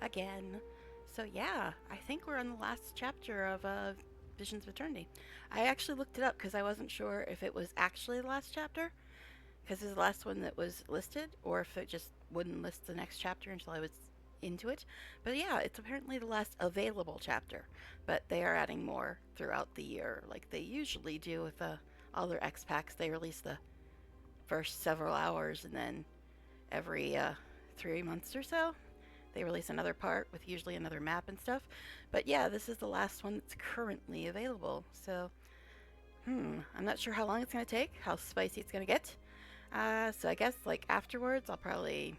again. So yeah, I think we're on the last chapter of Visions of Eternity. I actually looked it up because I wasn't sure if it was actually the last chapter, because it's the last one that was listed, or if it just wouldn't list the next chapter until I was into it. But yeah, it's apparently the last available chapter, but they are adding more throughout the year, like they usually do with all their X packs. They release the first several hours, and then every 3 months or so they release another part with usually another map and stuff. But yeah, this is the last one that's currently available. So, I'm not sure how long it's going to take, how spicy it's going to get. So I guess like afterwards, I'll probably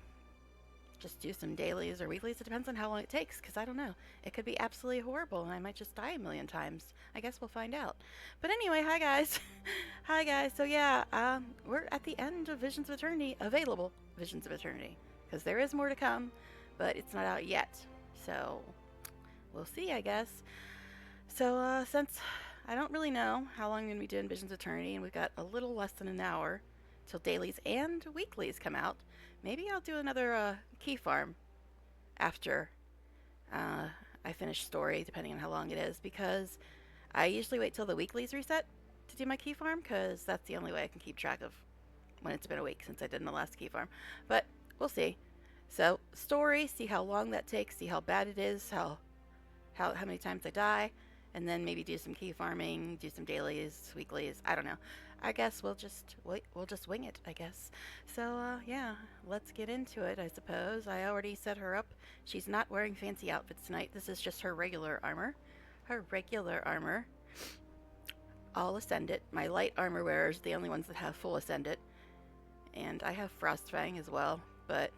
just do some dailies or weeklies. It depends on how long it takes, because I don't know. It could be absolutely horrible and I might just die a million times. I guess we'll find out. But anyway, hi guys. Hi guys. So yeah, we're at the end of Visions of Eternity, available Visions of Eternity, because there is more to come, but it's not out yet. So we'll see, I guess. So since I don't really know how long I'm going to be doing Visions of Eternity, and we've got a little less than an hour till dailies and weeklies come out, maybe I'll do another key farm after uh, I finish story, depending on how long it is, because I usually wait till the weeklies reset to do my key farm, because that's the only way I can keep track of when it's been a week since I did in the last key farm. But we'll see. So story, see how long that takes, see how bad it is, how many times I die, and then maybe do some key farming, do some dailies, weeklies. I don't know. I guess we'll just wait. We'll just wing it, I guess. So yeah, let's get into it. I suppose I already set her up. She's not wearing fancy outfits tonight. This is just her regular armor. Her regular armor. All ascendant. My light armor wearers, the only ones that have full ascendant, and I have Frostfang as well. But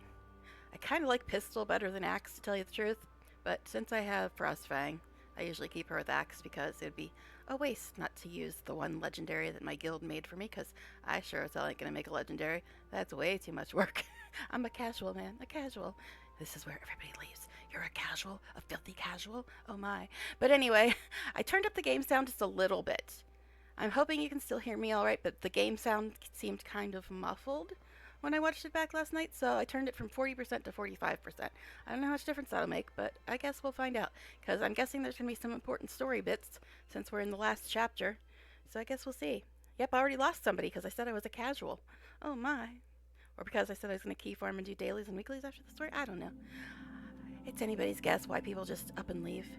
I kind of like pistol better than axe, to tell you the truth. But since I have Frostfang, I usually keep her with axe, because it would be a waste not to use the one legendary that my guild made for me, because I sure as hell ain't gonna make a legendary. That's way too much work. I'm a casual, man. A casual. This is where everybody leaves. You're a casual, a filthy casual. Oh my. But anyway, I turned up the game sound just a little bit. I'm hoping you can still hear me all right, but the game sound seemed kind of muffled when I watched it back last night, so I turned it from 40% to 45%. I don't know how much difference that'll make, but I guess we'll find out, because I'm guessing there's going to be some important story bits since we're in the last chapter. So I guess we'll see. Yep, I already lost somebody because I said I was a casual. Oh my. Or because I said I was going to key farm and do dailies and weeklies after the story. I don't know. It's anybody's guess why people just up and leave.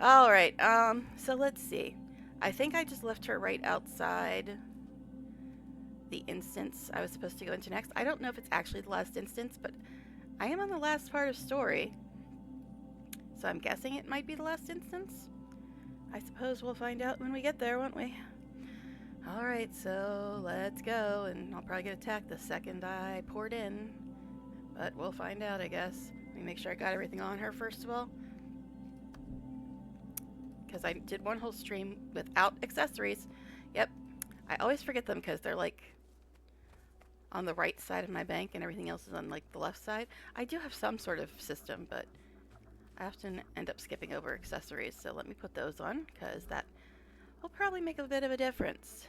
All right. So let's see. I think I just left her right outside the instance I was supposed to go into next. I don't know if it's actually the last instance, but I am on the last part of story, so I'm guessing it might be the last instance. I suppose we'll find out when we get there, won't we? Alright, so let's go, and I'll probably get attacked the second I port in, but we'll find out, I guess. Let me make sure I got everything on her first of all, because I did one whole stream without accessories. Yep, I always forget them because they're like on the right side of my bank and everything else is on like the left side. I do have some sort of system, but I often end up skipping over accessories, so let me put those on, because that will probably make a bit of a difference.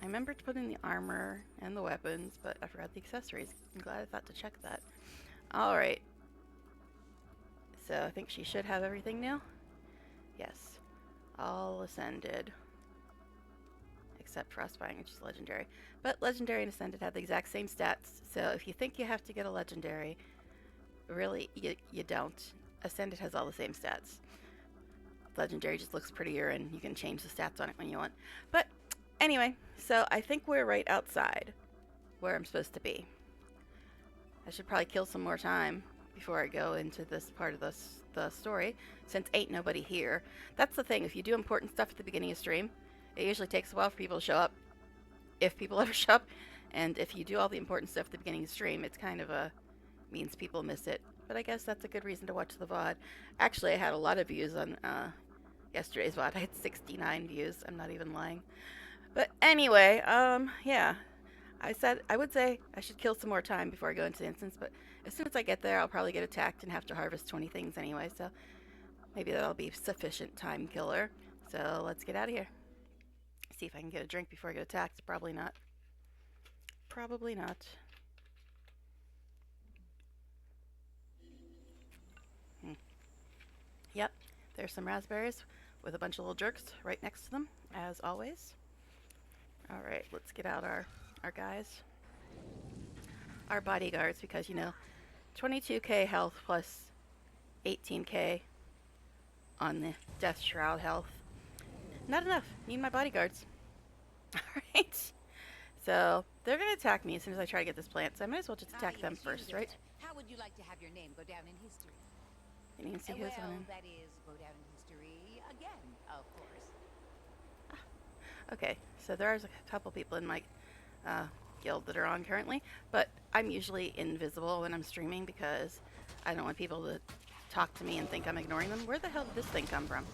I remember to put in the armor and the weapons, but I forgot the accessories. I'm glad I thought to check that. Alright. So I think she should have everything now. Yes. All ascended. Except Frostfang, which is legendary. But legendary and ascended have the exact same stats, so if you think you have to get a legendary, really, you don't. Ascended has all the same stats. Legendary just looks prettier, and you can change the stats on it when you want. But anyway, so I think we're right outside where I'm supposed to be. I should probably kill some more time before I go into this part of the story, since ain't nobody here. That's the thing, if you do important stuff at the beginning of stream, it usually takes a while for people to show up, if people ever show up, and if you do all the important stuff at the beginning of the stream, it's kind of means people miss it. But I guess that's a good reason to watch the VOD. Actually, I had a lot of views on yesterday's VOD. I had 69 views. I'm not even lying. But anyway, yeah. I would say I should kill some more time before I go into the instance, but as soon as I get there, I'll probably get attacked and have to harvest 20 things anyway, so maybe that'll be sufficient time killer. So let's get out of here. See if I can get a drink before I get attacked. Probably not. Probably not. Yep, there's some raspberries with a bunch of little jerks right next to them, as always. Alright, let's get out our guys. Our bodyguards, because, 22k health plus 18k on the Death Shroud health. Not enough. Need my bodyguards. Alright. So, they're going to attack me as soon as I try to get this plant, so I might as well just attack them first, right? How would you like to have your name go down in history? You can see who's on. That is, go down in history again, of course. Okay, so there's a couple people in my guild that are on currently, but I'm usually invisible when I'm streaming because I don't want people to talk to me and think I'm ignoring them. Where the hell did this thing come from?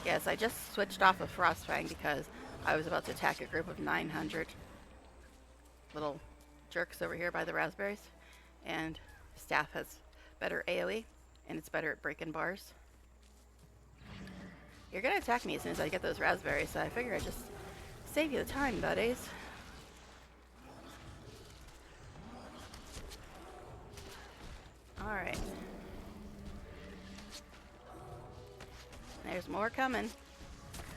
Yes, I just switched off of Frostfang because I was about to attack a group of 900 little jerks over here by the raspberries, and Staff has better AoE, and it's better at breaking bars. You're gonna attack me as soon as I get those raspberries, so I figure I'd just save you the time, buddies. Alright. There's more coming.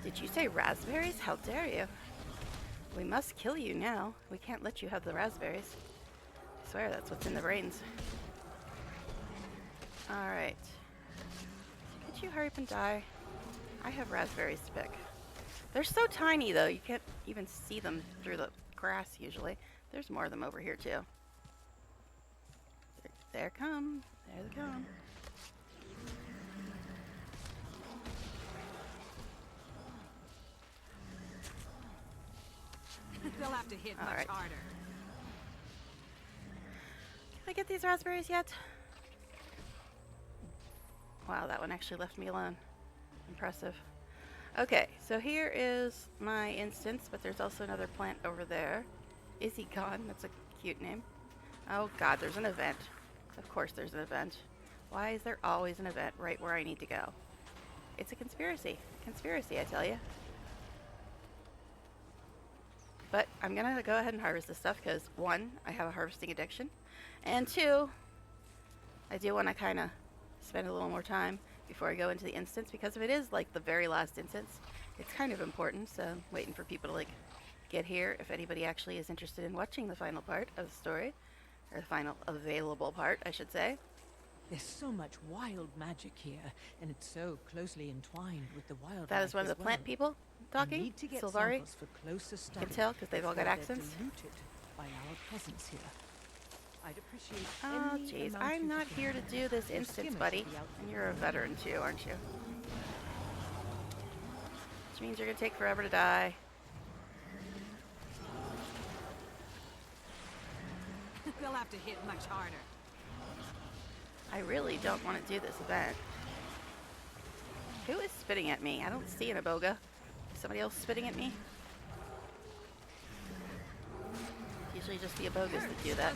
Did you say raspberries? How dare you? We must kill you now. We can't let you have the raspberries. I swear that's what's in the brains. Alright. Could you hurry up and die? I have raspberries to pick. They're so tiny though, you can't even see them through the grass usually. There's more of them over here too. There come. There they come. They'll have to hit much harder. Can I get these raspberries yet? Wow, that one actually left me alone. Impressive. Okay, so here is my instance, but there's also another plant over there. Is he gone? That's a cute name. Oh god, there's an event. Of course there's an event. Why is there always an event right where I need to go? It's a conspiracy. Conspiracy, I tell you. But I'm gonna go ahead and harvest this stuff because, one, I have a harvesting addiction, and two, I do want to kind of spend a little more time before I go into the instance, because if it is like the very last instance, it's kind of important, so I'm waiting for people to like get here if anybody actually is interested in watching the final part of the story, or the final available part, I should say. There's so much wild magic here, and it's so closely entwined with the wildlife. That is one of the plant people talking. Need to get Sylvari. samples for closer study. Can tell because they've all got accents. Diluted by our presence here. I'd appreciate. Oh, jeez, I'm not here to do this instance, buddy. And you're a veteran too, aren't you? Which means you're gonna take forever to die. They'll have to hit much harder. I really don't want to do this event. Who is spitting at me? I don't see an Aboga. Is somebody else spitting at me? Usually just the Abogas that do that.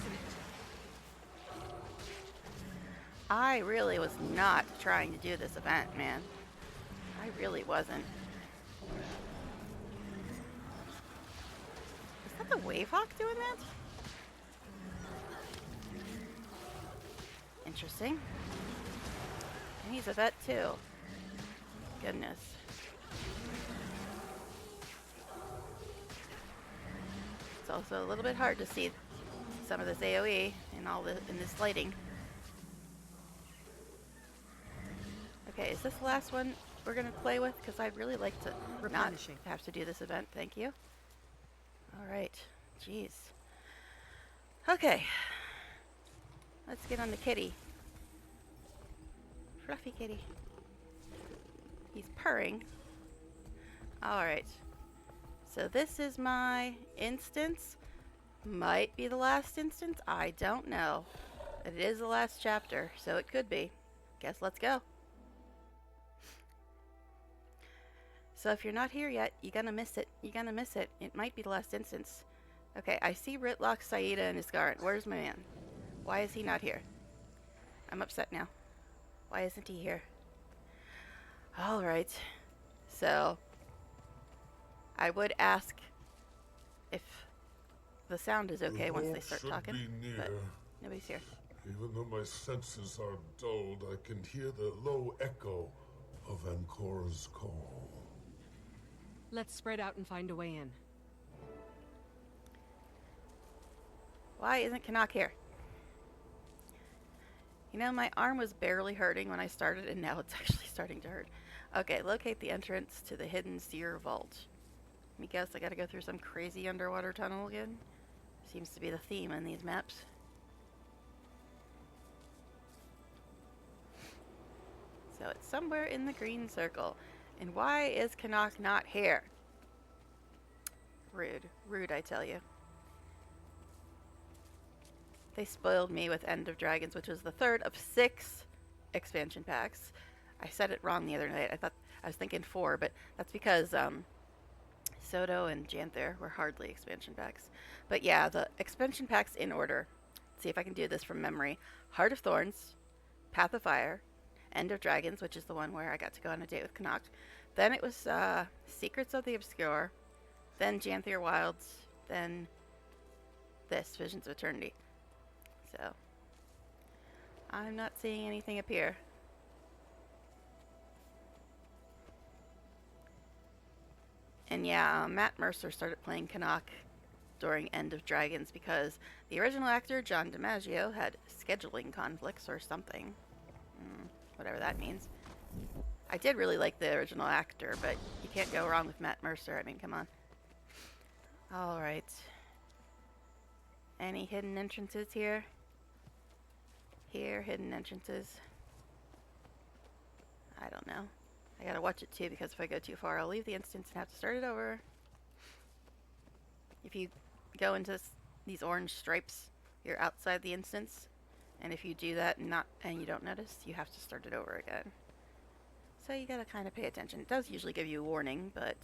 I really was not trying to do this event, man. I really wasn't. Is that the Wavehawk doing that? Interesting. And he's a vet too. Goodness. It's also a little bit hard to see some of this AoE in this lighting. Okay, is this the last one we're gonna play with? Because I'd really like to not have to do this event. Thank you. All right. Jeez. Okay. Let's get on the kitty. Fluffy kitty. He's purring. Alright. So this is my instance. Might be the last instance. I don't know. But it is the last chapter, so it could be. Guess let's go. So if you're not here yet, you're gonna miss it. You're gonna miss it. It might be the last instance. Okay, I see Ritlock, Saida, and Isgaran. Where's my man? Why is he not here? I'm upset now. Why isn't he here? Alright. So, I would ask if the sound is okay once they start talking, but nobody's here. Even though my senses are dulled, I can hear the low echo of Ancora's call. Let's spread out and find a way in. Why isn't Canuck here? You know, my arm was barely hurting when I started, and now it's actually starting to hurt. Okay, locate the entrance to the hidden seer vault. Let me guess, I gotta go through some crazy underwater tunnel again? Seems to be the theme in these maps. So it's somewhere in the green circle. And why is Canuck not here? Rude. Rude, I tell you. They spoiled me with End of Dragons, which was the third of 6 expansion packs. I said it wrong the other night. I was thinking 4, but that's because Soto and Janther were hardly expansion packs. But yeah, the expansion packs in order. Let's see if I can do this from memory. Heart of Thorns, Path of Fire, End of Dragons, which is the one where I got to go on a date with Canuck. Then it was Secrets of the Obscure, then Janther Wilds, then this, Visions of Eternity. So, I'm not seeing anything appear. And yeah, Matt Mercer started playing Canuck during End of Dragons because the original actor, John DiMaggio, had scheduling conflicts or something. Whatever that means. I did really like the original actor, but you can't go wrong with Matt Mercer. I mean, come on. Alright. Any hidden entrances here? Here, hidden entrances. I don't know. I gotta watch it too, because if I go too far, I'll leave the instance and have to start it over. If you go into these orange stripes, you're outside the instance. And if you do that and you don't notice, you have to start it over again. So you gotta kind of pay attention. It does usually give you a warning, but...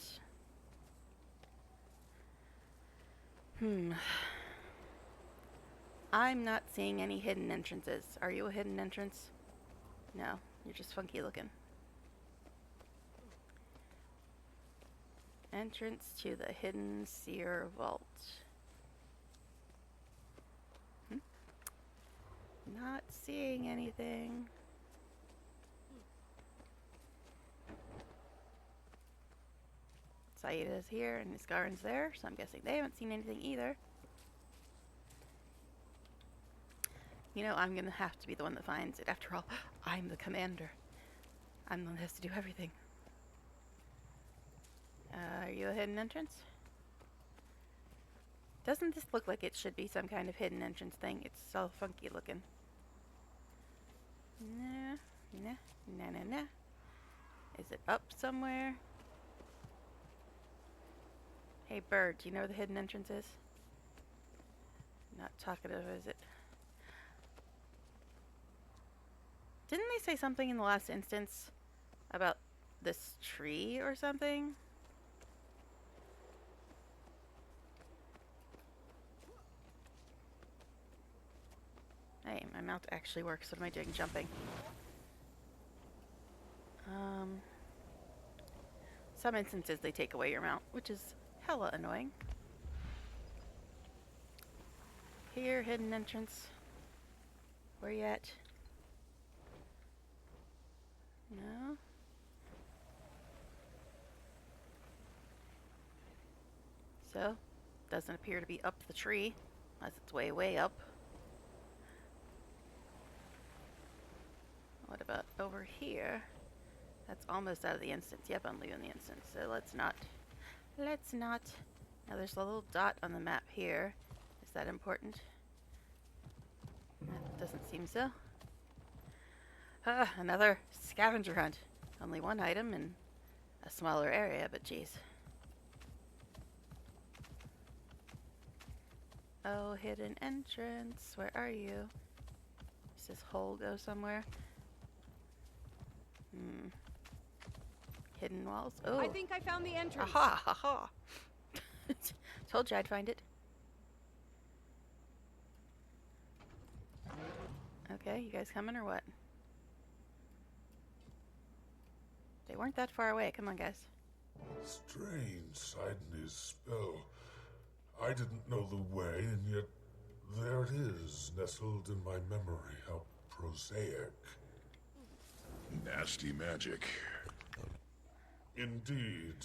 I'm not seeing any hidden entrances. Are you a hidden entrance? No, you're just funky looking. Entrance to the hidden seer vault. Not seeing anything. Saida's here and Niskarin's there, so I'm guessing they haven't seen anything either. You know, I'm gonna have to be the one that finds it. After all, I'm the commander. I'm the one that has to do everything. Are you a hidden entrance? Doesn't this look like it should be some kind of hidden entrance thing? It's so funky looking. Nah, nah, nah, nah, nah. Is it up somewhere? Hey bird, do you know where the hidden entrance is? Not talkative, is it? Didn't they say something in the last instance about this tree or something? Hey, my mount actually works. What am I doing? Jumping. Some instances they take away your mount, which is hella annoying. Here, hidden entrance. Where you at? No? So, doesn't appear to be up the tree, unless it's way, way up. What about over here? That's almost out of the instance. Yep, I'm leaving the instance, so let's not. Now there's a little dot on the map here. Is that important? That doesn't seem so. Another scavenger hunt. Only one item in a smaller area, but geez. Oh, hidden entrance. Where are you? Does this hole go somewhere? Hidden walls. Oh. I think I found the entrance. Aha, haha. Told you I'd find it. Okay, you guys coming or what? They weren't that far away. Come on, guys. Strange Sidenes spell. I didn't know the way, and yet There it is, nestled in my memory. How prosaic. Nasty magic. Indeed.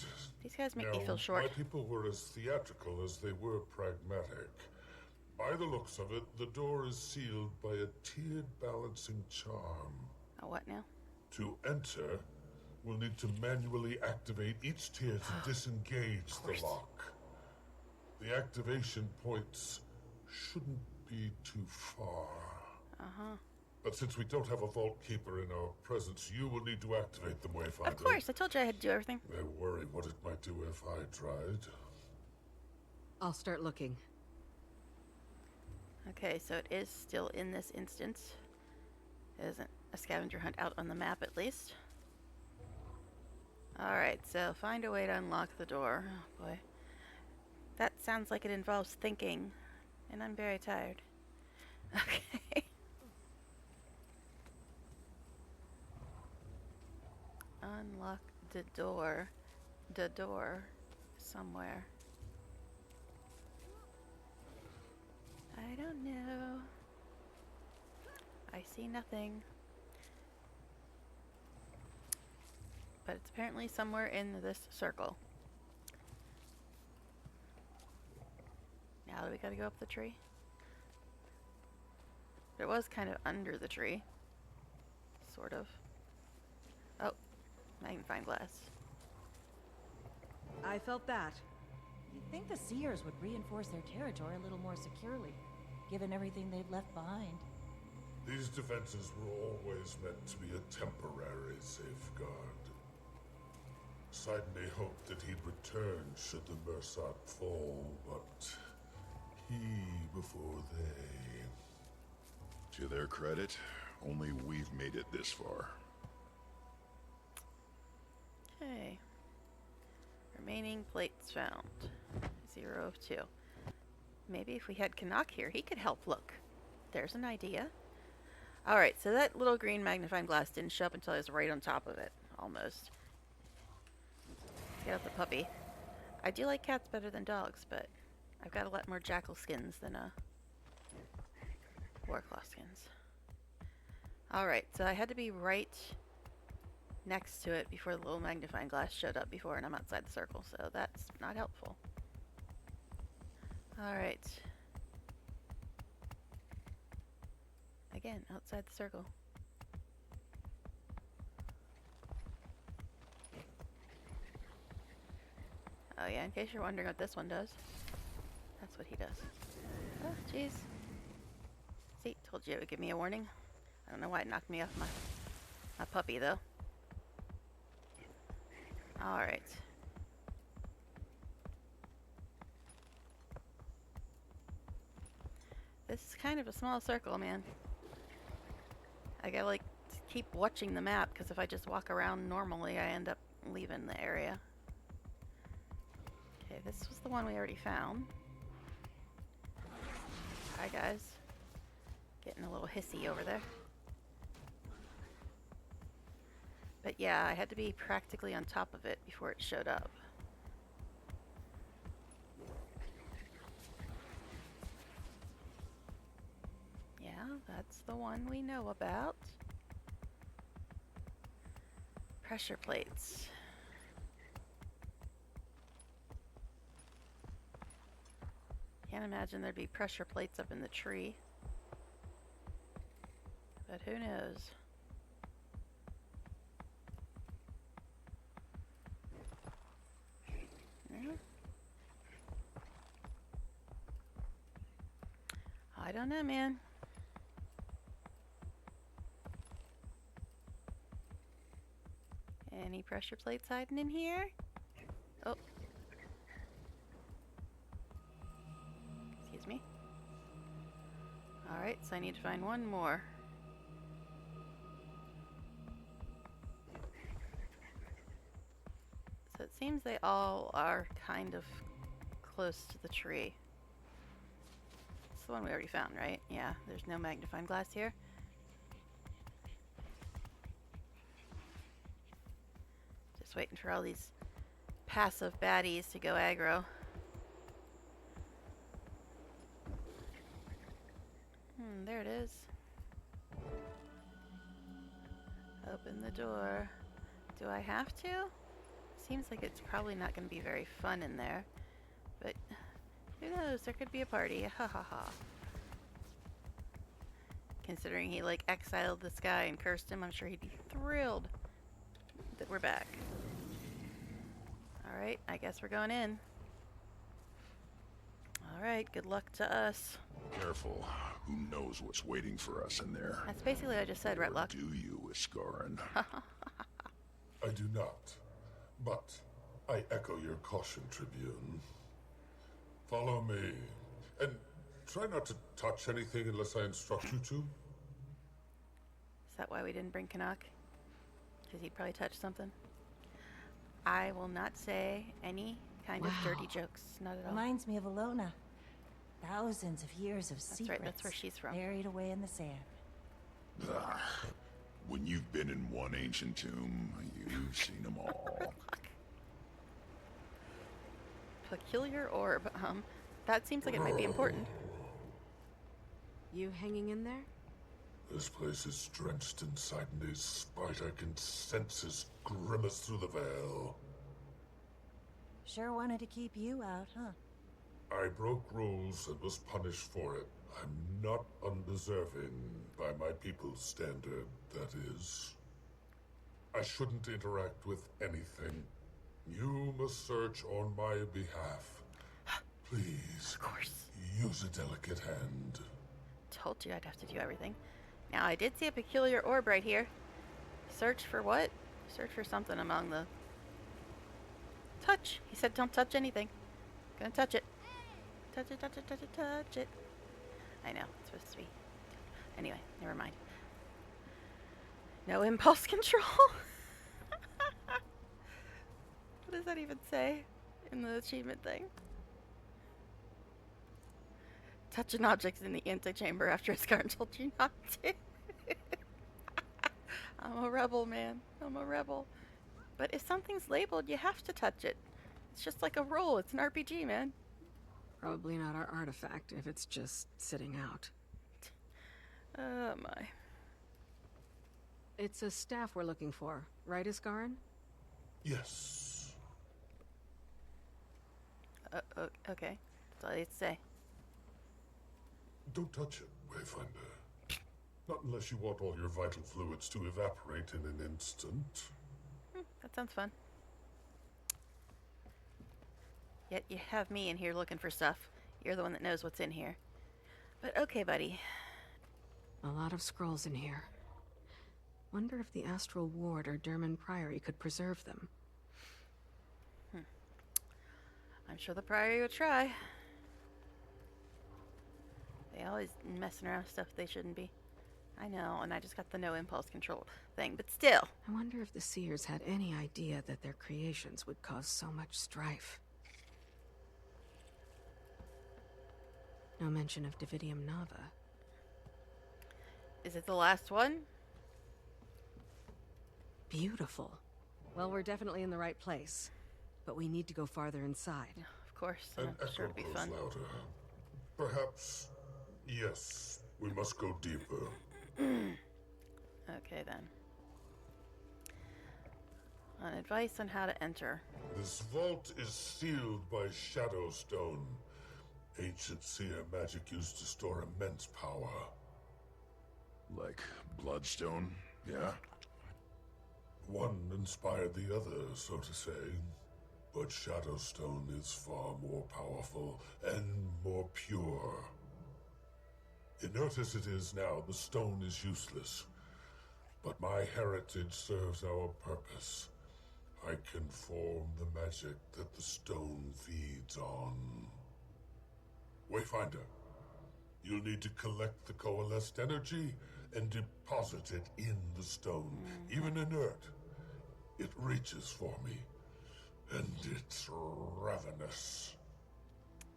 These guys make Now, me feel my short. people were as theatrical as they were pragmatic. By the looks of it, the door is sealed by a tiered balancing charm. Oh, what now? To enter, we'll need to manually activate each tier to disengage the lock. The activation points shouldn't be too far. Uh-huh. But since we don't have a vault keeper in our presence, you will need to activate them, Wayfinder. Of course, I told you I had to do everything. I worry what it might do if I tried. I'll start looking. Okay, so it is still in this instance. It isn't a scavenger hunt out on the map, at least. Alright, so find a way to unlock the door. Oh, boy. That sounds like it involves thinking, and I'm very tired. Okay. Unlock the door. The door. Somewhere. I don't know. I see nothing. But it's apparently somewhere in this circle. Now do we gotta go up the tree? It was kind of under the tree. Sort of. Oh, magnifying glass. I felt that. You'd think the Seers would reinforce their territory a little more securely, given everything they've left behind. These defenses were always meant to be a temporary safeguard. Sidney hoped that he'd return should the Mersat fall, but he before they. To their credit, only we've made it this far. Okay. Remaining plates found. 0 of 2. Maybe if we had Canuck here, he could help look. There's an idea. Alright, so that little green magnifying glass didn't show up until I was right on top of it. Almost. Let's get out the puppy. I do like cats better than dogs, but I've got a lot more jackal skins than warclaw skins. Alright, so I had to be right next to it before the little magnifying glass showed up before, and I'm outside the circle, so that's not helpful. Alright. Again, outside the circle. Oh yeah, in case you're wondering what this one does. That's what he does. Oh, jeez. See, told you it would give me a warning. I don't know why it knocked me off my puppy, though. Alright. This is kind of a small circle, man. I gotta, like, keep watching the map, because if I just walk around normally, I end up leaving the area. Okay, this was the one we already found. Hi, guys. Getting a little hissy over there. But yeah, I had to be practically on top of it before it showed up. Yeah, that's the one we know about. Pressure plates. Can't imagine there'd be pressure plates up in the tree. But who knows? Yeah. I don't know, man. Any pressure plates hiding in here? Oh. Excuse me. Alright, so I need to find one more. So it seems they all are kind of close to the tree. It's the one we already found, right? Yeah, there's no magnifying glass here. Just waiting for all these passive baddies to go aggro. There it is. Open the door. Do I have to? Seems like it's probably not going to be very fun in there. But who knows? There could be a party. Ha ha ha. Considering he like exiled this guy and cursed him, I'm sure he'd be thrilled that we're back. Alright, I guess we're going in. Alright, good luck to us. Careful. Who knows what's waiting for us in there? That's basically what I just said, Or Retlock. do you, Iskarin? I do not. But I echo your caution, Tribune. Follow me. And try not to touch anything unless I instruct you to. Is that why we didn't bring Canuck? Because he'd probably touch something. I will not say any kind of dirty jokes. Not at all. Reminds me of Alona. Thousands of years of secrets. right, that's where she's from. Buried away in the sand. Ah, when you've been in one ancient tomb, you've seen them all. Peculiar orb. That seems like it might be important. You hanging in there? This place is drenched in Sidene's spite. I can sense his grimace through the veil. Sure wanted to keep you out, huh? I broke rules and was punished for it. I'm not undeserving by my people's standard, that is. I shouldn't interact with anything. You must search on my behalf. Please, Of course. use a delicate hand. Told you I'd have to do everything. Now, I did see a peculiar orb right here. Search for what? Search for something among the... Touch! He said don't touch anything. Gonna touch it. Touch it, touch it, touch it, touch it. I know, it's supposed to be... Anyway, never mind. No impulse control? What does that even say in the achievement thing? Touch an object in the antechamber after it's guard told you not to. I'm a rebel, man. I'm a rebel. But if something's labeled, you have to touch it. It's just like a rule. It's an RPG, man. Probably not our artifact if it's just sitting out. Oh, my. It's a staff we're looking for, right, Iskarin? Yes. Okay. That's all I had to say. Don't touch it, Wayfinder. Not unless you want all your vital fluids to evaporate in an instant. That sounds fun. Yet you have me in here looking for stuff. You're the one that knows what's in here. But okay, buddy. A lot of scrolls in here. Wonder if the Astral Ward or Derman Priory could preserve them. I'm sure the Priory would try. They always messing around with stuff they shouldn't be. I know, and I just got the no impulse control thing, but still. I wonder if the Seers had any idea that their creations would cause so much strife. No mention of Davidium Nava. Is it the last one? Beautiful. Well, we're definitely in the right place. But we need to go farther inside. Of course. An I'm sure echo it'd be grows fun. louder. Perhaps, yes, we must go deeper. Okay, then. An advice on how to enter. This vault is sealed by Shadowstone. Ancient seer magic used to store immense power. Like Bloodstone, yeah? One inspired the other, so to say. But Shadowstone is far more powerful and more pure. Inert as it is now, the stone is useless. But my heritage serves our purpose. I can form the magic that the stone feeds on. Wayfinder, you'll need to collect the coalesced energy and deposit it in the stone. Even inert, it reaches for me. And it's ravenous.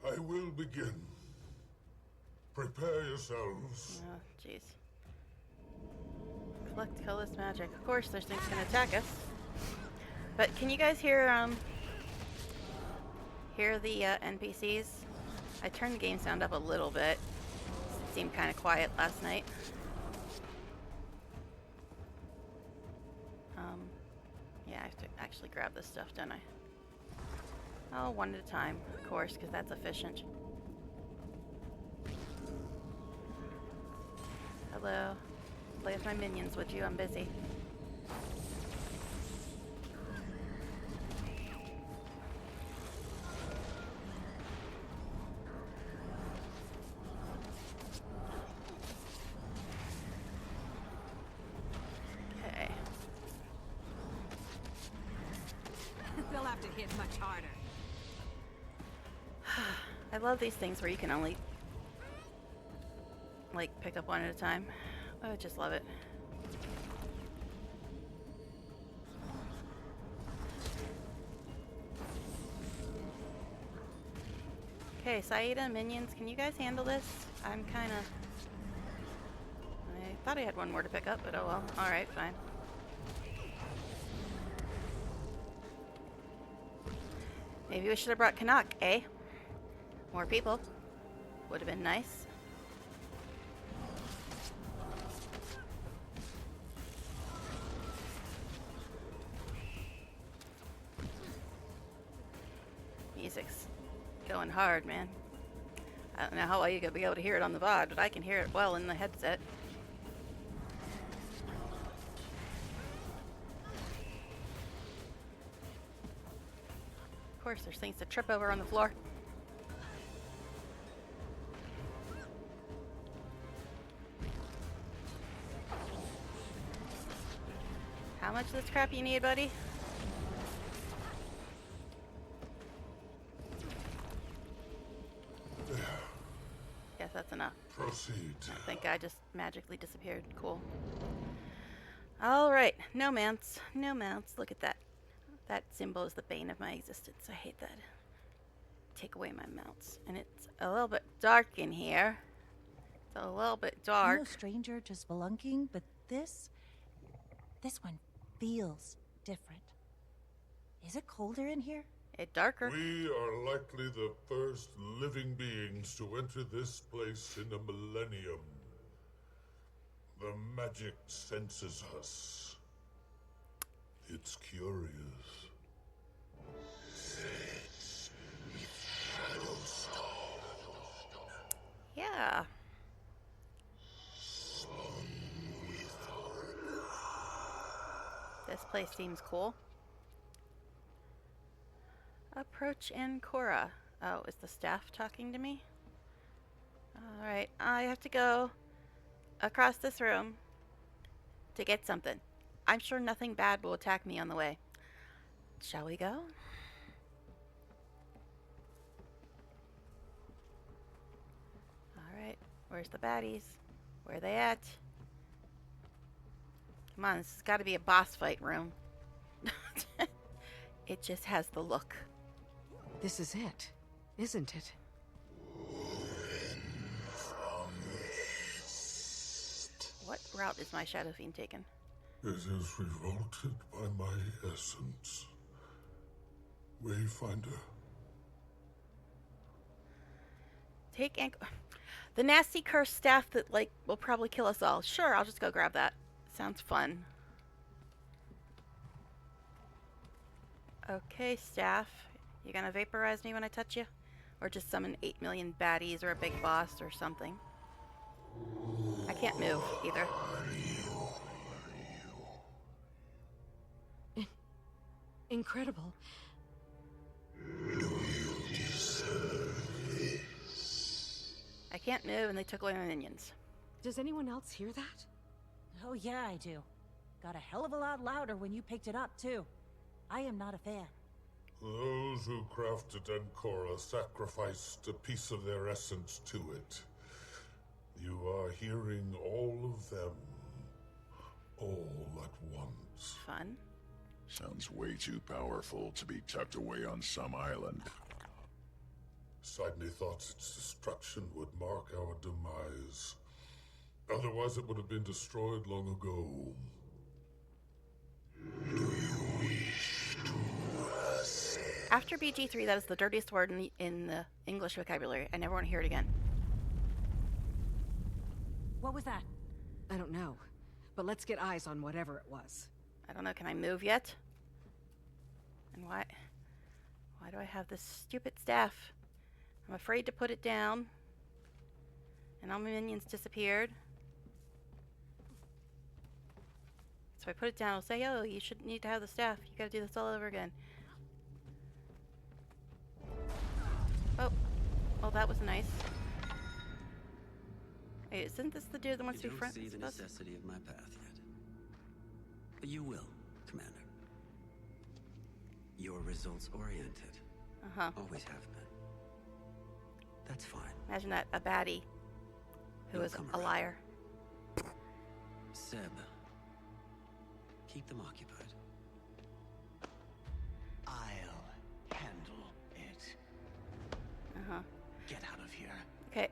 I will begin. Prepare yourselves. Oh, jeez. Collect colorless magic. Of course, there's things gonna attack us. But can you guys hear the NPCs? I turned the game sound up a little bit. seemed kind of quiet last night. Yeah, I have to actually grab this stuff, don't I? Oh, one at a time, of course, because that's efficient. Hello. Play with my minions, would you? I'm busy. Okay. They'll have to hit much harder. I love these things where you can only, like, pick up one at a time. I just love it. Okay, Saida, minions, can you guys handle this? I'm kind of... I thought I had one more to pick up, but oh well. Alright, fine. Maybe we should have brought Canuck, eh? More people. Would have been nice. Music's going hard, man. I don't know how well you're gonna be able to hear it on the VoD, but I can hear it well in the headset. Of course, there's things to trip over on the floor. How much of this crap you need, buddy? Yes, that's enough. Proceed. I think I just magically disappeared. Cool. Alright, no mounts. No mounts. Look at that. That symbol is the bane of my existence. I hate that. Take away my mounts. And it's a little bit dark in here. It's a little bit I'm dark. no stranger to spelunking, but this one feels different. Is it colder in here? It's darker. We are likely the first living beings to enter this place in a millennium. The magic senses us. It's curious. Yeah. This place seems cool. Approach Ancora. Oh, is the staff talking to me? Alright, I have to go across this room to get something. I'm sure nothing bad will attack me on the way. Shall we go? Alright, where's the baddies? Where are they at? Come on, this has got to be a boss fight room. It just has the look. This is it, isn't it? What route is my Shadow Fiend taking? It is revolted by my essence. Wayfinder. Take the nasty cursed staff that, like, will probably kill us all. Sure, I'll just go grab that. Sounds fun. Okay, staff. You gonna vaporize me when I touch you? Or just summon 8 million baddies or a big boss or something? I can't move either. Incredible. I can't move and they took away my minions. Does anyone else hear that? Oh yeah, I do. Got a hell of a lot louder when you picked it up, too. I am not a fan. Those who crafted Ancora sacrificed a piece of their essence to it. You are hearing all of them, all at once. Fun. Sounds way too powerful to be tucked away on some island. Sidney thought its destruction would mark our demise. Otherwise it would have been destroyed long ago. After BG3, that is the dirtiest word in the English vocabulary. I never want to hear it again. What was that? I don't know. But let's get eyes on whatever it was. I don't know, can I move yet? And why do I have this stupid staff? I'm afraid to put it down. And all my minions disappeared. So I put it down, I'll say, oh, you shouldn't need to have the staff. You gotta do this all over again. Oh. Oh, that was nice. Wait, isn't this the dude that wants to be friends You with don't us? see the necessity of my path yet. But you will, Commander. You're results-oriented. Uh-huh. Always have been. That's fine. Imagine that, a baddie who You'll is come a around. liar. Seb, keep them occupied. I'll handle it. Uh-huh. Get out of here. Okay.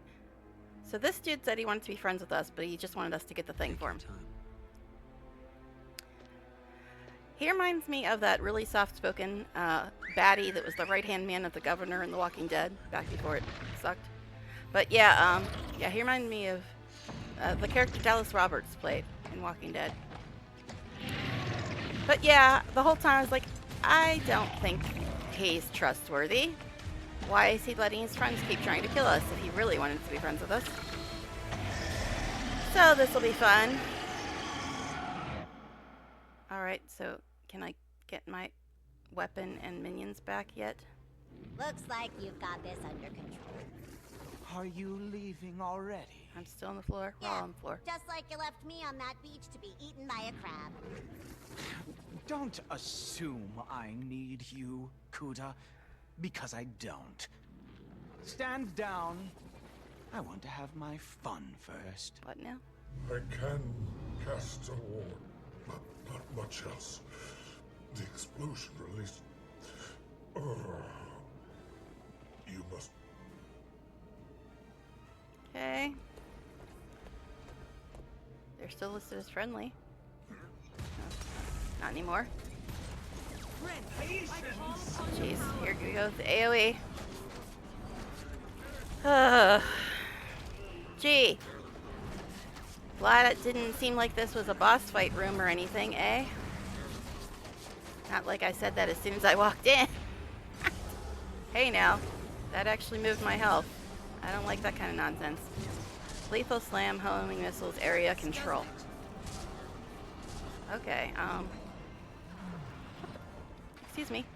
So this dude said he wanted to be friends with us, but he just wanted us to get the thing Take for your him. time. He reminds me of that really soft-spoken baddie that was the right-hand man of the governor in The Walking Dead, back before it sucked. But yeah, he reminded me of the character Dallas Roberts played in Walking Dead. But yeah, the whole time I was like, I don't think he's trustworthy. Why is he letting his friends keep trying to kill us if he really wanted to be friends with us? So this will be fun. Alright, so can I get my weapon and minions back yet? Looks like you've got this under control. Are you leaving already? I'm still on the floor. We're all on the floor. Just like you left me on that beach to be eaten by a crab. Don't assume I need you, Kuda, because I don't. Stand down. I want to have my fun first. What now? I can cast a ward, but not much else. The explosion released. You must. Okay. They're still listed as friendly. No, not anymore. Jeez, here we go with the AoE. Gee. Glad it didn't seem like this was a boss fight room or anything, eh? Not like I said that as soon as I walked in. Hey now, that actually moved my health. I don't like that kind of nonsense. Lethal slam, homing missiles, area control. Okay, excuse me.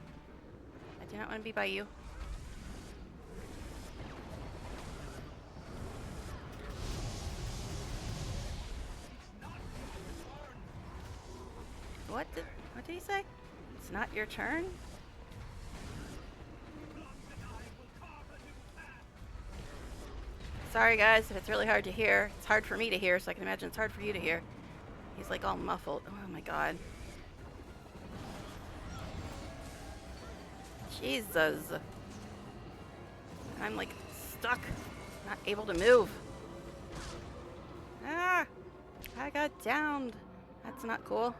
I do not want to be by you. What did he say? It's not your turn? Sorry guys, if it's really hard to hear. It's hard for me to hear, so I can imagine it's hard for you to hear. He's like all muffled. Oh my god. Jesus. I'm like stuck. Not able to move. Ah! I got downed. That's not cool.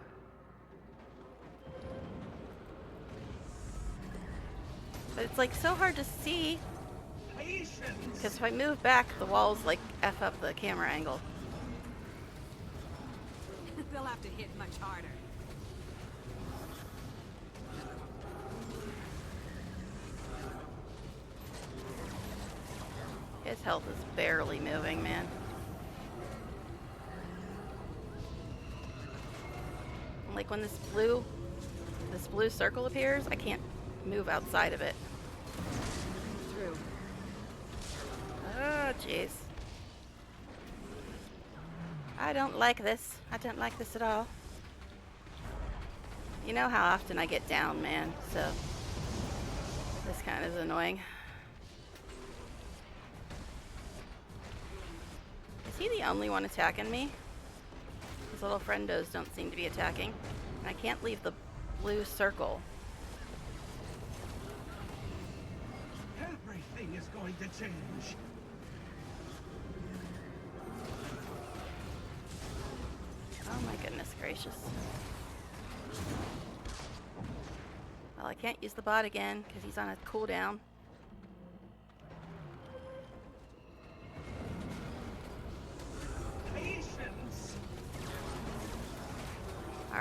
But it's like so hard to see. Because if I move back, the walls like F up the camera angle. They'll have to hit much harder. His health is barely moving, man. And like when this blue circle appears, I can't move outside of it. Through. Oh, jeez. I don't like this. I don't like this at all. You know how often I get down, man, so this kind of is annoying. Is he the only one attacking me? His little friendos don't seem to be attacking. And I can't leave the blue circle. Everything is going to change. Oh my goodness gracious. Well, I can't use the bot again because he's on a cooldown.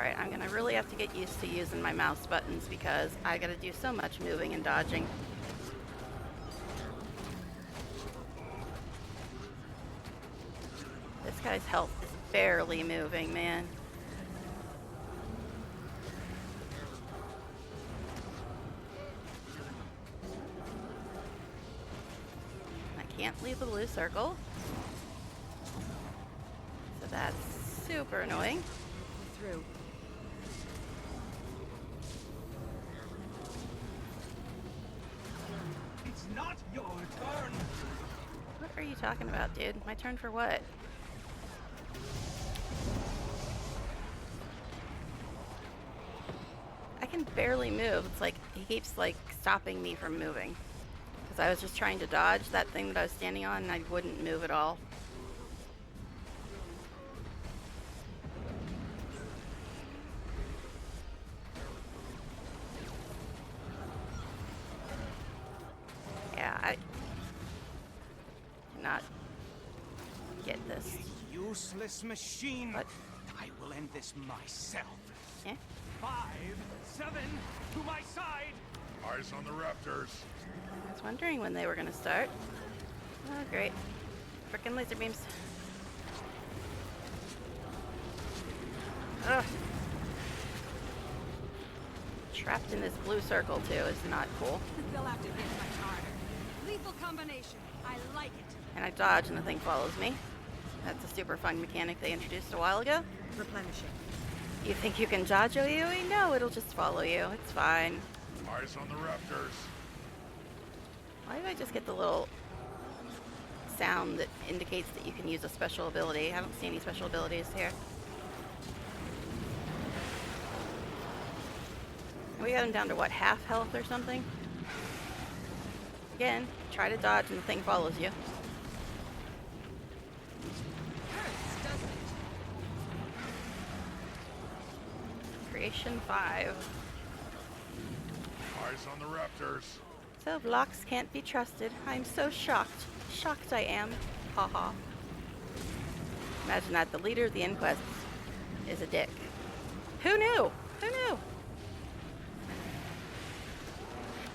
Alright, I'm gonna really have to get used to using my mouse buttons because I gotta do so much moving and dodging. This guy's health is barely moving, man. I can't leave the blue circle. So that's super annoying. We're through. It's not your turn. What are you talking about, dude? My turn for what? I can barely move. It's like he keeps like stopping me from moving. Because I was just trying to dodge that thing that I was standing on and I wouldn't move at all. Yeah, I cannot get this. Useless machine. What? I will end this myself. Yeah? 5, 7, to my side. Eyes on the raptors. I was wondering when they were gonna start. Oh, great. Frickin' laser beams. Ugh. Trapped in this blue circle, too, is not cool. They'll have to hit much harder. Lethal combination. I like it. And I dodge and the thing follows me. That's a super fun mechanic they introduced a while ago. Replenishing. You think you can dodge OEOE? No, it'll just follow you. It's fine. Eyes on the raptors. Why did I just get the little sound that indicates that you can use a special ability? I haven't seen any special abilities here. We got him down to what, half health or something? Again, try to dodge and the thing follows you. Hurts, doesn't it? Creation 5. Eyes on the raptors. So blocks can't be trusted. I'm so shocked. Shocked I am. Haha. Imagine that. The leader of the inquest is a dick. Who knew? Who knew?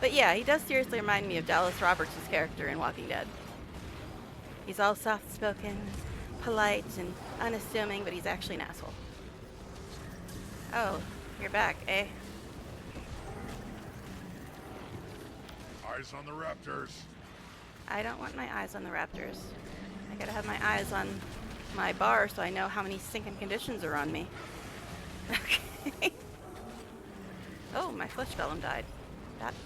But yeah, he does seriously remind me of Dallas Roberts' character in Walking Dead. He's all soft-spoken, polite, and unassuming, but he's actually an asshole. Oh, you're back, eh? Eyes on the raptors. I don't want my eyes on the raptors. I gotta have my eyes on my bar so I know how many sinking conditions are on me. Okay. Oh, my flesh golem died.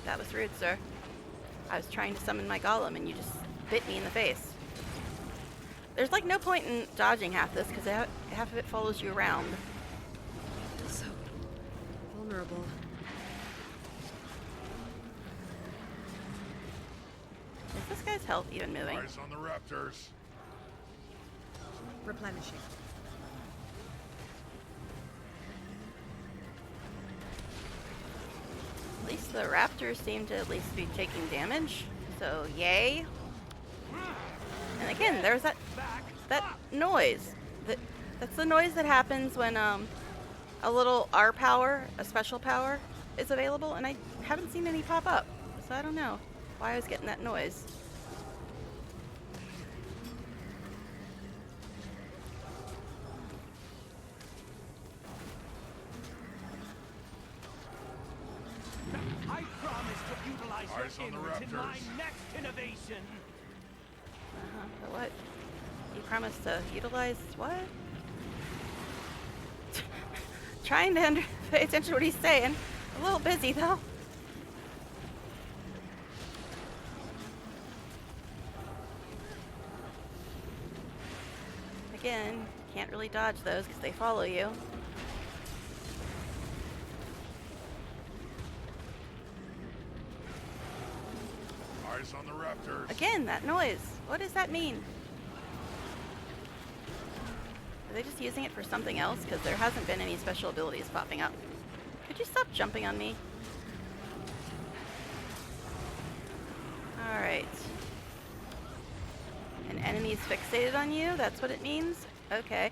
That was rude, sir. I was trying to summon my golem and you just bit me in the face. There's like no point in dodging half this because half of it follows you around. So vulnerable. Is this guy's health even moving? Eyes on the raptors. Replenishing. At least the raptors seem to at least be taking damage. So yay. And again, there's that noise. That's the noise that happens when a little R power, a special power, is available, and I haven't seen any pop up. So I don't know why I was getting that noise. I promise to utilize Eyes your on the innards in my raptors. next innovation. But what? You promised to utilize what? Trying to pay attention to what he's saying. A little busy though. Again, can't really dodge those because they follow you. Eyes on the raptors. Again, that noise. What does that mean? Are they just using it for something else? Because there hasn't been any special abilities popping up. Could you stop jumping on me? Alright. An enemy's fixated on you? That's what it means? Okay.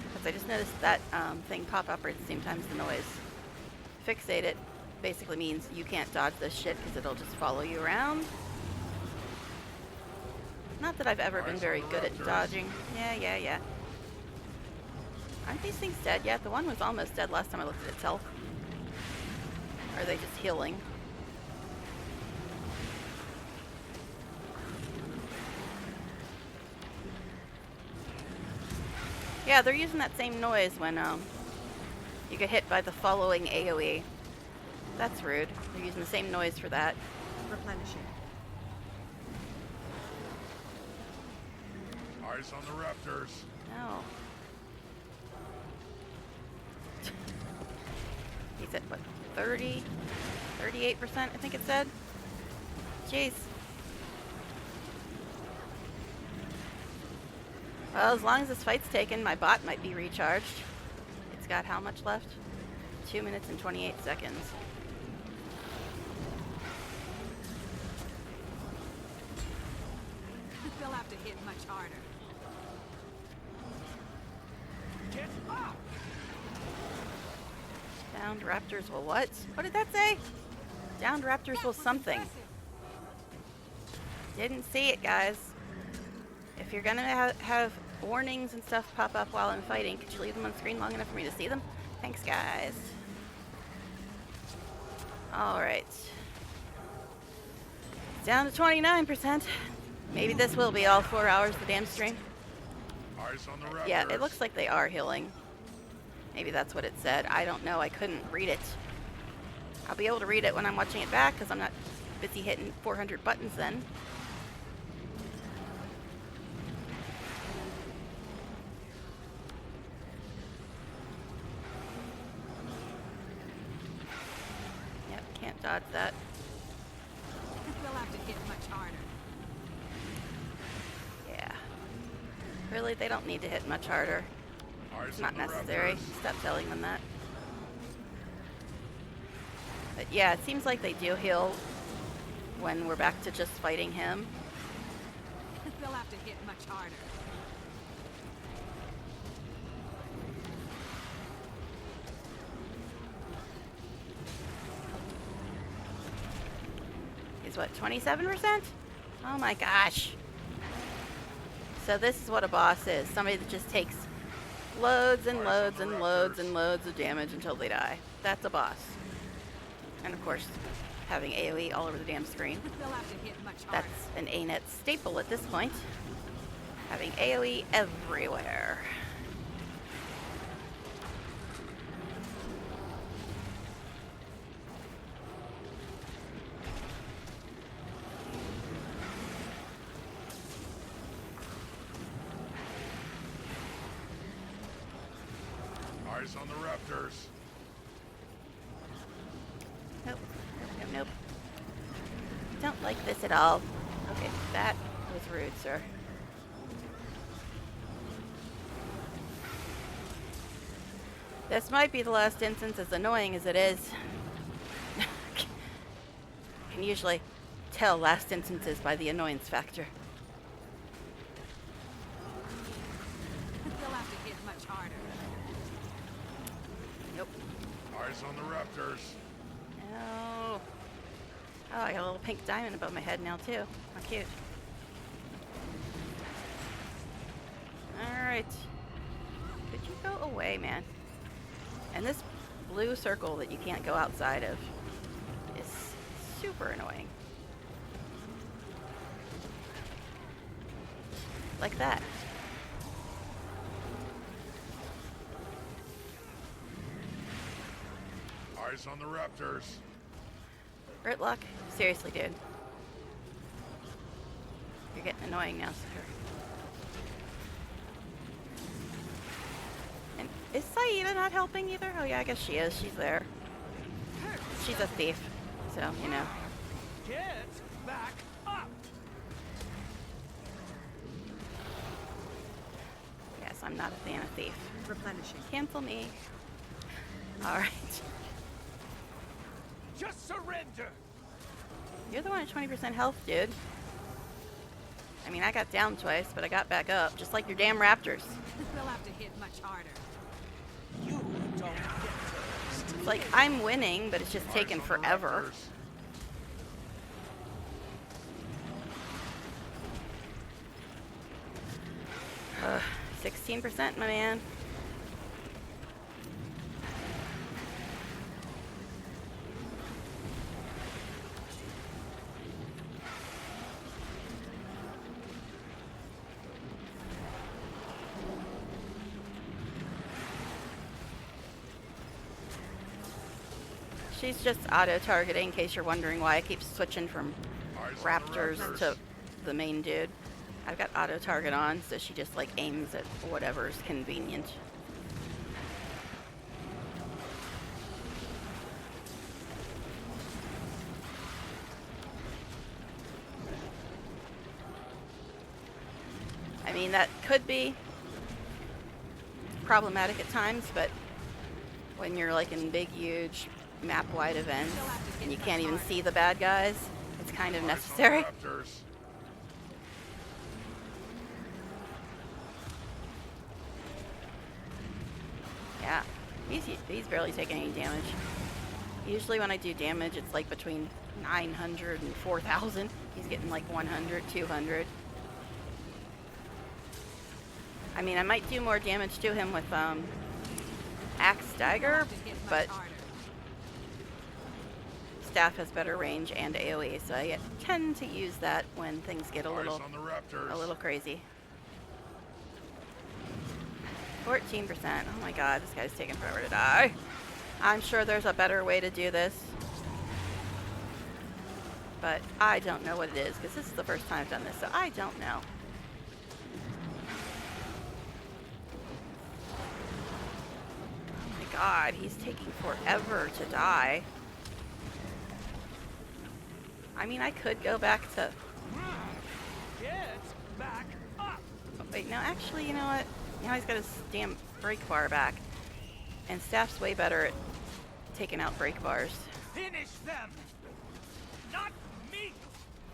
Because I just noticed that thing pop up right at the same time as the noise. Fixate it basically means you can't dodge this shit because it'll just follow you around. Not that I've ever been very good at dodging. Yeah. Aren't these things dead yet? The one was almost dead last time I looked at its health. Or are they just healing? Yeah, they're using that same noise when you get hit by the following AoE. That's rude. They're using the same noise for that. Replenishing. Eyes on the raptors. No. He's at what, 30? 38%, I think it said. Jeez. Well, as long as this fight's taken, my bot might be recharged. It's got how much left? 2 minutes and 28 seconds. They'll have to hit much harder. Get up! Downed raptors will what? What did that say? Downed raptors will something. Didn't see it, guys. If you're gonna have warnings and stuff pop up while I'm fighting, could you leave them on screen long enough for me to see them? Thanks, guys. Alright. Down to 29%. Maybe this will be all 4 hours of the damn stream. Eyes on the raptors. Yeah, it looks like they are healing. Maybe that's what it said. I don't know. I couldn't read it. I'll be able to read it when I'm watching it back because I'm not busy hitting 400 buttons then. Yep, can't dodge that. They'll have to hit much harder. Yeah. Really, they don't need to hit much harder. It's not necessary. Stop telling them that. But yeah, it seems like they do heal when we're back to just fighting him. They'll have to hit much harder. He's what, 27%? Oh my gosh. So this is what a boss is. Somebody that just takes loads and loads and loads and loads of damage until they die. That's a boss. And of course, having AoE all over the damn screen. They'll have to hit much harder. That's an ANET staple at this point. Having AoE everywhere. Eyes on the raptors. Nope. Don't like this at all. Okay, that was rude, sir. This might be the last instance, as annoying as it is. I can usually tell last instances by the annoyance factor. They'll have to hit much harder. Nope. Eyes on the raptors. No. Oh, I got a little pink diamond above my head now, too. How cute. Alright. Could you go away, man? And this blue circle that you can't go outside of is super annoying. Like that. Eyes on the raptors. Gritlock? Seriously, dude. You're getting annoying now, sir. And is Saida not helping either? Oh yeah, I guess she is. She's there. She's a thief, so, you know. Get back up! Yes, I'm not a fan of thief. Replenishing. Cancel me. Alright. Just surrender! You're the one at 20% health, dude. I mean, I got down twice, but I got back up, just like your damn raptors. They'll have to hit much harder. You don't get to. It's like I'm winning, but it's just taking forever. 16%, my man. She's just auto-targeting, in case you're wondering why I keep switching from raptors to the main dude. I've got auto-target on, so she just like aims at whatever's convenient. I mean, that could be problematic at times, but when you're like in big, huge map-wide events and you can't even see the bad guys, it's kind of necessary. Yeah, he's barely taking any damage. Usually when I do damage, it's like between 900 and 4,000. He's getting like 100, 200. I mean, I might do more damage to him with Axe Dagger, but Staff has better range and AoE, so I tend to use that when things get a little crazy. 14%. Oh my god, this guy's taking forever to die. I'm sure there's a better way to do this, but I don't know what it is, because this is the first time I've done this, so I don't know. Oh my god, he's taking forever to die. I mean, I could go back to... Get back up! Oh, wait, no, actually, you know what? Now he's got his damn brake bar back. And Staff's way better at taking out brake bars. Finish them! Not me!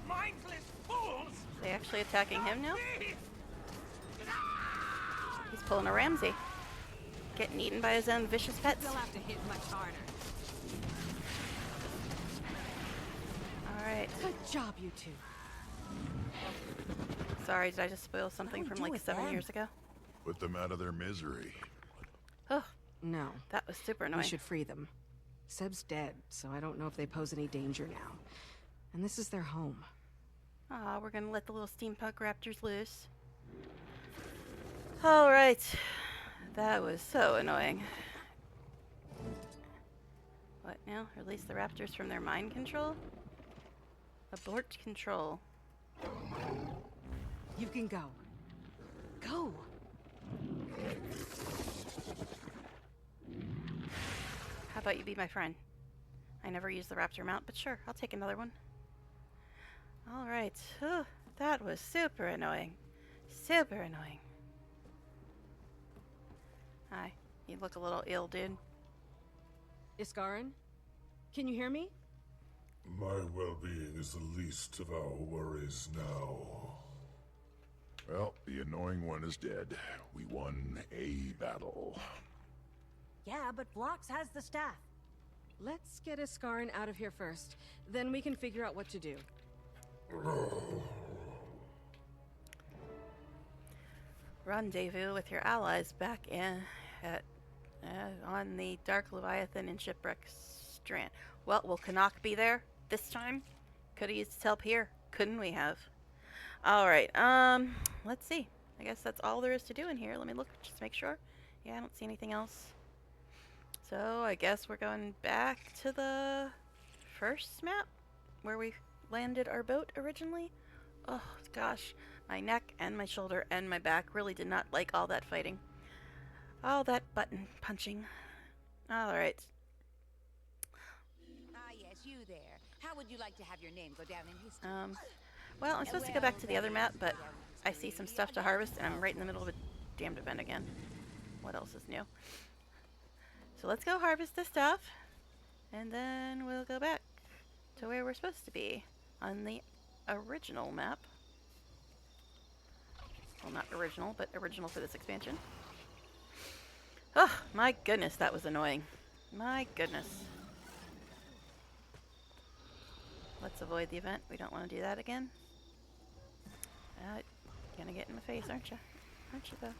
Mindless fools! Are they actually attacking him now? He's pulling a Ramsey. Getting eaten by his own vicious pets. They'll have to hit much harder. Alright. Good job, you two. Sorry, did I just spoil something from like 7 years ago? Put them out of their misery. Oh, No, that was super annoying. we should free them. Seb's dead, so I don't know if they pose any danger now. And this is their home. Aw, we're gonna let the little steampunk raptors loose. Alright. That was so annoying. What now? Release the raptors from their mind control? Abort control. You can go. Go! How about you be my friend? I never used the raptor mount, but sure, I'll take another one. Alright. That was super annoying. Super annoying. Hi. You look a little ill, dude. Iskarin? Can you hear me? My well-being is the least of our worries now. Well, the annoying one is dead. We won a battle. Yeah, but Phlox has the staff. Let's get Iskarin out of here first. Then we can figure out what to do. Rendezvous with your allies back in at on the Dark Leviathan and Shipwreck Strand. Well, will Canuck be there this time? Could have used help here. Couldn't we have? Alright, let's see. I guess that's all there is to do in here. Let me look, just make sure. Yeah, I don't see anything else. So, I guess we're going back to the first map where we landed our boat originally. Oh, gosh. My neck and my shoulder and my back really did not like all that fighting. All that button punching. Alright. Ah, yes, you there. How would you like to have your name go down in history? Well, I'm supposed to go back to the other map, but I see some stuff to harvest, and I'm right in the middle of a damned event again. What else is new? So let's go harvest this stuff, and then we'll go back to where we're supposed to be on the original map. Well, not original, but original for this expansion. Oh, my goodness, that was annoying. My goodness. Let's avoid the event. We don't want to do that again. Gonna get in my face, aren't you? Aren't you, though?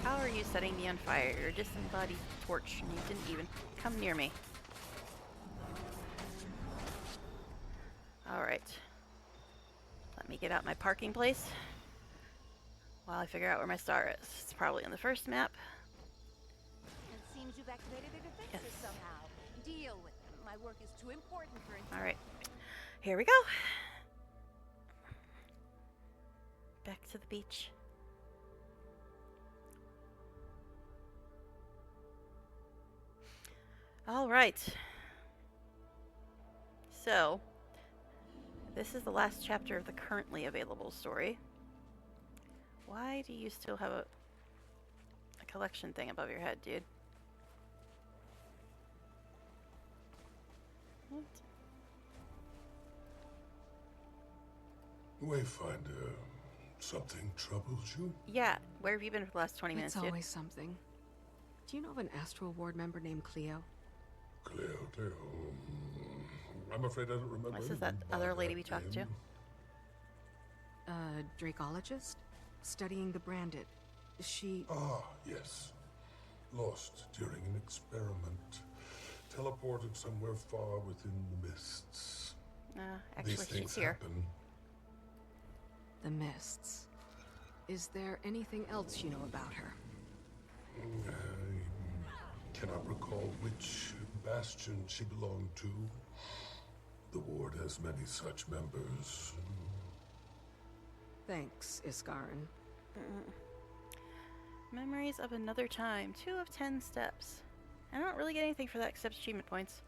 How are you setting me on fire? You're a disembodied torch, and you didn't even come near me. Alright. Let me get out my parking place while I figure out where my star is. It's probably on the first map. It seems you've activated their defenses somehow. Deal with them. My work is too important for Alright. Here we go. Back to the beach. Alright. So, this is the last chapter of the currently available story. Why do you still have a collection thing above your head, dude? What? Wayfinder, something troubles you? Yeah, where have you been for the last 20 minutes, It's dude? always something. Do you know of an Astral Ward member named Cleo? Cleo. I'm afraid I don't remember. This is that anyone by other lady that we talked to. name. Dracologist? Studying the Branded. She... Ah, yes. Lost during an experiment. Teleported somewhere far within the mists. Actually, These she's things here. happen. The Mists. Is there anything else you know about her? I cannot recall which bastion she belonged to. The ward has many such members. Thanks, Iskarin. Memories of another time. 2 of 10 steps. I don't really get anything for that except achievement points.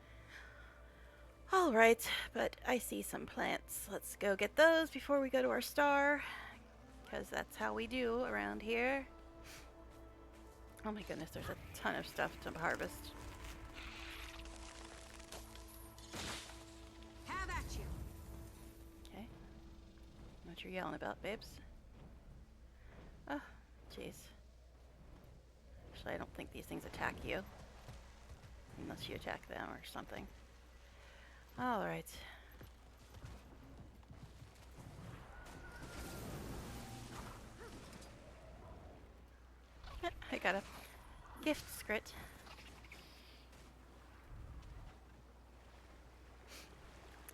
Alright, but I see some plants. Let's go get those before we go to our star. Because that's how we do around here. Oh my goodness, there's a ton of stuff to harvest. Have at you. Okay. What you're yelling about, babes? Oh, jeez. Actually, I don't think these things attack you. Unless you attack them or something. Alright. I got a gift script.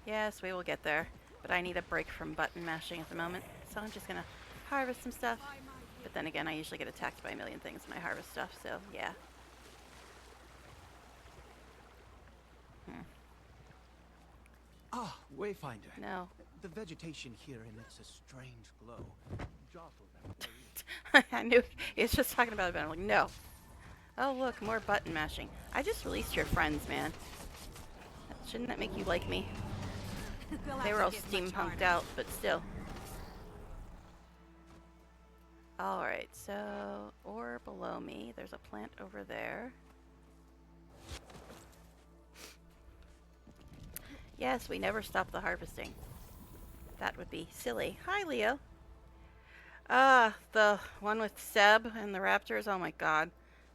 Yes, we will get there. But I need a break from button mashing at the moment. So I'm just gonna harvest some stuff. But then again, I usually get attacked by a million things when I harvest stuff, so yeah. Ah, Wayfinder. No. The vegetation here emits a strange glow. Jostle them. I knew he was just talking about it, but I'm like, no. Oh, look, more button mashing. I just released your friends, man. Shouldn't that make you like me? They were all steampunked out, but still. Alright, so, or below me, there's a plant over there. Yes, we never stop the harvesting. That would be silly. Hi, Leo. The one with Seb and the raptors, oh my god.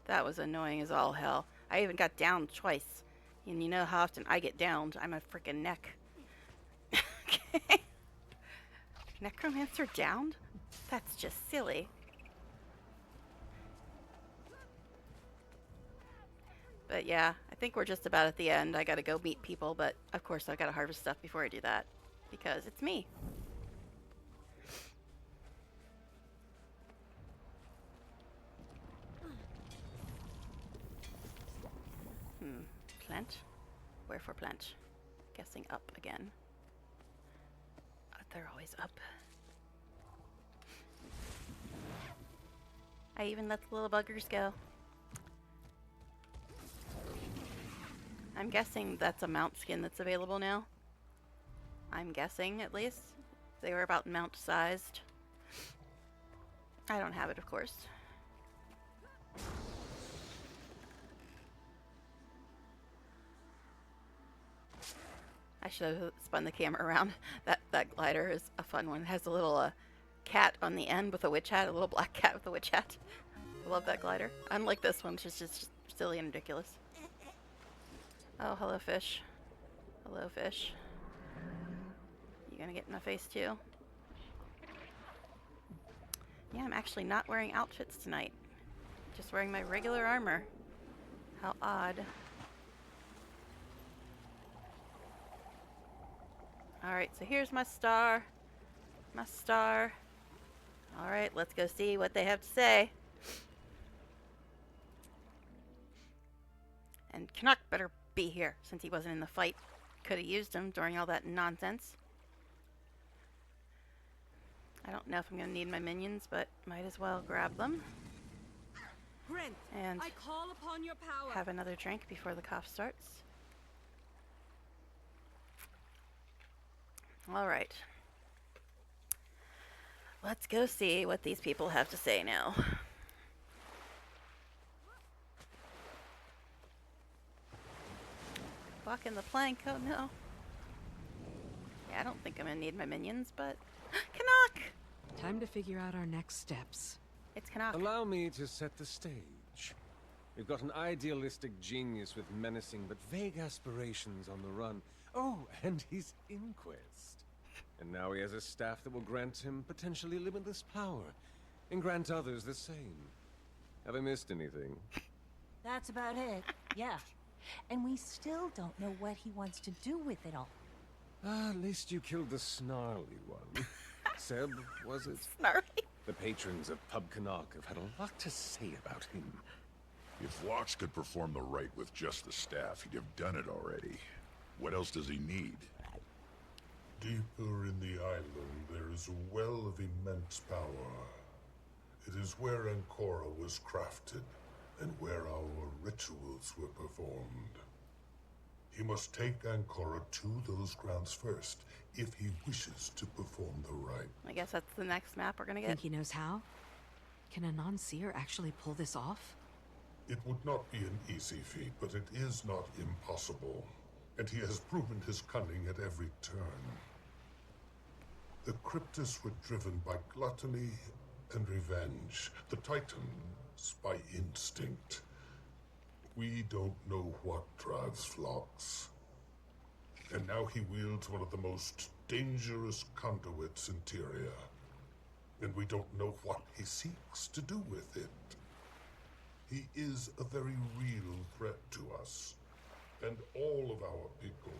That was annoying as all hell. I even got downed twice. And you know how often I get downed. I'm a freaking neck. Okay. Necromancer downed? That's just silly. But yeah, I think we're just about at the end. I gotta go meet people, but of course I've gotta harvest stuff before I do that. Because it's me. Plant? Where for plant? Guessing up again. They're always up. I even let the little buggers go. I'm guessing that's a mount skin that's available now. I'm guessing, at least. They were about mount sized. I don't have it, of course. I should have spun the camera around. That glider is a fun one. It has a little cat on the end with a witch hat, a little black cat with a witch hat. I love that glider. Unlike this one, which is just silly and ridiculous. Oh, hello, fish. Hello, fish. You gonna get in my face too? Yeah, I'm actually not wearing outfits tonight. Just wearing my regular armor. How odd. Alright, so here's my star. My star. Alright, let's go see what they have to say. And Canuck better be here, since he wasn't in the fight. Could have used him during all that nonsense. I don't know if I'm going to need my minions, but might as well grab them. Brent, And I call upon your power. have another drink before the cough starts. Alright. Let's go see what these people have to say now. Walking the plank, oh no. Yeah, I don't think I'm gonna need my minions, but... Canuck! Time to figure out our next steps. It's Canuck. Allow me to set the stage. We've got an idealistic genius with menacing but vague aspirations on the run. Oh, and he's Inquest. And now he has a staff that will grant him potentially limitless power, and grant others the same. Have I missed anything? That's about it, yeah. And we still don't know what he wants to do with it all. Ah, at least you killed the snarly one. Seb, was it? Snarly. The patrons of Pub Canuck have had a lot to say about him. If Lox could perform the rite with just the staff, he'd have done it already. What else does he need? Deeper in the island, there is a well of immense power. It is where Ancora was crafted, and where our rituals were performed. He must take Ancora to those grounds first, if he wishes to perform the rite. I guess that's the next map we're gonna get. Think he knows how? Can a non-seer actually pull this off? It would not be an easy feat, but it is not impossible. And he has proven his cunning at every turn. The Cryptus were driven by gluttony and revenge. The Titans by instinct. We don't know what drives Phlox. And now he wields one of the most dangerous conduits in Tyria. And we don't know what he seeks to do with it. He is a very real threat to us, and all of our people.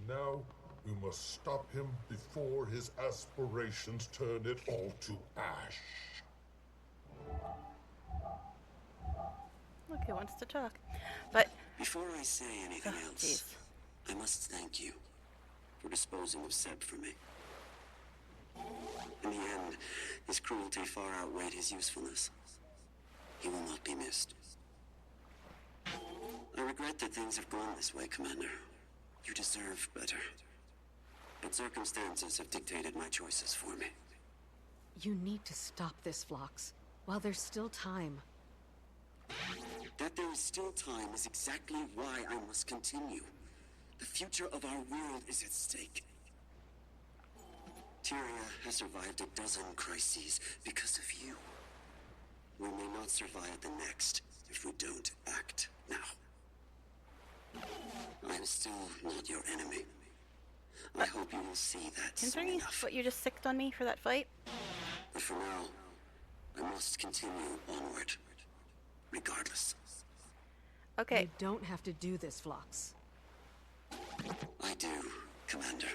Now, we must stop him before his aspirations turn it all to ash. Look, who wants to talk? But... Before I say anything oh, else, geez. I must thank you for disposing of Seb for me. In the end, his cruelty far outweighed his usefulness. He will not be missed. I regret that things have gone this way, Commander. You deserve better. But circumstances have dictated my choices for me. You need to stop this, Phlox, while there's still time. That there is still time is exactly why I must continue. The future of our world is at stake. Tyria has survived a dozen crises because of you. We may not survive the next if we don't act now. I am still not your enemy. I hope you will see that soon Considering enough. what you just sicked on me for that fight? But for now, I must continue onward, regardless. Okay. You don't have to do this, Phlox. I do, Commander.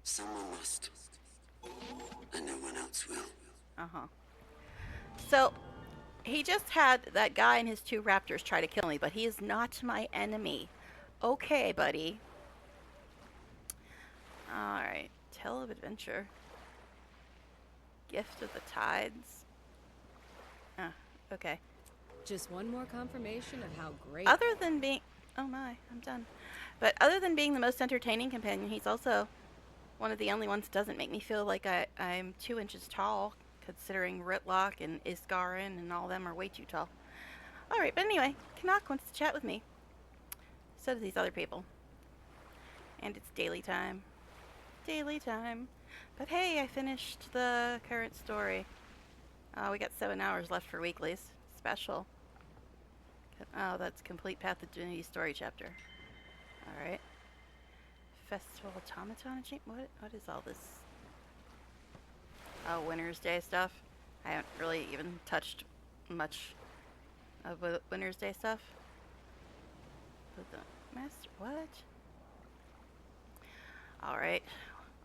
Someone must. And no one else will. Uh-huh. So, he just had that guy and his two raptors try to kill me, but he is not my enemy. Okay, buddy. Alright. Tale of Adventure. Gift of the Tides. Ah, okay. Just one more confirmation of how great. Other than being... Oh my, I'm done. But other than being the most entertaining companion, he's also one of the only ones that doesn't make me feel like I'm 2 inches tall, considering Ritlock and Isgarin and all them are way too tall. Alright, but anyway, Canuck wants to chat with me. So do these other people. And it's daily time. Daily time. But hey, I finished the current story. We got 7 hours left for weeklies. Special. Oh, that's complete Path of Divinity story chapter. Alright. Festival Automaton achievement? What is all this? Oh, Winter's Day stuff. I haven't really even touched much of Winter's Day stuff. But the master, what? Alright.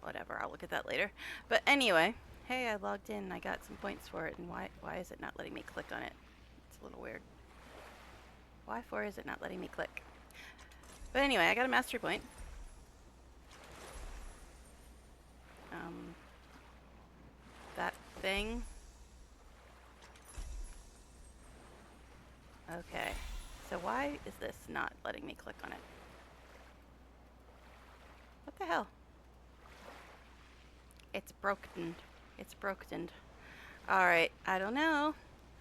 Whatever, I'll look at that later. But anyway, hey, I logged in and I got some points for it, and why is it not letting me click on it? It's a little weird. Why for is it not letting me click? But anyway, I got a mastery point. That thing. Okay. So why is this not letting me click on it? What the hell? It's broken. It's broken. Alright, I don't know.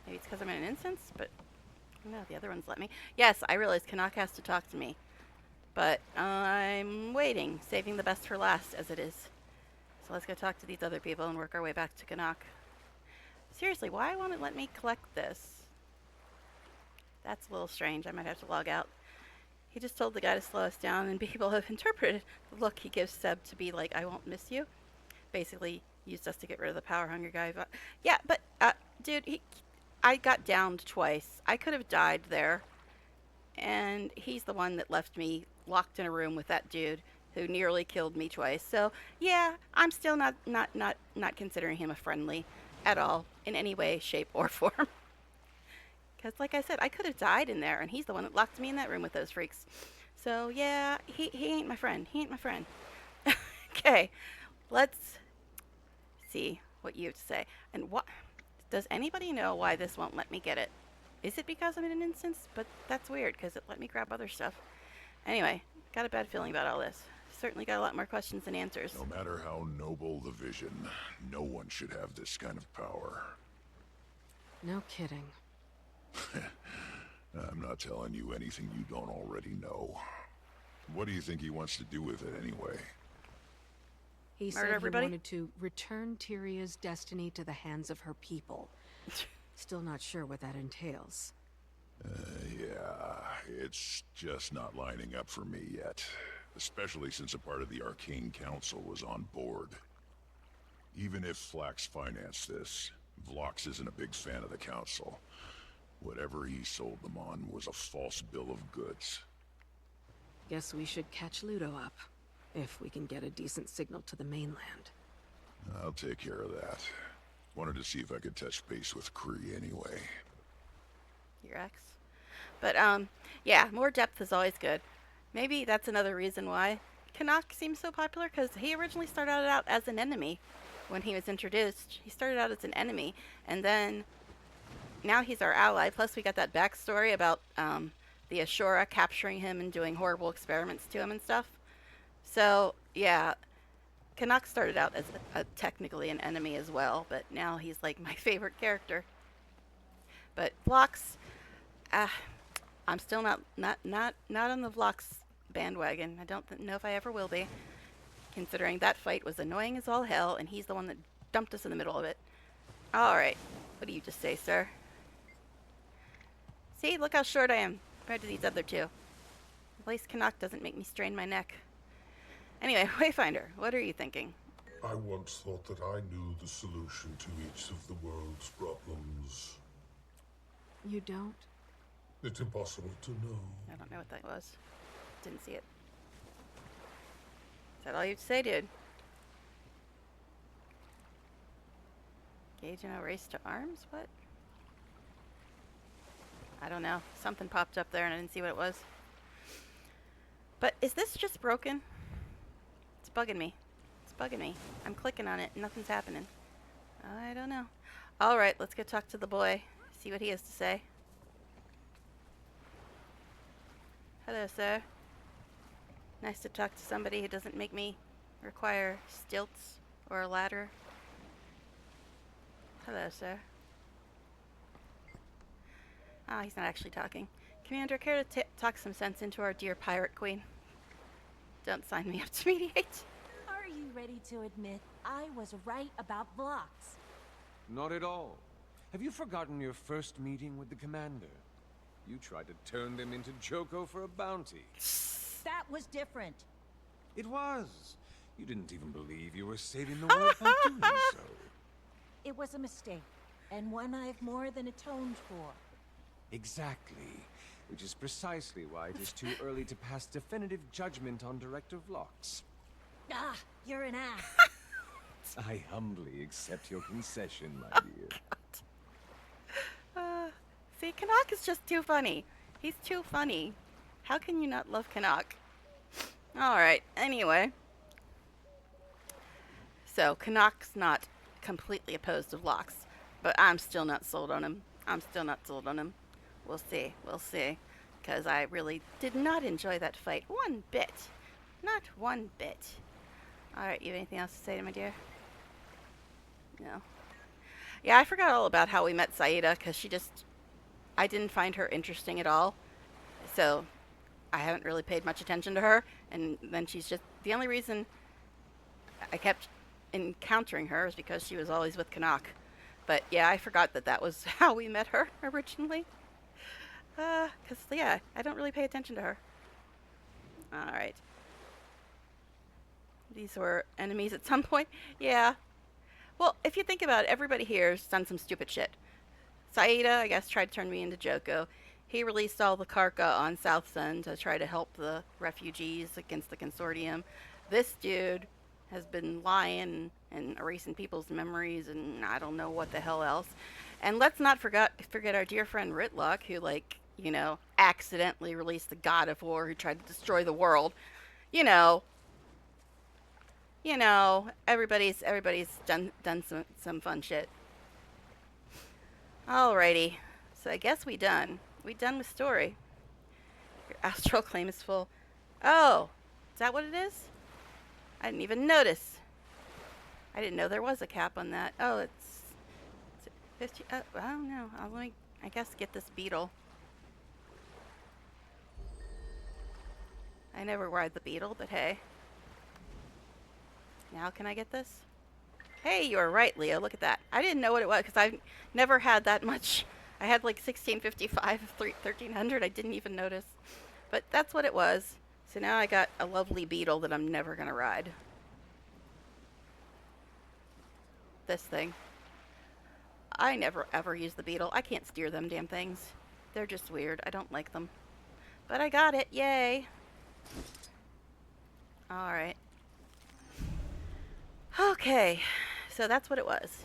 Maybe it's because I'm in an instance, but no, the other ones let me. Yes, I realize Canuck has to talk to me. But I'm waiting, saving the best for last, as it is. So let's go talk to these other people and work our way back to Canuck. Seriously, why won't it let me collect this? That's a little strange. I might have to log out. He just told the guy to slow us down, and people have interpreted the look he gives Seb to be like, I won't miss you. Basically, used us to get rid of the power hungry guy. But yeah, but dude, I got downed twice. I could have died there. And he's the one that left me locked in a room with that dude who nearly killed me twice. So yeah, I'm still not considering him a friendly at all in any way, shape, or form. Because like I said, I could have died in there, and he's the one that locked me in that room with those freaks. So yeah, he ain't my friend. He ain't my friend. Okay, let's see what you have to say. And what does anybody know why this won't let me get it? Is it because I'm in an instance? But that's weird because it let me grab other stuff. Anyway, got a bad feeling about all this. Certainly got a lot more questions than answers. No matter how noble the vision, no one should have this kind of power. No kidding. I'm not telling you anything you don't already know. What do you think he wants to do with it anyway? He said he wanted to return Tyria's destiny to the hands of her people. Still not sure what that entails. Yeah, it's just not lining up for me yet. Especially since a part of the Arcane Council was on board. Even if Flax financed this, Vlox isn't a big fan of the Council. Whatever he sold them on was a false bill of goods. Guess we should catch Ludo up, if we can get a decent signal to the mainland. I'll take care of that. Wanted to see if I could touch base with Kree anyway. Your ex. But, yeah, more depth is always good. Maybe that's another reason why Canuck seems so popular, because he originally started out as an enemy when he was introduced. He started out as an enemy, and then now he's our ally. Plus, we got that backstory about the Ashura capturing him and doing horrible experiments to him and stuff. So, yeah, Canuck started out as technically an enemy as well, but now he's like my favorite character. But Vlox, I'm still not on the Vlox bandwagon. I don't know if I ever will be, considering that fight was annoying as all hell, and he's the one that dumped us in the middle of it. Alright, what do you just say, sir? See, look how short I am compared to these other two. At least Canuck doesn't make me strain my neck. Anyway, Wayfinder, what are you thinking? I once thought that I knew the solution to each of the world's problems. You don't? It's impossible to know. I don't know what that was. Didn't see it. Is that all you have to say, dude? Engage in a race to arms? What? I don't know. Something popped up there and I didn't see what it was. But is this just broken? It's bugging me. It's bugging me. I'm clicking on it and nothing's happening. I don't know. Alright, let's go talk to the boy. See what he has to say. Hello, sir. Nice to talk to somebody who doesn't make me require stilts or a ladder. Hello, sir. Ah, he's not actually talking. Commander, care to talk some sense into our dear pirate queen? Don't sign me up to mediate. Are you ready to admit I was right about blocks? Not at all. Have you forgotten your first meeting with the commander? You tried to turn them into Joko for a bounty. That was different. It was. You didn't even believe you were saving the world by doing so. It was a mistake, and one I've more than atoned for. Exactly. Which is precisely why it is too early to pass definitive judgment on Director Vlox. Ah, you're an ass. I humbly accept your concession, my dear. See, Canuck is just too funny. He's too funny. How can you not love Canuck? Alright, anyway. So, Canuck's not completely opposed to Vlox, but I'm still not sold on him. We'll see, because I really did not enjoy that fight one bit. Not one bit. Alright, you have anything else to say to my dear? No. Yeah, I forgot all about how we met Saida, because I didn't find her interesting at all. So, I haven't really paid much attention to her, and then she's just, the only reason I kept encountering her is because she was always with Canuck. But yeah, I forgot that was how we met her originally. Because, yeah, I don't really pay attention to her. Alright. These were enemies at some point. Yeah. Well, if you think about it, everybody here has done some stupid shit. Saida, I guess, tried to turn me into Joko. He released all the Karka on South Sun to try to help the refugees against the consortium. This dude has been lying and erasing people's memories and I don't know what the hell else. And let's not forget our dear friend Ritlock, who, like, you know, accidentally released the God of War who tried to destroy the world. You know, everybody's done some fun shit. Alrighty, so I guess we done with story. Your astral claim is full. Oh, is that what it is? I didn't even notice. I didn't know there was a cap on that. Oh, it's 50. I don't know. Let me, I guess, get this beetle. I never ride the beetle, but hey. Now can I get this? Hey, you were right, Leo. Look at that. I didn't know what it was because I've never had that much. I had like 1655, 1300. I didn't even notice. But that's what it was. So now I got a lovely beetle that I'm never going to ride. This thing. I never ever use the beetle. I can't steer them damn things. They're just weird. I don't like them. But I got it. Yay. Alright. Okay. So that's what it was.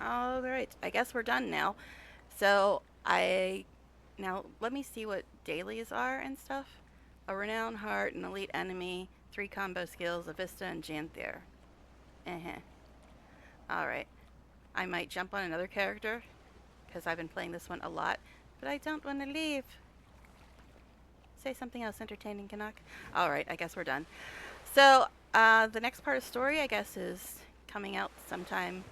Alright. I guess we're done now. So now let me see what dailies are and stuff. A renowned heart, an elite enemy, 3 combo skills, a Vista, and Janthier. Alright. I might jump on another character, because I've been playing this one a lot, but I don't want to leave. Say something else entertaining, Canuck. Alright, I guess we're done. So, the next part of the story, I guess, is coming out sometime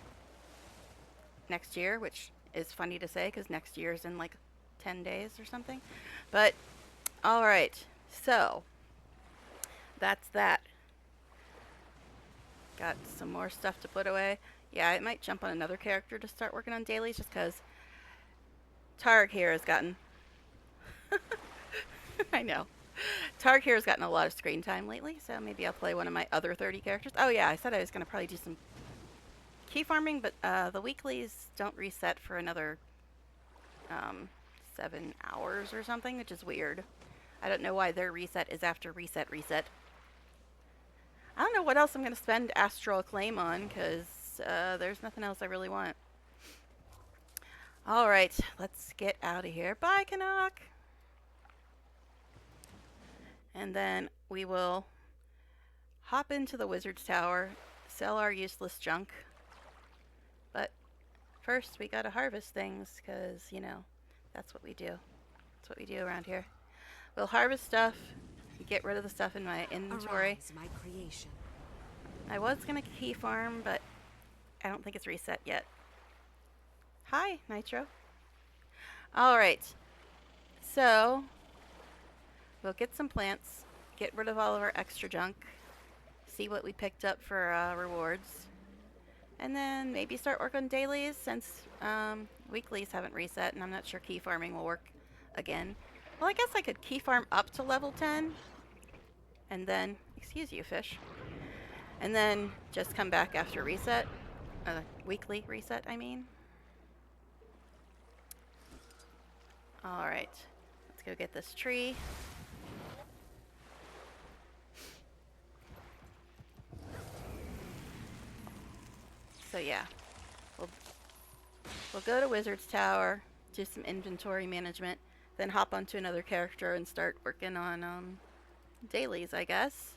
next year, which is funny to say, because next year is in like 10 days or something. But, alright. So, that's that. Got some more stuff to put away. Yeah, I might jump on another character to start working on dailies, just because Targ here has gotten... I know. Targ here has gotten a lot of screen time lately, so maybe I'll play one of my other 30 characters. Oh yeah, I said I was going to probably do some key farming, but the weeklies don't reset for another 7 hours or something, which is weird. I don't know why their reset is after reset. I don't know what else I'm going to spend Astral Acclaim on, because there's nothing else I really want. Alright, let's get out of here. Bye, Canuck! And then we will hop into the Wizard's Tower, sell our useless junk. But first, we gotta harvest things, because, you know, that's what we do. That's what we do around here. We'll harvest stuff, get rid of the stuff in my inventory. Arise, my creation. I was gonna key farm, but I don't think it's reset yet. Hi, Nitro. Alright. So, we'll get some plants, get rid of all of our extra junk, see what we picked up for rewards, and then maybe start work on dailies since weeklies haven't reset and I'm not sure key farming will work again. Well, I guess I could key farm up to level 10 and then, excuse you, fish, and then just come back after reset, weekly reset, I mean. Alright, let's go get this tree. So yeah, we'll go to Wizard's Tower, do some inventory management, then hop onto another character and start working on dailies, I guess.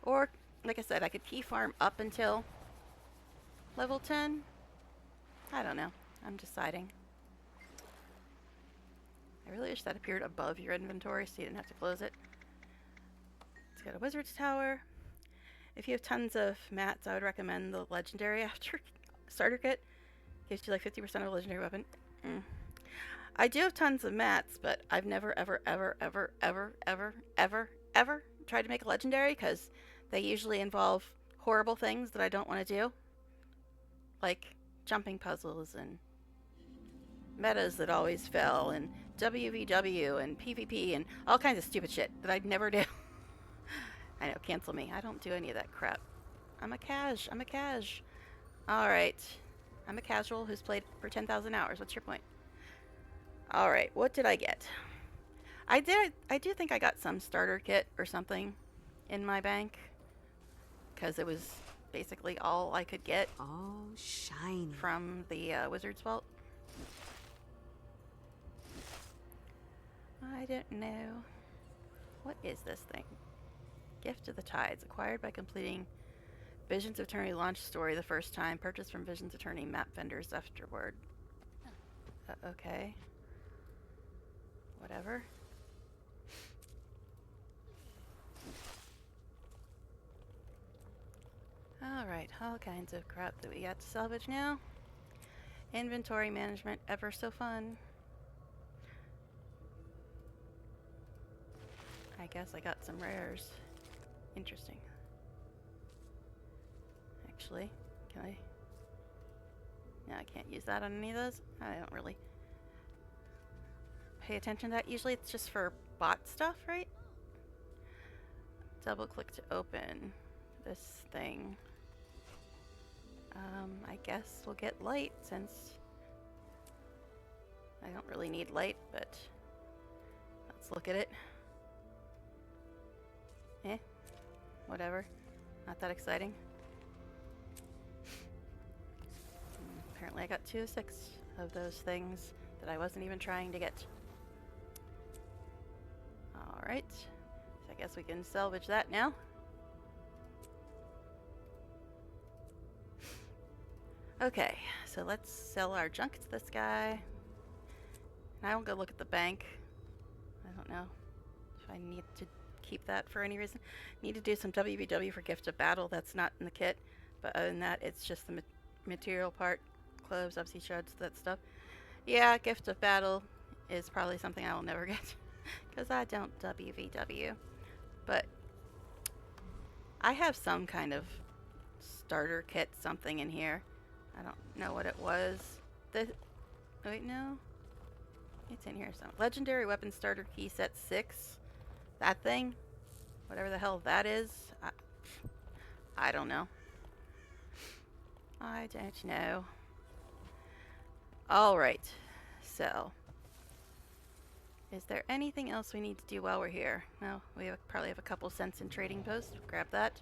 Or, like I said, I could key farm up until level 10. I don't know. I'm deciding. I really wish that appeared above your inventory so you didn't have to close it. Let's go to Wizard's Tower. If you have tons of mats, I would recommend the Legendary after starter kit. Gives you like 50% of a legendary weapon. I do have tons of mats, but I've never, ever, ever, ever, ever, ever, ever, ever tried to make a legendary because they usually involve horrible things that I don't want to do. Like jumping puzzles and metas that always fail and WVW and PvP and all kinds of stupid shit that I'd never do. I know, cancel me. I don't do any of that crap. I'm a cash. Alright. I'm a casual who's played for 10,000 hours. What's your point? Alright, what did I get? I do think I got some starter kit or something in my bank. Because it was basically all I could get. Oh, shiny. From the Wizard's Vault. I don't know. What is this thing? Gift of the Tides. Acquired by completing Visions of Eternity launch story the first time. Purchased from Visions of Eternity map vendors afterward. Okay. Whatever. Alright, all kinds of crap that we got to salvage now. Inventory management, ever so fun. I guess I got some rares. Interesting. Actually, can I? No, I can't use that on any of those. I don't really pay attention to that. Usually it's just for bot stuff, right? Double click to open this thing. I guess we'll get light since I don't really need light, but let's look at it. Whatever. Not that exciting. Apparently I got 2 of 6 of those things that I wasn't even trying to get. Alright. So I guess we can salvage that now. Okay, so let's sell our junk to this guy. And I won't go look at the bank. I don't know if I need to keep that for any reason. Need to do some WVW for Gift of Battle. That's not in the kit. But other than that, it's just the material part. Cloves, obviously shards, that stuff. Yeah, Gift of Battle is probably something I will never get. Because I don't WVW. But I have some kind of starter kit something in here. I don't know what it was. Wait, no. It's in here somewhere. Legendary Weapon Starter Key Set 6. That thing. Whatever the hell that is. I don't know. I don't know. Alright. So. Is there anything else we need to do while we're here? No, we probably have a couple cents in trading post. Grab that.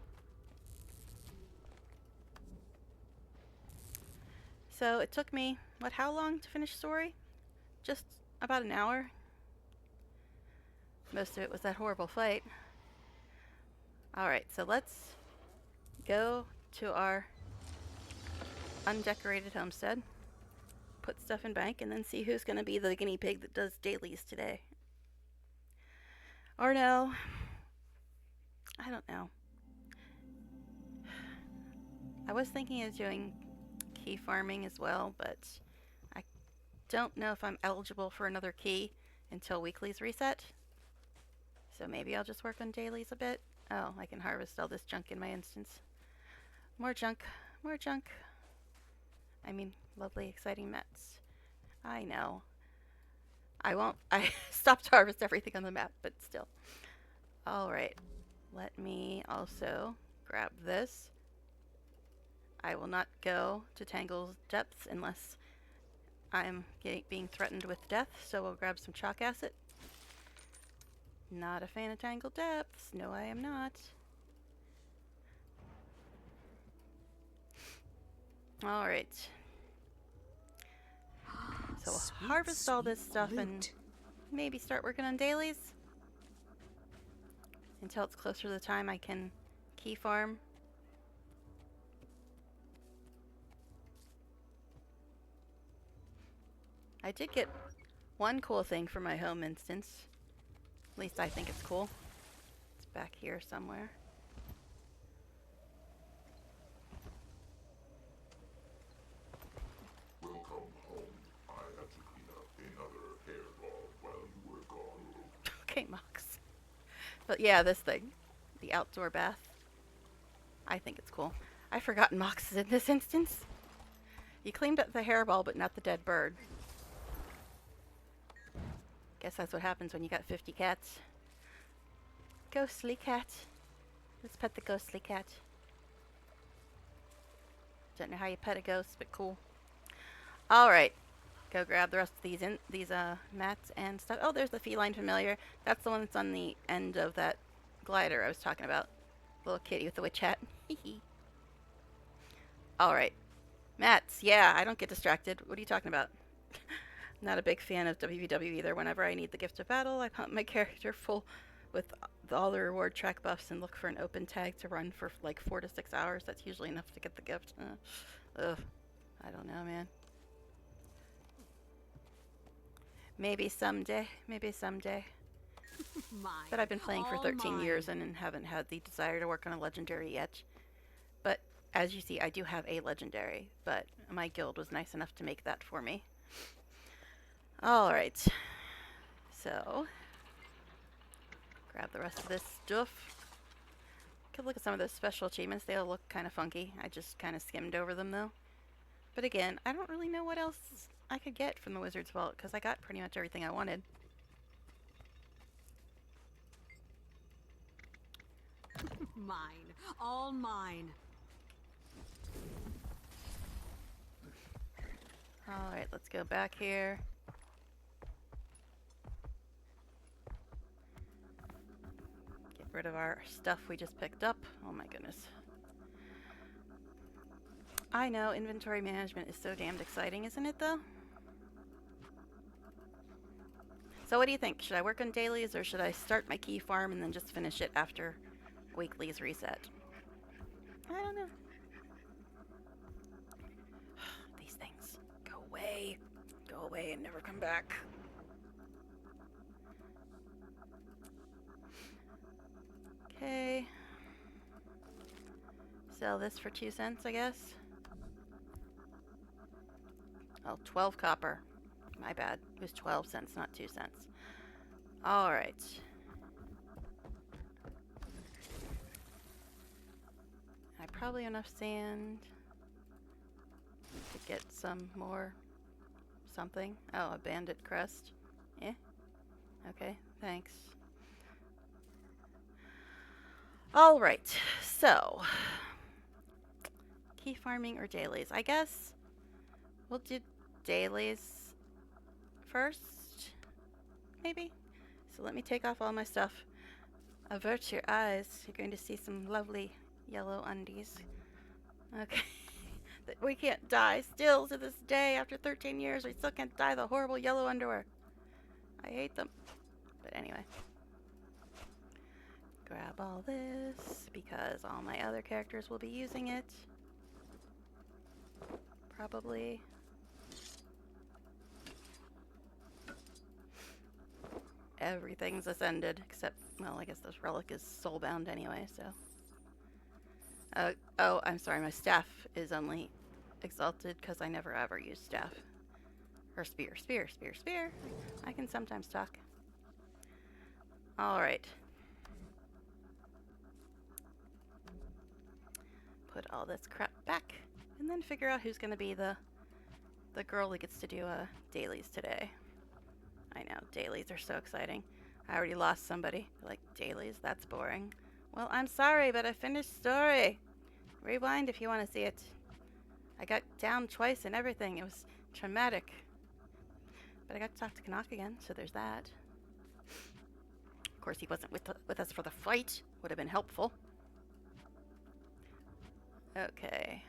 So it took me, how long to finish story? Just about an hour. Most of it was that horrible fight. Alright, so let's go to our undecorated homestead, put stuff in bank, and then see who's going to be the guinea pig that does dailies today. Or no. I don't know. I was thinking of doing key farming as well, but I don't know if I'm eligible for another key until weeklies reset. So maybe I'll just work on dailies a bit. Oh, I can harvest all this junk in my instance. More junk. More junk. I mean, lovely, exciting mats. I know. I won't. I stopped to harvest everything on the map, but still. Alright. Let me also grab this. I will not go to Tangle's depths unless I'm being threatened with death, so we'll grab some chalk acid. Not a fan of Tangle depths. No, I am not. Alright. So we'll harvest all this stuff and maybe start working on dailies until it's closer to the time I can key farm. I did get one cool thing for my home instance. At least I think it's cool. It's back here somewhere. Welcome home. I had to clean up another hairball while you were gone. Okay, Mox. But yeah, this thing. The outdoor bath. I think it's cool. I've forgotten Mox is in this instance. You cleaned up the hairball, but not the dead bird. Guess that's what happens when you got 50 cats. Ghostly cat. Let's pet the ghostly cat. Don't know how you pet a ghost, but cool. Alright. Go grab the rest of these mats and stuff. Oh, there's the feline familiar. That's the one that's on the end of that glider I was talking about. Little kitty with the witch hat. Alright. Mats. Yeah, I don't get distracted. What are you talking about? Not a big fan of WVW either. Whenever I need the gift of battle, I pump my character full with all the reward track buffs and look for an open tag to run for like 4 to 6 hours. That's usually enough to get the gift. Ugh. I don't know, man. Maybe someday. Maybe someday. Mine. But I've been playing for All 13 mine. years and haven't had the desire to work on a legendary yet. But as you see, I do have a legendary, but my guild was nice enough to make that for me. Alright. So, grab the rest of this stuff. Could look at some of those special achievements. They all look kind of funky. I just kind of skimmed over them though. But again, I don't really know what else I could get from the Wizard's Vault because I got pretty much everything I wanted. Mine. All mine. Alright, let's go back here. Get rid of our stuff we just picked up. Oh my goodness. I know, inventory management is so damned exciting, isn't it though? So what do you think? Should I work on dailies or should I start my key farm and then just finish it after weekly's reset? I don't know. These things. Go away. Go away and never come back. Okay. Sell this for 2 cents, I guess. Oh, 12 copper. My bad. It was 12 cents, not 2 cents. Alright. I probably enough sand to get some more something. Oh, a bandit crest. Eh? Okay, thanks. Alright, so key farming or dailies? I guess we'll do dailies first, maybe? So let me take off all my stuff. Avert your eyes. You're going to see some lovely yellow undies. Okay. We can't die still to this day after 13 years. We still can't dye the horrible yellow underwear. I hate them. But anyway. Grab all this because all my other characters will be using it. Probably. Everything's ascended except, well, I guess this relic is soulbound anyway, so. Oh, I'm sorry, my staff is only exalted because I never ever use staff. Or spear. I can sometimes talk. Alright. Put all this crap back, and then figure out who's gonna be the girl that gets to do dailies today. I know, dailies are so exciting. I already lost somebody. Like, dailies? That's boring. Well, I'm sorry, but I finished story. Rewind if you want to see it. I got down twice and everything. It was traumatic. But I got to talk to Canuck again, so there's that. Of course, he wasn't with us for the fight. Would have been helpful. Okay.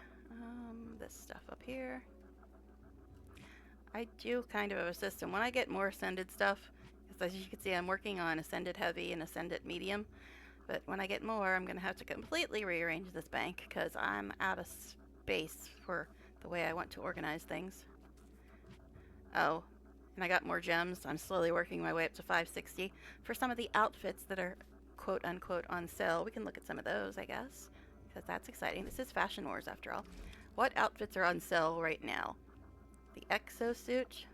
This stuff up here. I do kind of have a system. When I get more Ascended stuff, because as you can see, I'm working on Ascended Heavy and Ascended Medium. But when I get more, I'm going to have to completely rearrange this bank because I'm out of space for the way I want to organize things. Oh, and I got more gems. I'm slowly working my way up to 560 for some of the outfits that are quote-unquote on sale. We can look at some of those, I guess, because that's exciting. This is Fashion Wars, after all. What outfits are on sale right now? The exosuit.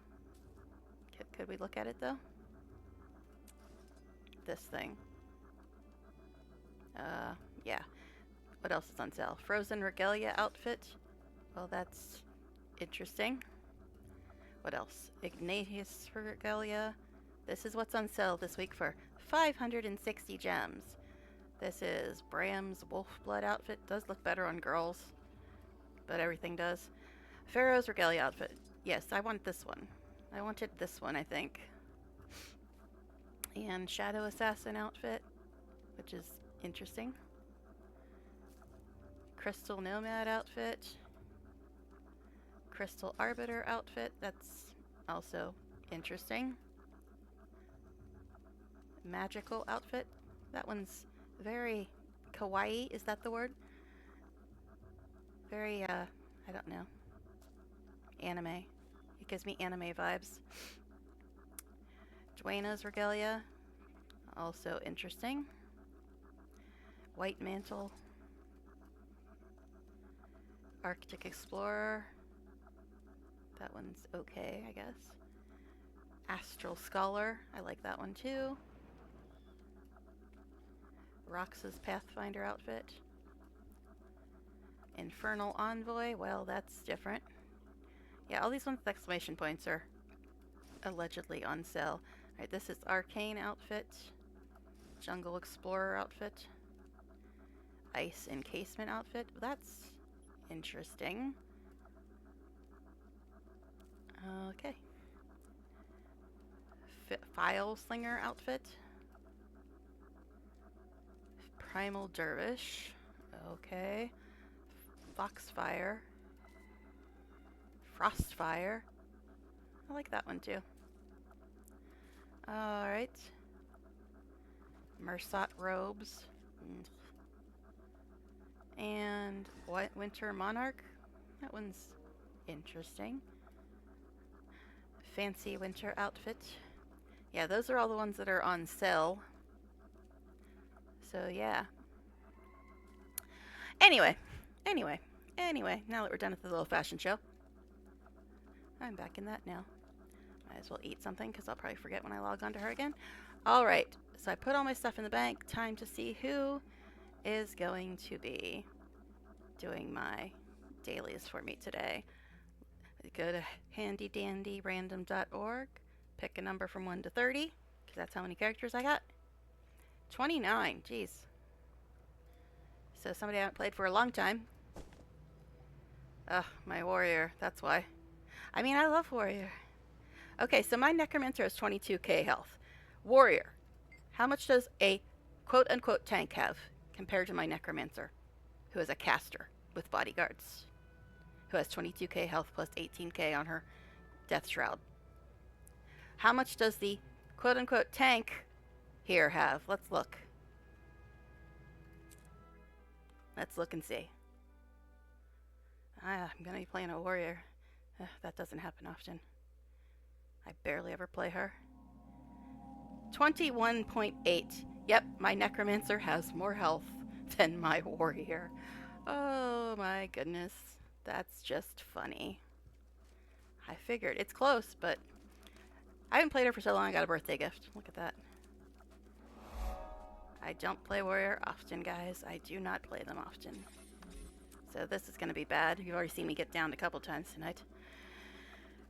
Could we look at it, though? This thing. Yeah. What else is on sale? Frozen Regalia outfit. Well, that's interesting. What else? Ignatius Regalia. This is what's on sale this week for 560 gems. This is Bram's Wolfblood outfit. Does look better on girls, but everything does. Pharaoh's Regalia outfit. Yes, I want this one. I wanted this one, I think. And Shadow Assassin outfit, which is interesting. Crystal Nomad outfit. Crystal Arbiter outfit. That's also interesting. Magical outfit. That one's very kawaii. Is that the word? Very, I don't know. Anime. It gives me anime vibes. Dwayna's Regalia. Also interesting. White Mantle. Arctic Explorer. That one's okay, I guess. Astral Scholar. I like that one too. Rox's Pathfinder outfit. Infernal Envoy. Well, that's different. Yeah, all these ones with exclamation points are allegedly on sale. Alright, this is Arcane outfit. Jungle Explorer outfit. Ice Encasement outfit. That's interesting. Okay. File Slinger outfit. Primal Dervish. Okay. Foxfire. Frostfire. I like that one too. Alright. Mersat Robes. And what? Winter Monarch? That one's interesting. Fancy Winter Outfit. Yeah, those are all the ones that are on sale. So yeah. Anyway, now that we're done with the little fashion show, I'm back in that now. Might as well eat something because I'll probably forget when I log on to her again. Alright, so I put all my stuff in the bank. Time to see who is going to be doing my dailies for me today. Go to handydandy.random.org, pick a number from 1 to 30, because that's how many characters I got. 29, jeez. So somebody I haven't played for a long time. Ugh, my warrior, that's why. I mean, I love warrior. Okay, so my necromancer has 22k health. Warrior, how much does a quote-unquote tank have compared to my necromancer, who is a caster with bodyguards, who has 22k health plus 18k on her death shroud? How much does the quote-unquote tank here have? Let's look. Let's look and see. I'm gonna be playing a warrior. That doesn't happen often. I barely ever play her. 21.8. Yep, my necromancer has more health than my warrior. Oh my goodness. That's just funny. I figured. It's close, but I haven't played her for so long I got a birthday gift. Look at that. I don't play warrior often, guys. I do not play them often. So this is going to be bad. You've already seen me get downed a couple times tonight.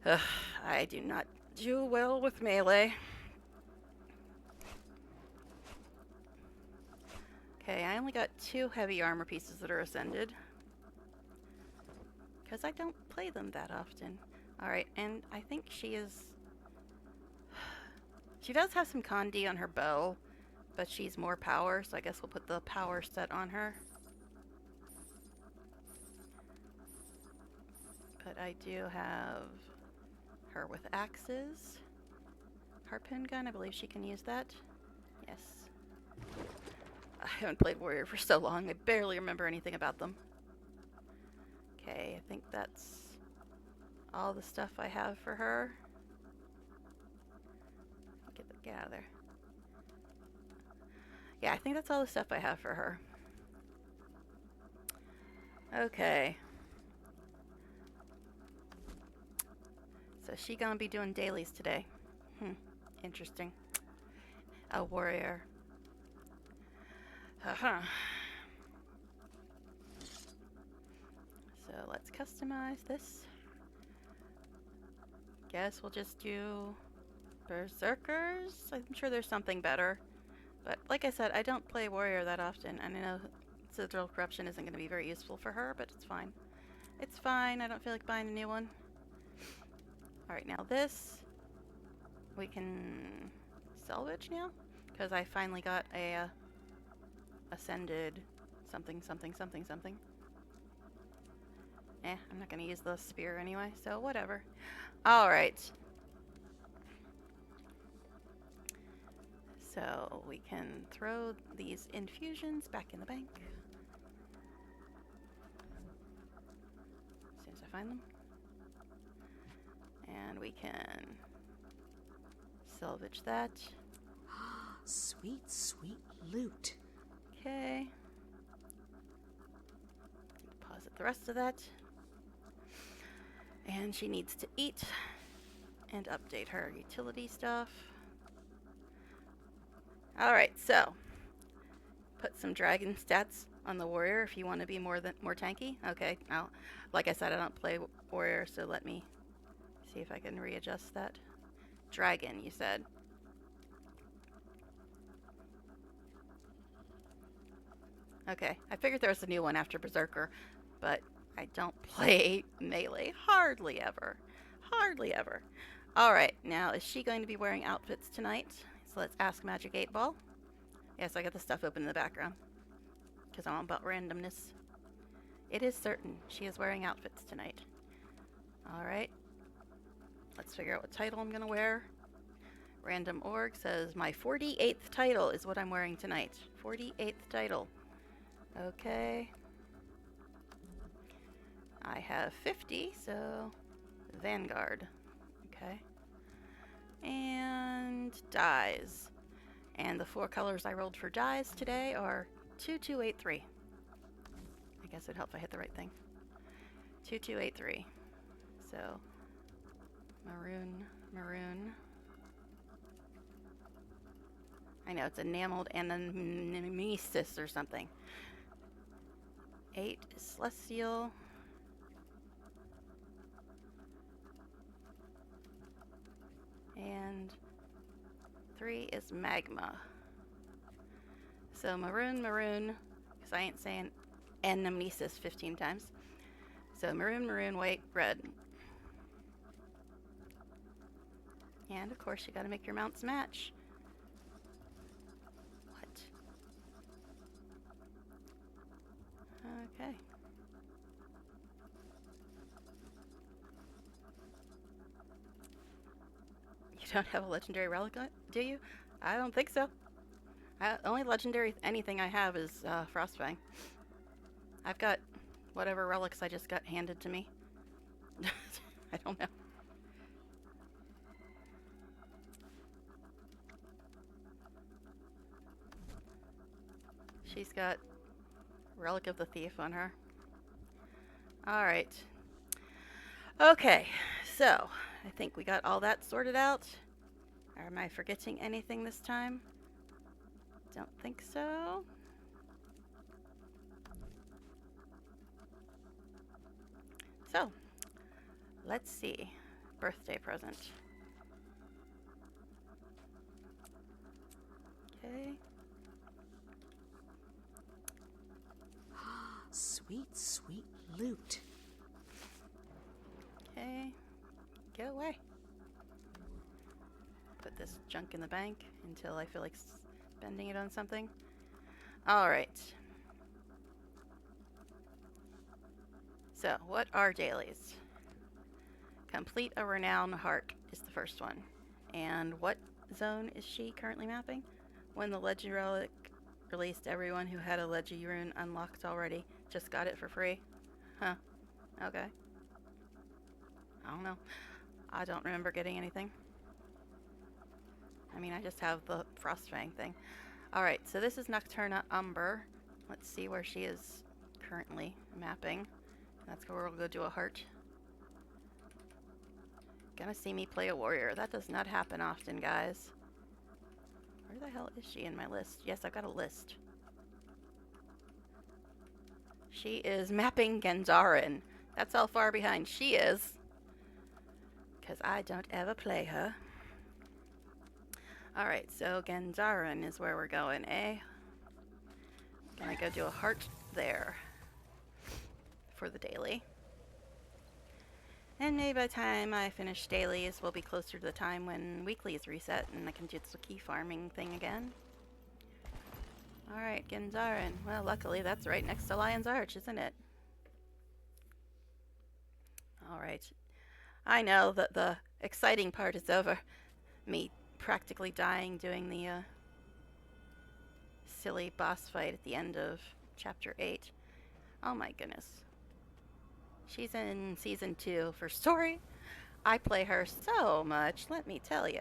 Ugh, I do not do well with melee. Okay, I only got 2 heavy armor pieces that are ascended. Because I don't play them that often. Alright, and I think she is... She does have some con D on her bow, but she's more power, so I guess we'll put the power set on her. But I do have her with axes. Harpoon gun, I believe she can use that. Yes. I haven't played Warrior for so long, I barely remember anything about them. Okay, I think that's all the stuff I have for her. Get out of there. Yeah, I think that's all the stuff I have for her. Okay. So she gonna be doing dailies today. Interesting. A warrior. Haha. So let's customize this. Guess we'll just do berserkers. I'm sure there's something better. But like I said, I don't play warrior that often, and I know Citadel Corruption isn't going to be very useful for her, but it's fine. It's fine, I don't feel like buying a new one. Alright, now this we can salvage now, because I finally got a ascended something. I'm not going to use the spear anyway, so whatever. Alright. So we can throw these infusions back in the bank. As soon as I find them. And we can salvage that. Sweet, sweet loot. Okay. Deposit the rest of that. And she needs to eat and update her utility stuff. Alright, so put some dragon stats on the warrior if you want to be more tanky. Okay, now, like I said, I don't play warrior, so let me see if I can readjust that. Dragon, you said. Okay, I figured there was a new one after Berserker, but I don't play melee hardly ever. Hardly ever. Alright, now is she going to be wearing outfits tonight? So let's ask Magic 8 Ball. Yes, I got the stuff open in the background, because I'm all about randomness. It is certain she is wearing outfits tonight. Alright. Let's figure out what title I'm going to wear. Random org says my 48th title is what I'm wearing tonight. 48th title. Okay. I have 50, so Vanguard. Okay. And dies. And the 4 colors I rolled for dies today are 2283. I guess it'd help if I hit the right thing. 2283. So maroon. I know it's enameled anamnesis or something. 8 is celestial. And 3 is magma. So maroon, because I ain't saying anamnesis 15 times. So maroon, white, red. And of course you gotta make your mounts match. What? Okay. You don't have a legendary relic, do you? I don't think so. Only legendary anything I have is Frostfang. I've got whatever relics I just got handed to me. I don't know. She's got Relic of the Thief on her. Alright. Okay, so I think we got all that sorted out. Or am I forgetting anything this time? Don't think so. So, let's see. Birthday present. Okay. Sweet, sweet loot. Okay. Get away. Put this junk in the bank until I feel like spending it on something. Alright. So, what are dailies? Complete a renown heart is the first one. And what zone is she currently mapping? When the Legend Relic released, everyone who had a Legend rune unlocked already just got it for free. Huh. Okay. I don't know. I don't remember getting anything. I mean, I just have the Frostfang thing. Alright, so this is Nocturna Umber. Let's see where she is currently mapping. That's where we'll go do a heart. Gonna see me play a warrior. That does not happen often, guys. Where the hell is she in my list? Yes, I've got a list. She is mapping Genzarin. That's how far behind she is. Because I don't ever play her. Alright, so Genzarin is where we're going, eh? Gonna go do a heart there for the daily. And maybe by the time I finish dailies, we'll be closer to the time when weeklies reset and I can do the key farming thing again. Alright, Genzarin. Well, luckily that's right next to Lion's Arch, isn't it? Alright. I know that the exciting part is over. Me practically dying doing the silly boss fight at the end of Chapter 8. Oh my goodness. She's in Season 2 for story. I play her so much, let me tell you.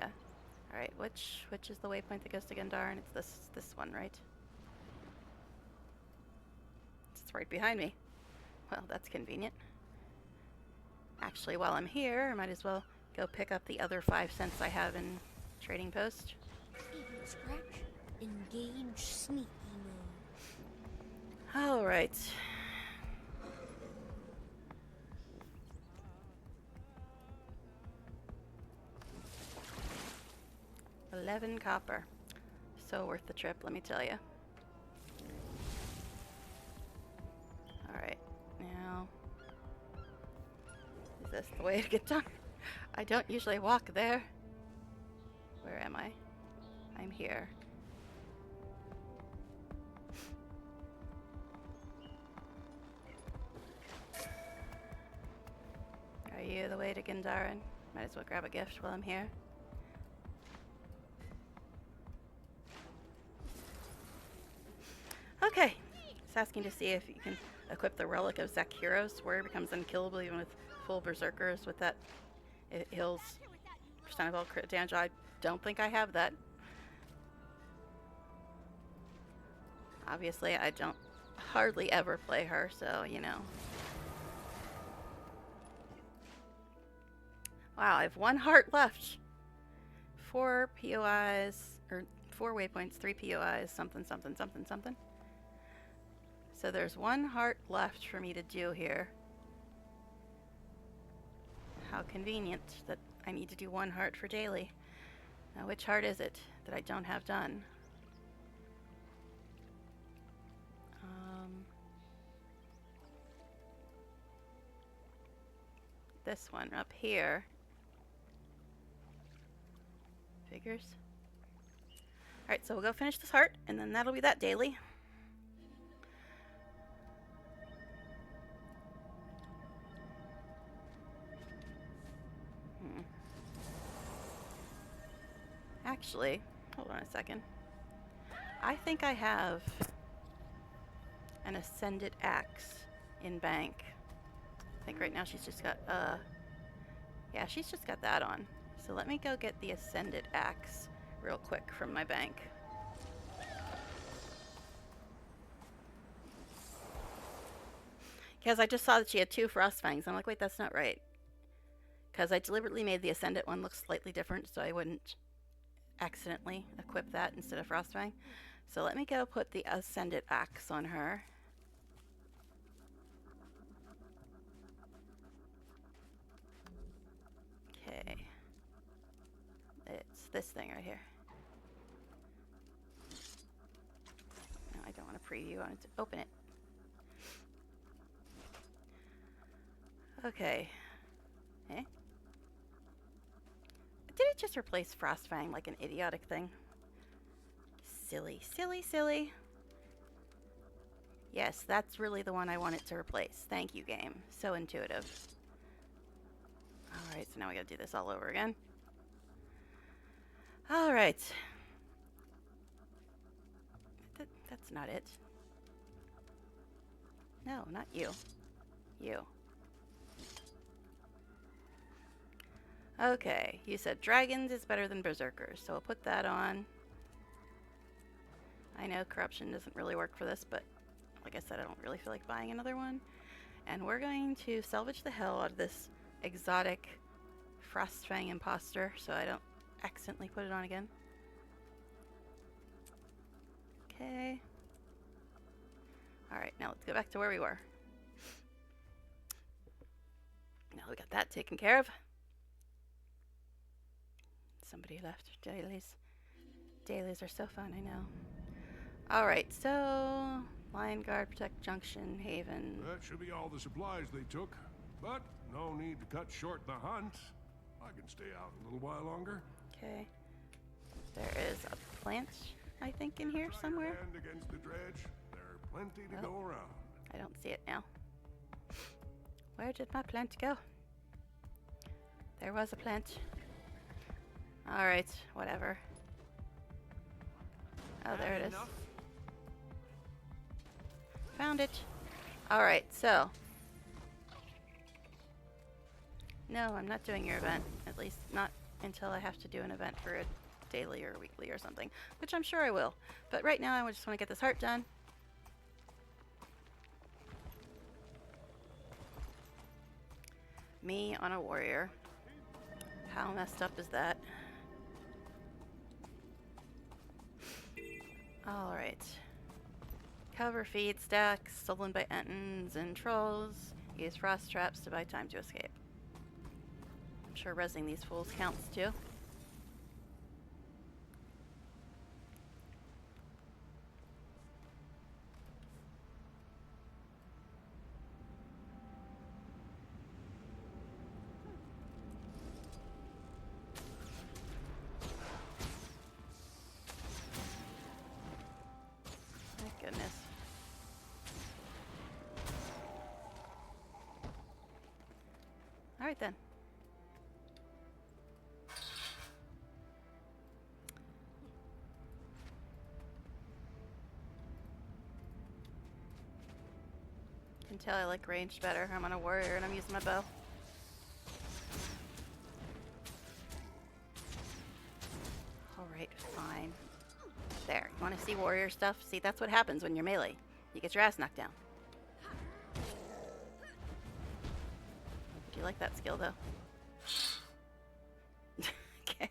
Alright, which is the waypoint that goes to Genzarin? It's this one, right? It's right behind me. Well, that's convenient. Actually, while I'm here, I might as well go pick up the other 5 cents I have in Trading Post. Scratch, engage sneaky mode. Alright. $11 copper. So worth the trip, let me tell you. Alright, now... is this the way to get done? I don't usually walk there. Where am I? I'm here. Are you the way to Genzarin? Might as well grab a gift while I'm here. Okay, it's asking to see if you can equip the Relic of Zakhiros, where it becomes unkillable even with full berserkers. With that, it heals percent of all crit damage. I don't think I have that. Obviously, I don't hardly ever play her, so you know. Wow, I have 1 heart left. 4 POIs, or 4 waypoints, 3 POIs, something, something, something, something. So there's 1 heart left for me to do here. How convenient that I need to do 1 heart for daily. Now, which heart is it that I don't have done? This one up here. Figures. Alright, so we'll go finish this heart, and then that'll be that daily. Actually, hold on a second. I think I have an Ascended Axe in bank. I think right now she's just got, yeah, she's just got that on. So let me go get the Ascended Axe real quick from my bank. Because I just saw that she had 2 Frostfangs. I'm like, wait, that's not right. Because I deliberately made the Ascendant one look slightly different so I wouldn't accidentally equip that instead of Frostfang. So let me go put the Ascended Axe on her. this thing right here. No, I don't want to preview. I want to open it. Okay. Eh? Did it just replace Frostfang like an idiotic thing? Silly, silly, silly. Yes, that's really the one I wanted to replace. Thank you, game. So intuitive. Alright, so now we gotta do this all over again. Alright. That's not it. No, not you. You. Okay, you said dragons is better than berserkers, so I'll put that on. I know corruption doesn't really work for this, but like I said, I don't really feel like buying another one. And we're going to salvage the hell out of this exotic Frostfang imposter so I don't accidentally put it on again. Okay. Alright, now let's go back to where we were. Now we got that taken care of. Somebody left. Dailies. Dailies are so fun, I know. Alright, so Lion Guard, Protect Junction, Haven. That should be all the supplies they took. But no need to cut short the hunt. I can stay out a little while longer. Okay. There is a plant, I think, in here somewhere. Hand against the dredge. There are plenty to go around. I don't see it now. Where did my plant go? There was a plant. Alright, whatever. Oh, there it is. Found it. Alright, so. No, I'm not doing your event. At least not until I have to do an event for a daily or weekly or something. Which I'm sure I will. But right now I just want to get this heart done. Me on a warrior. How messed up is that? Alright. Cover feed stacks stolen by Entons and trolls. Use frost traps to buy time to escape. I'm sure rezzing these fools counts too. Goodness. Alright then. Can tell I like ranged better. I'm on a warrior and I'm using my bow. Alright, fine. There. You want to see warrior stuff? See, that's what happens when you're melee. You get your ass knocked down. Do you like that skill, though? Okay.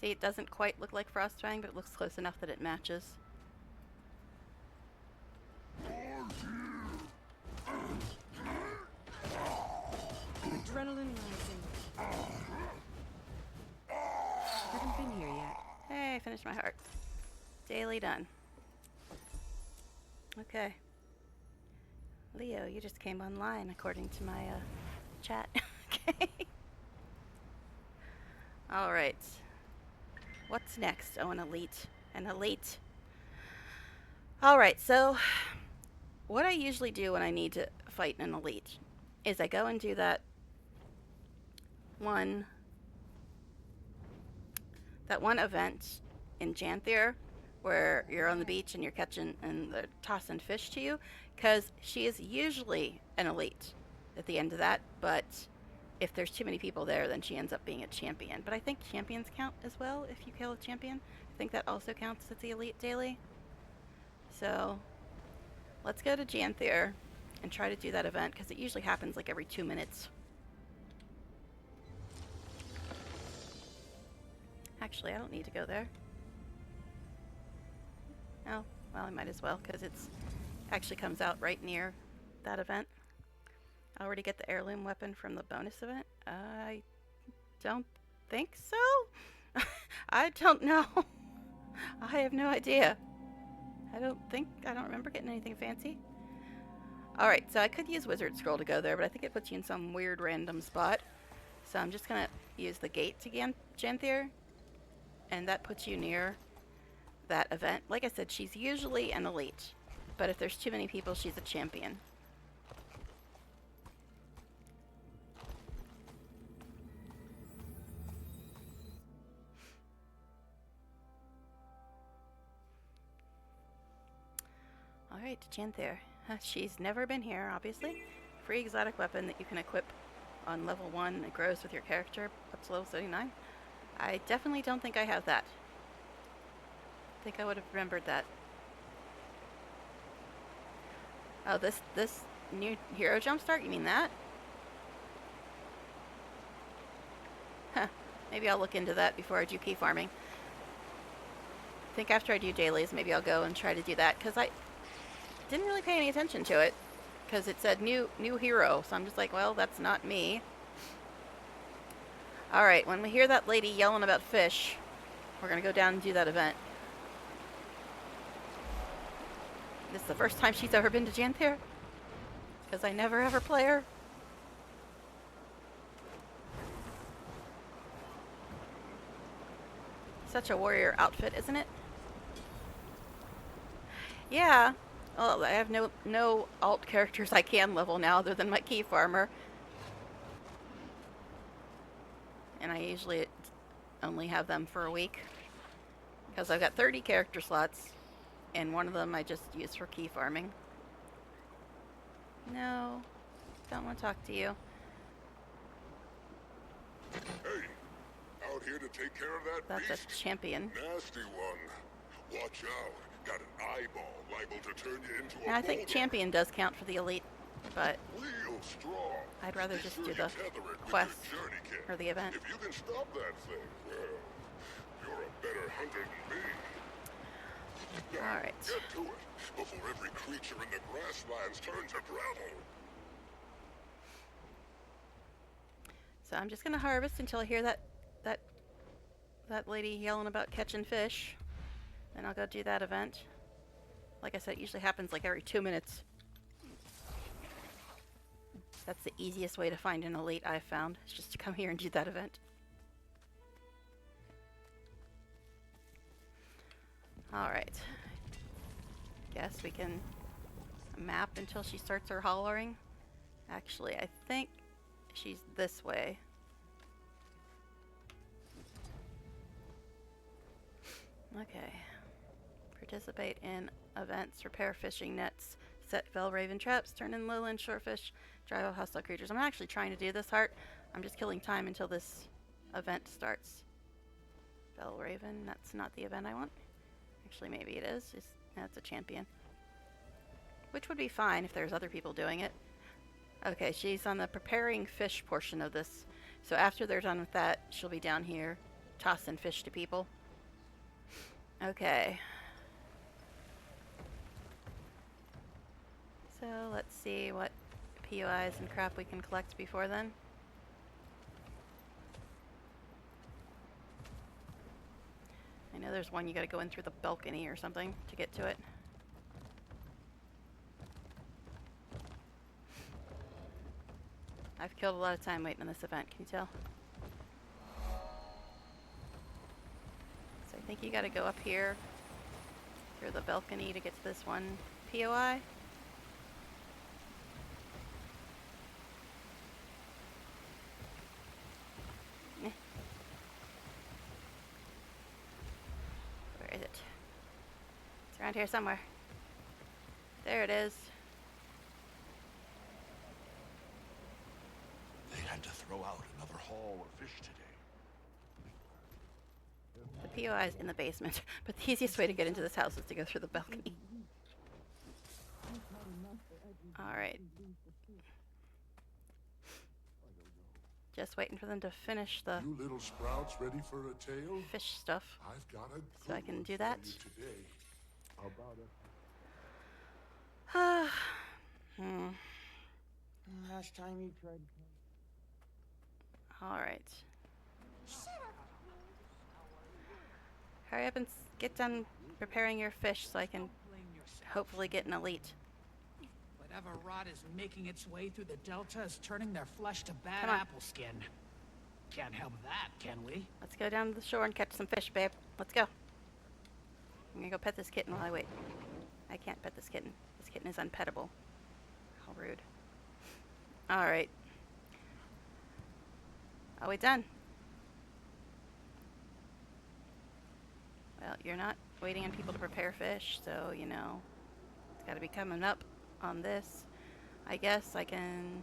See, it doesn't quite look like Frostfang, but it looks close enough that it matches. Adrenaline rising. Haven't been here yet. Hey, I finished my heart. Daily done. Okay. Leo, you just came online according to my chat. Okay. Alright. What's next? Oh, an elite. An elite. Alright, so what I usually do when I need to fight an elite is I go and do that one event in Janthier where you're on the beach and you're catching and they're tossing fish to you, because she is usually an elite at the end of that, but if there's too many people there, then she ends up being a champion. But I think champions count as well if you kill a champion. I think that also counts as the elite daily. So let's go to Janthier and try to do that event, because it usually happens like every 2 minutes. Actually, I don't need to go there. Oh, well, I might as well, because it's actually comes out right near that event. I already get the heirloom weapon from the bonus event. I don't think so. I don't know. I have no idea. I don't remember getting anything fancy. Alright, so I could use Wizard Scroll to go there, but I think it puts you in some weird random spot. So I'm just gonna use the gate to Janthier, and that puts you near that event. Like I said, she's usually an elite, but if there's too many people, she's a champion. Alright, Janthier. She's never been here, obviously. Free exotic weapon that you can equip on level 1. It grows with your character up to level 39. I definitely don't think I have that. I think I would have remembered that. Oh, this new hero jumpstart? You mean that? Huh. Maybe I'll look into that before I do key farming. I think after I do dailies, maybe I'll go and try to do that, because I didn't really pay any attention to it, because it said new hero, so I'm just like, well, that's not me. Alright, when we hear that lady yelling about fish, we're going to go down and do that event. This is the first time she's ever been to Janthier, because I never ever play her. Such a warrior outfit, isn't it? Yeah. Well, I have no alt characters I can level now other than my key farmer. And I usually only have them for a week, because I've got 30 character slots, and one of them I just use for key farming. No, don't want to talk to you. Hey, out here to take care of that That's beast? a champion. Nasty one. Watch out. Got an eyeball liable to turn you into a And I think bulldog. champion does count for the elite, but Real strong. I'd rather Be just sure do you the tether it with quest your journey kit. or the event. If you can stop that thing, well, you're a better hunter than me. Now, Alright. get to it before every creature in the grasslands turns to gravel. So I'm just gonna harvest until I hear that lady yelling about catching fish. Then I'll go do that event. Like I said, it usually happens like every 2 minutes. That's the easiest way to find an elite I've found, is just to come here and do that event. Alright. Guess we can map until she starts her hollering. Actually, I think she's this way. Okay. Participate in events, repair fishing nets, set Velraven traps, turn in lowland shorefish, drive out hostile creatures. I'm not actually trying to do this heart. I'm just killing time until this event starts. Velraven, that's not the event I want. Actually, maybe it is. That's a champion. Which would be fine if there's other people doing it. Okay, she's on the preparing fish portion of this. So after they're done with that, she'll be down here tossing fish to people. Okay. So let's see what POIs and crap we can collect before then. I know there's one you gotta go in through the balcony or something to get to it. I've killed a lot of time waiting on this event, can you tell? So I think you gotta go up here through the balcony to get to this one POI. Where is it? It's around here somewhere. There it is. They had to throw out another haul of fish today. The POI is in the basement, but the easiest way to get into this house is to go through the balcony. Alright. Just waiting for them to finish the You little sprouts ready for a tale? fish stuff. I've got a So I good can one do for that. you today. How about it? Last time you tried. Alright. Hurry up and get done preparing your fish so I can hopefully get an elite. Whatever rot is making its way through the Delta is turning their flesh to bad Come on. apple skin. Can't help that, can we? Let's go down to the shore and catch some fish, babe. Let's go. I'm gonna go pet this kitten while I wait. I can't pet this kitten. This kitten is unpettable. How rude. Alright. Are we done? Well, you're not waiting on people to prepare fish, so, you know, it's gotta be coming up on this. I guess I can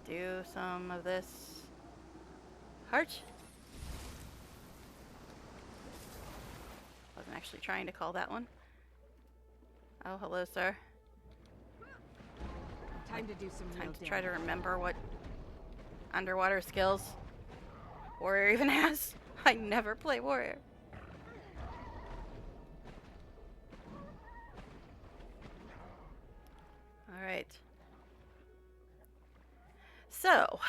do some of this heart. Wasn't actually trying to call that one. Oh, hello, sir. Time to do some real Time to try to damage. remember what underwater skills Warrior even has. I never play Warrior. Alright. So,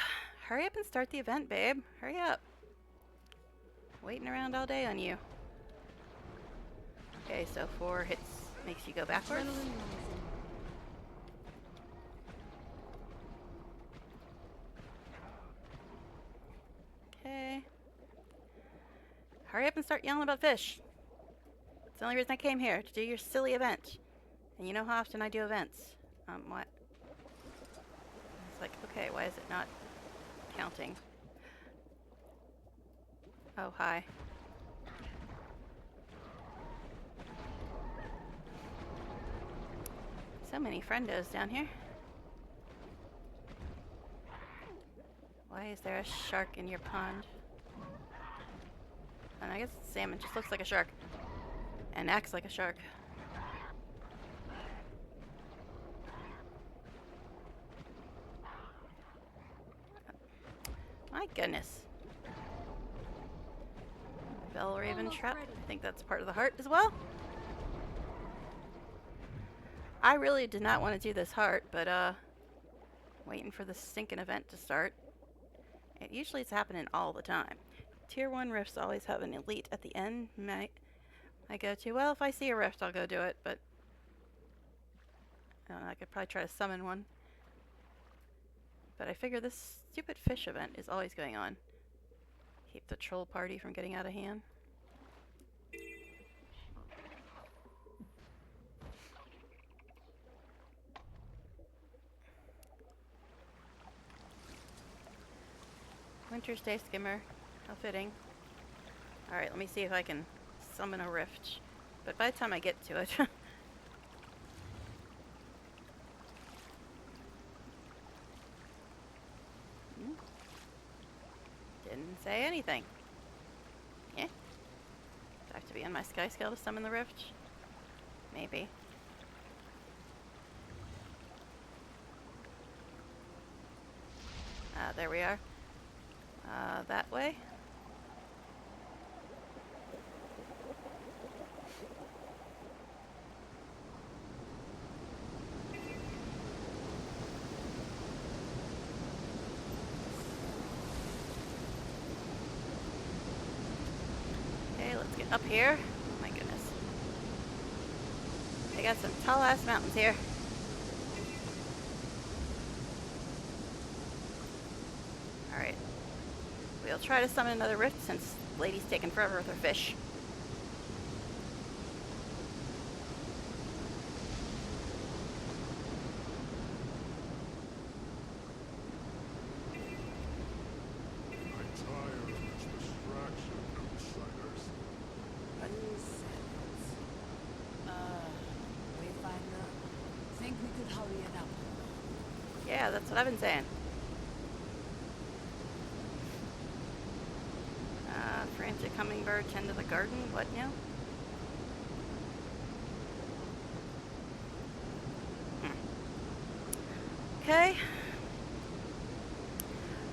hurry up and start the event, babe. Hurry up. Waiting around all day on you. Okay, so 4 hits makes you go backwards. Okay. Hurry up and start yelling about fish. It's the only reason I came here, to do your silly event. And you know how often I do events. What? It's like, okay, why is it not counting? Oh, hi. So many friendos down here. Why is there a shark in your pond? And I guess it's salmon. Just looks like a shark. And acts like a shark. My goodness. Bell Raven Trap. I think that's part of the heart as well. I really did not want to do this heart, but waiting for the stinking event to start. It usually is happening all the time. Tier 1 rifts always have an elite at the end. I go to, well, if I see a rift, I'll go do it, but I don't know, I could probably try to summon one. But I figure this stupid fish event is always going on. Keep the troll party from getting out of hand. Winter's Day Skimmer. How fitting. Alright, let me see if I can summon a rift. But by the time I get to it... Didn't say anything. Yeah. Do I have to be on my sky scale to summon the rift? Maybe. There we are. That way. Okay, let's get up here. Oh my goodness. They got some tall ass mountains here. Alright. We'll try to summon another rift since Lady's taking forever with her fish. I'm tired of this distraction, outsiders. We find think we could hurry it up. Yeah, that's what I've been saying. Frantic hummingbird, tend to the garden. What now? Okay.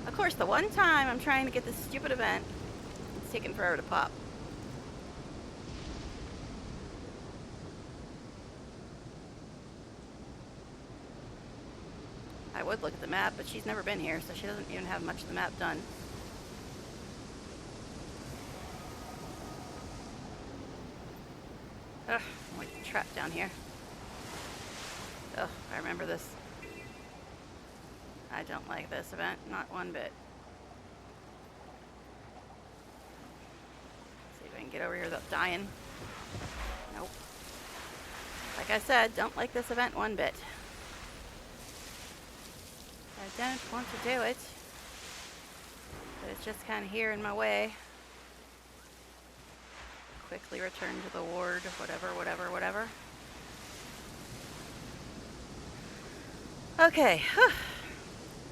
Of course, the one time I'm trying to get this stupid event, it's taking forever to pop. I would look at the map, but she's never been here, so she doesn't even have much of the map done. trap down here. Oh, I remember this. I don't like this event, not one bit. See if I can get over here without dying. Nope. Like I said, don't like this event one bit. I don't want to do it, but it's just kind of here in my way. Quickly return to the ward, whatever. Okay.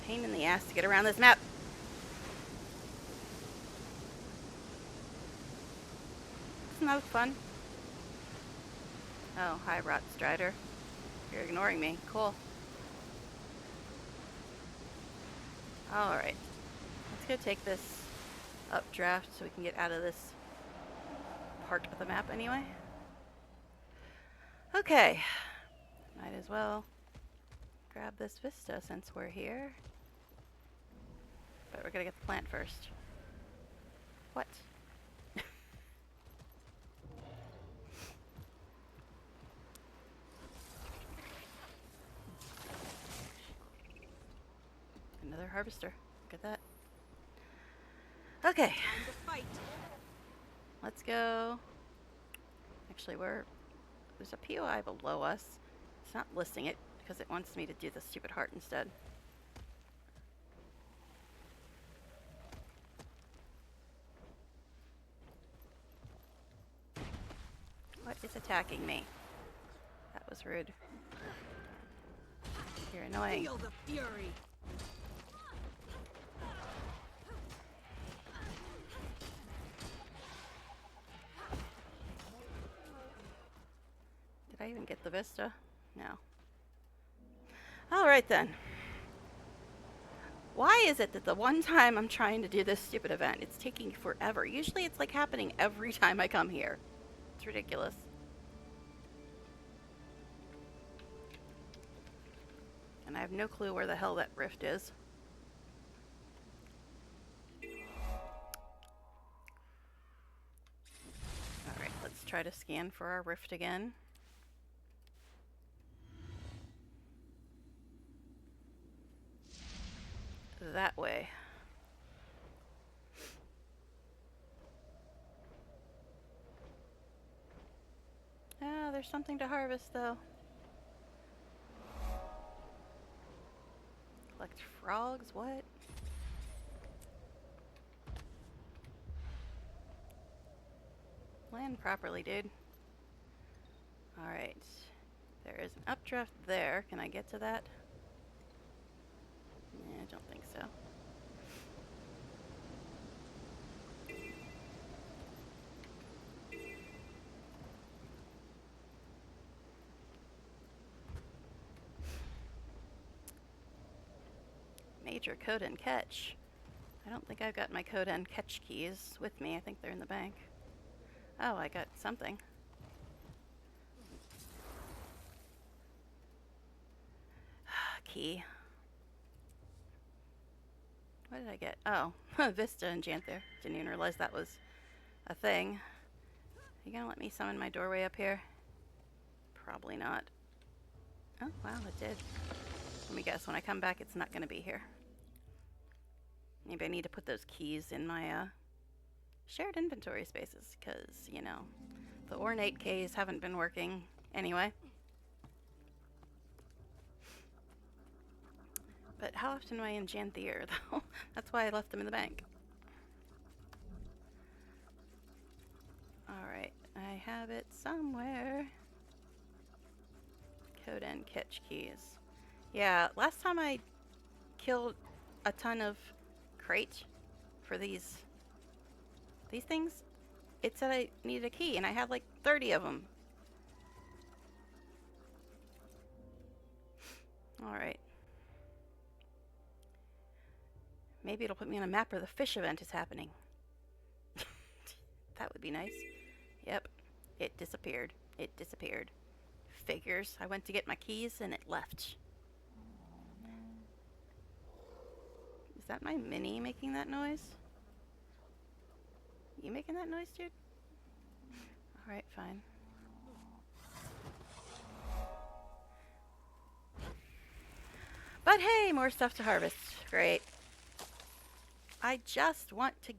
Pain in the ass to get around this map. Isn't that fun? Oh, hi, Rot Strider. You're ignoring me. Cool. Alright. Let's go take this updraft so we can get out of this part of the map anyway. Okay. Might as well grab this vista since we're here. But we're gonna get the plant first. What? Another harvester. Look at that. Okay. Time to fight. Let's go. Actually, there's a POI below us. It's not listing it because it wants me to do the stupid heart instead. What is attacking me? That was rude. You're annoying. Feel the fury. Did I even get the vista? No. Alright then. Why is it that the one time I'm trying to do this stupid event, it's taking forever? Usually it's like happening every time I come here. It's ridiculous. And I have no clue where the hell that rift is. Alright, let's try to scan for our rift again. That way. Ah, there's something to harvest though. Collect frogs, what? Land properly, dude. Alright. There is an updraft there. Can I get to that? Yeah, I don't think so. Major code and catch. I don't think I've got my code and catch keys with me. I think they're in the bank. Oh, I got something. Key. What did I get? Oh, Vista Enchanter. Didn't even realize that was a thing. You gonna let me summon my doorway up here? Probably not. Oh, wow, it did. Let me guess, when I come back, it's not gonna be here. Maybe I need to put those keys in my shared inventory spaces, because, you know, the ornate keys haven't been working anyway. But how often do I enchant the ear, though? That's why I left them in the bank. Alright, I have it somewhere. Code and catch keys. Yeah, last time I killed a ton of crate for these things, it said I needed a key, and I had like 30 of them. Alright. Maybe it'll put me on a map where the fish event is happening. That would be nice. Yep, it disappeared. It disappeared. Figures. I went to get my keys and it left. Is that my mini making that noise? You making that noise, dude? Alright, fine. But hey, more stuff to harvest. Great. I just want to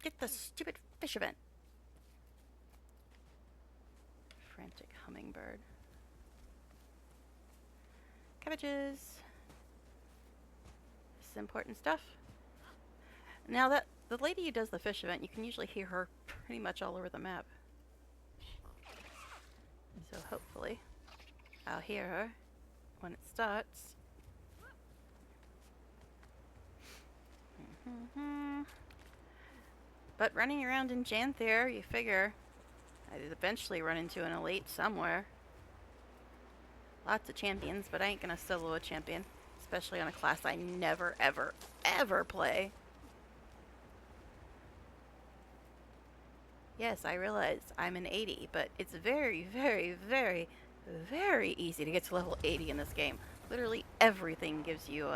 get the stupid fish event. Frantic hummingbird. Cabbages. This is important stuff. Now that the lady who does the fish event, you can usually hear her pretty much all over the map. So hopefully I'll hear her when it starts. But running around in Janthere, you figure I'd eventually run into an elite somewhere. Lots of champions, but I ain't gonna solo a champion, especially on a class I never, ever, ever play. Yes, I realize I'm an 80, but it's very, very, very, very easy to get to level 80 in this game. Literally everything gives you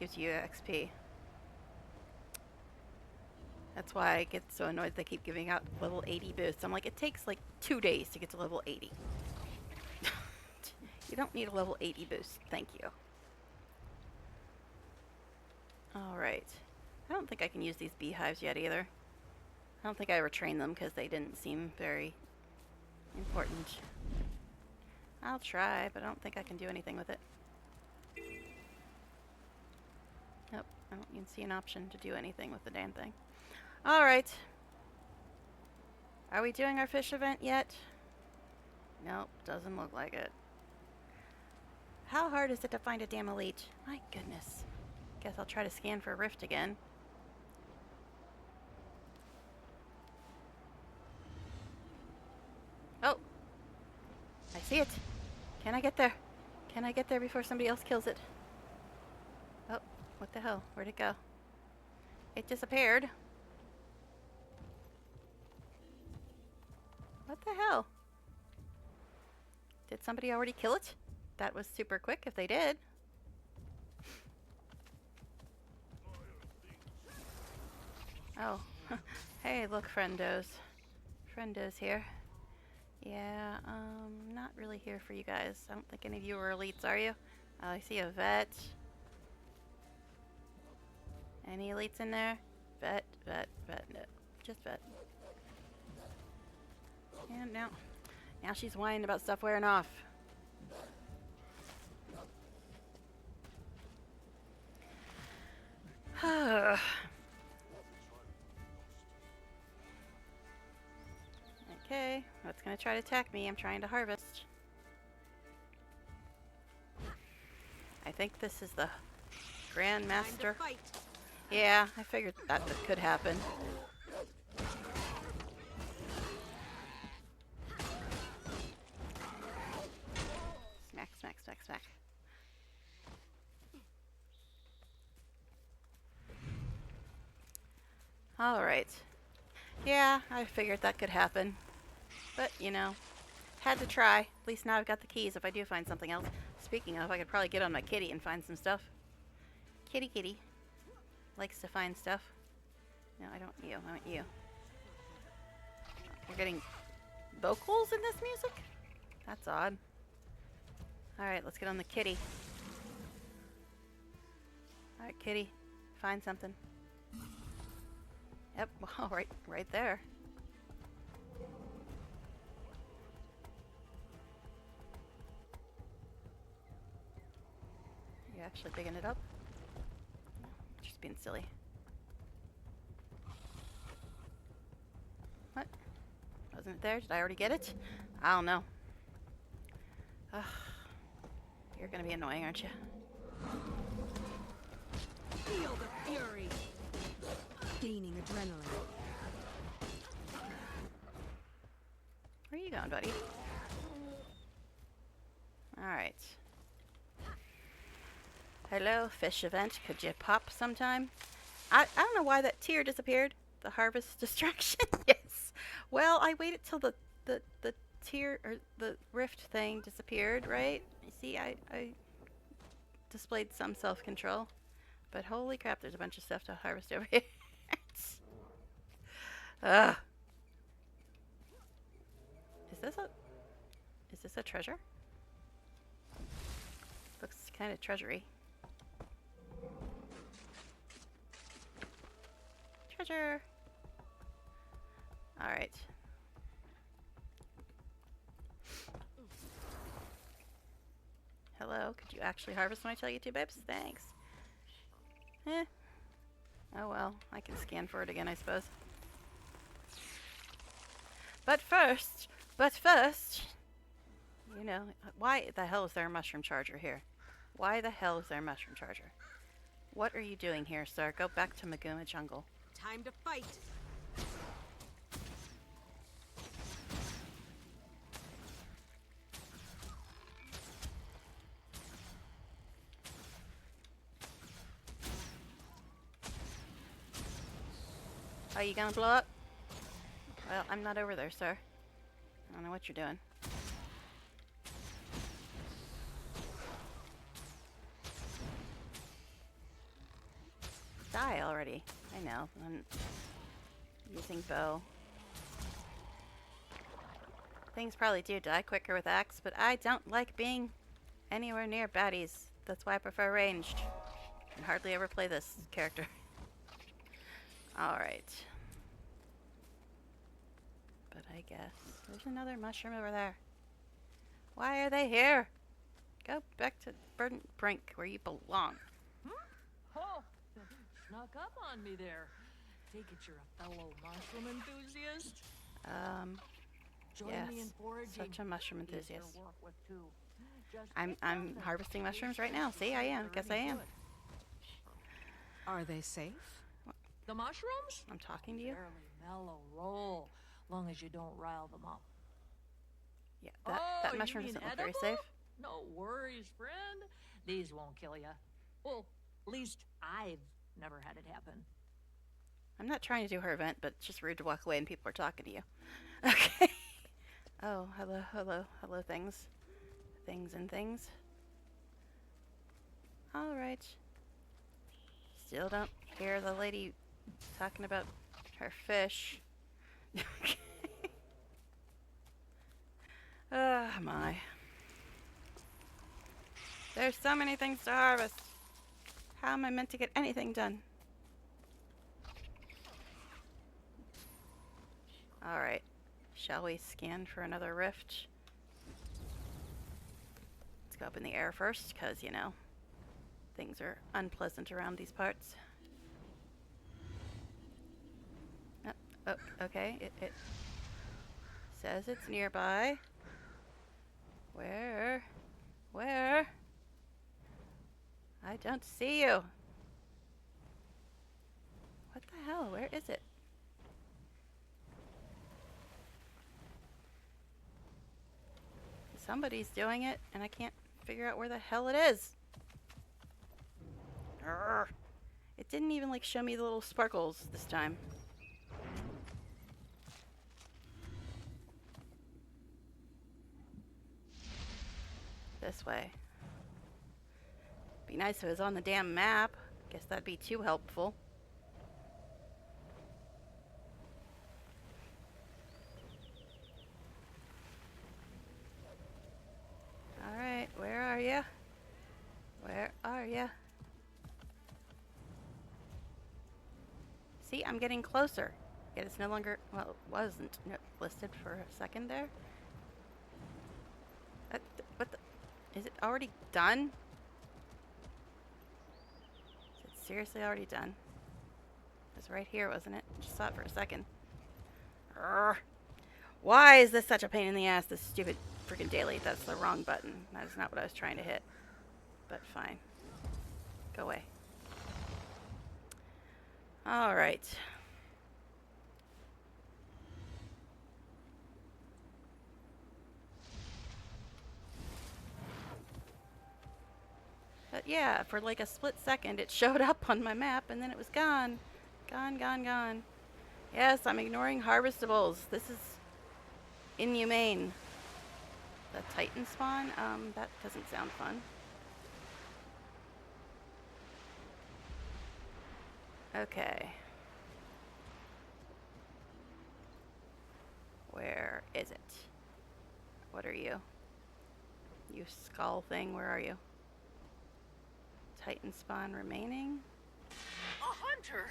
XP. That's why I get so annoyed they keep giving out level 80 boosts. I'm like, it takes like 2 days to get to level 80. You don't need a level 80 boost. Thank you. Alright. I don't think I can use these beehives yet either. I don't think I ever trained them because they didn't seem very important. I'll try, but I don't think I can do anything with it. Nope, I don't even see an option to do anything with the damn thing. Alright. Are we doing our fish event yet? Nope, doesn't look like it. How hard is it to find a damn elite? My goodness. Guess I'll try to scan for a rift again. Oh! I see it! Can I get there? Can I get there before somebody else kills it? Oh, what the hell? Where'd it go? It disappeared. What the hell? Did somebody already kill it? That was super quick if they did. Oh. Hey, look, friendos. Friendos here. Yeah, not really here for you guys. I don't think any of you are elites, are you? I see a vet. Any elites in there? Vet, vet, vet, no. Just vet. And now she's whining about stuff wearing off. Okay, what's gonna try to attack me? I'm trying to harvest. I think this is the Grandmaster. Yeah, I figured that could happen. Smack, smack, smack, smack. Alright. Yeah, I figured that could happen. But, you know, had to try. At least now I've got the keys if I do find something else. Speaking of, I could probably get on my kitty and find some stuff. Kitty kitty. Likes to find stuff. No, I don't want you. I want you. We're getting vocals in this music? That's odd. Alright, let's get on the kitty. Alright, kitty. Find something. Yep, well, right there. Are you actually digging it up? Just being silly. What? Wasn't it there? Did I already get it? I don't know. Ugh. You're gonna be annoying, aren't you? Feel the fury. Gaining adrenaline. Where are you going, buddy? Alright. Hello, fish event. Could you pop sometime? I don't know why that tier disappeared. The harvest distraction? Yes. Well, I waited till the tier, or the rift thing disappeared, right? You see, I displayed some self-control. But holy crap, there's a bunch of stuff to harvest over here. Ugh. Is this a treasure? Looks kind of treasury. Treasure! Alright. Hello, could you actually harvest when I tell you to, babes? Thanks. Eh. Oh well, I can scan for it again, I suppose. But first, you know, why the hell is there a mushroom charger here? Why the hell is there a mushroom charger? What are you doing here, sir? Go back to Maguma Jungle. Time to fight. Are you gonna blow up? Well, I'm not over there, sir. I don't know what you're doing. Die already. I know. I'm using bow. Things probably do die quicker with axe, but I don't like being anywhere near baddies. That's why I prefer ranged. I hardly ever play this character. Alright. But I guess there's another mushroom over there. Why are they here? Go back to Verdant Brink where you belong. Oh, snuck up on me there. Take it you're a fellow mushroom enthusiast? Join Yes, me in foraging. such a mushroom Easier enthusiast. work with too. Just I'm something. harvesting mushrooms right now. See, I am. Guess I am. Are they safe? The mushrooms? I'm talking to you. Fairly mellow roll, long as you don't rile them up. Yeah, that mushroom you mean doesn't look very edible? safe. No worries, friend. These won't kill you. Well, at least I've never had it happen. I'm not trying to do her event, but it's just rude to walk away and people are talking to you. Okay. Oh, hello, things. Things and things. Alright. Still don't hear the lady talking about her fish. Oh my. There's so many things to harvest. How am I meant to get anything done? Alright. Shall we scan for another rift? Let's go up in the air first, because, you know, things are unpleasant around these parts. Oh, okay. It says it's nearby. Where? Where? I don't see you. What the hell? Where is it? Somebody's doing it, and I can't figure out where the hell it is. Urgh. It didn't even like show me the little sparkles this time. This way. Be nice if it was on the damn map. Guess that'd be too helpful. Alright, where are ya? Where are ya? See, I'm getting closer. Yet it's no longer, well, it wasn't listed for a second there. What the? Is it already done? Is it seriously already done? It was right here, wasn't it? Just saw it for a second. Urgh. Why is this such a pain in the ass, this stupid freaking daily? That's the wrong button. That is not what I was trying to hit. But fine. Go away. Alright. But yeah, for like a split second it showed up on my map and then it was gone. Gone, gone, gone. Yes, I'm ignoring harvestables. This is inhumane. The Titan spawn? That doesn't sound fun. Okay. Where is it? What are you? You skull thing, where are you? Titan spawn remaining. A hunter!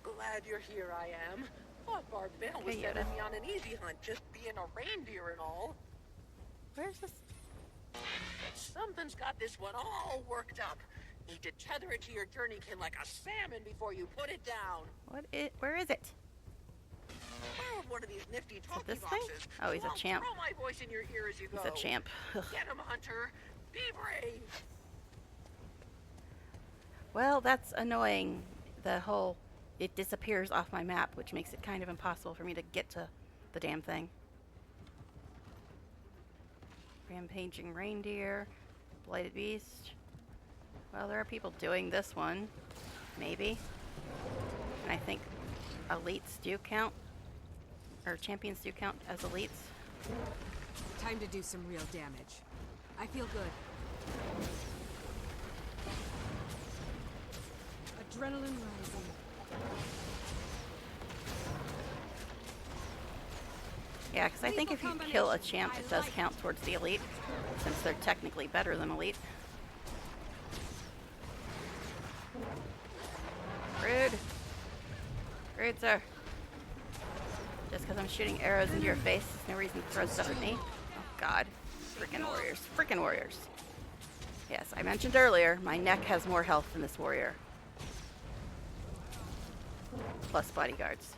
Glad you're here, I am. Thought Barbell was Okay, sending Yoda. me on an easy hunt, just being a reindeer and all. Where's this? Something's got this one all worked up. Need to tether it to your journeykin like a salmon before you put it down. Where is it? Borrowed one of these nifty talkie this thing? boxes. Oh, he's a Won't champ. Throw my voice in your ear as you go. He's a champ. Ugh. Get him, hunter. Be brave. Well, that's annoying. It disappears off my map, which makes it kind of impossible for me to get to the damn thing. Rampaging reindeer, blighted beast. Well, there are people doing this one, maybe. And I think elites do count, or champions do count as elites. Time to do some real damage. I feel good. Adrenaline rising. Yeah, because I think if you kill a champ, it does count towards the elite, since they're technically better than elite. Rude. Rude, sir. Just because I'm shooting arrows into your face, there's no reason to throw stuff at me. Oh, God. Frickin' warriors. Frickin' warriors. Yes, I mentioned earlier, my neck has more health than this warrior. Plus bodyguards.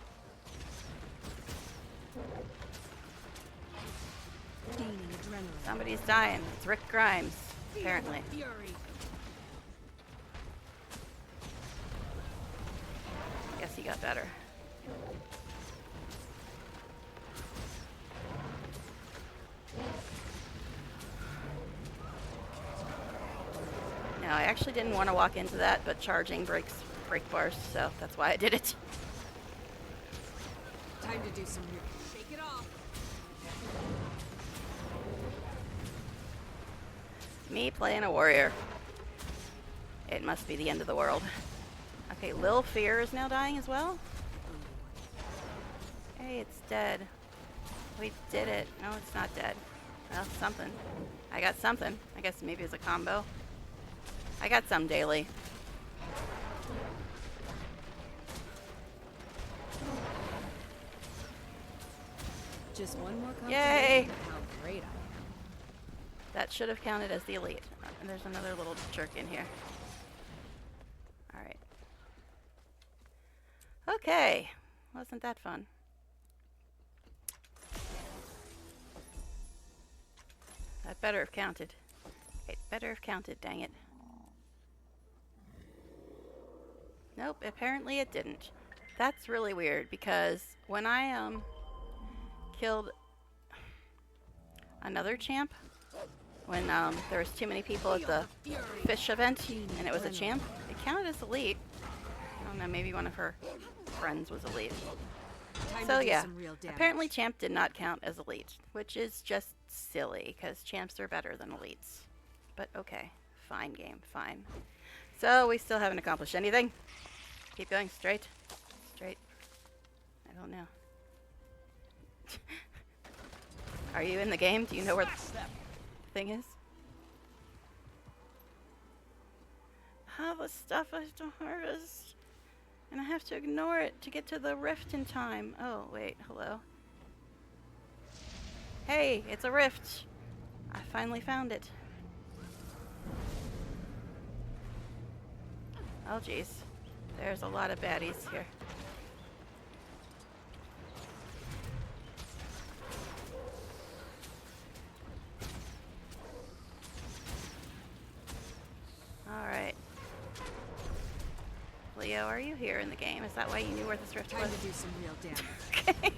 Gaining adrenaline. Somebody's dying. It's Rick Grimes, apparently. Fury. Guess he got better. No, I actually didn't want to walk into that, but charging breaks brake bars, so that's why I did it. Time to do some real. Shake it off. Me playing a warrior. It must be the end of the world. Okay, Lil Fear is now dying as well. Hey, it's dead. We did it. No, it's not dead. Well, something. I got something. I guess maybe it's a combo. I got some daily. Just one more Yay! How great I am. That should have counted as the elite. And there's another little jerk in here. Alright. Okay. Wasn't that fun? That better have counted. It better have counted, dang it. Nope, apparently it didn't. That's really weird because when I killed another champ, when there was too many people at the fish event and it was a champ, it counted as elite. I don't know, maybe one of her friends was elite. So yeah, apparently champ did not count as elite, which is just silly because champs are better than elites. But okay, fine game, fine. So we still haven't accomplished anything. Keep going straight. Straight. I don't know. Are you in the game? Do you know where the thing is? All the stuff I have to harvest. And I have to ignore it to get to the rift in time. Oh, wait, hello. Hey, it's a rift. I finally found it. Oh, jeez. There's a lot of baddies here. Alright. Leo, are you here in the game? Is that why you knew where this rift was? Time to do some real damage. Okay.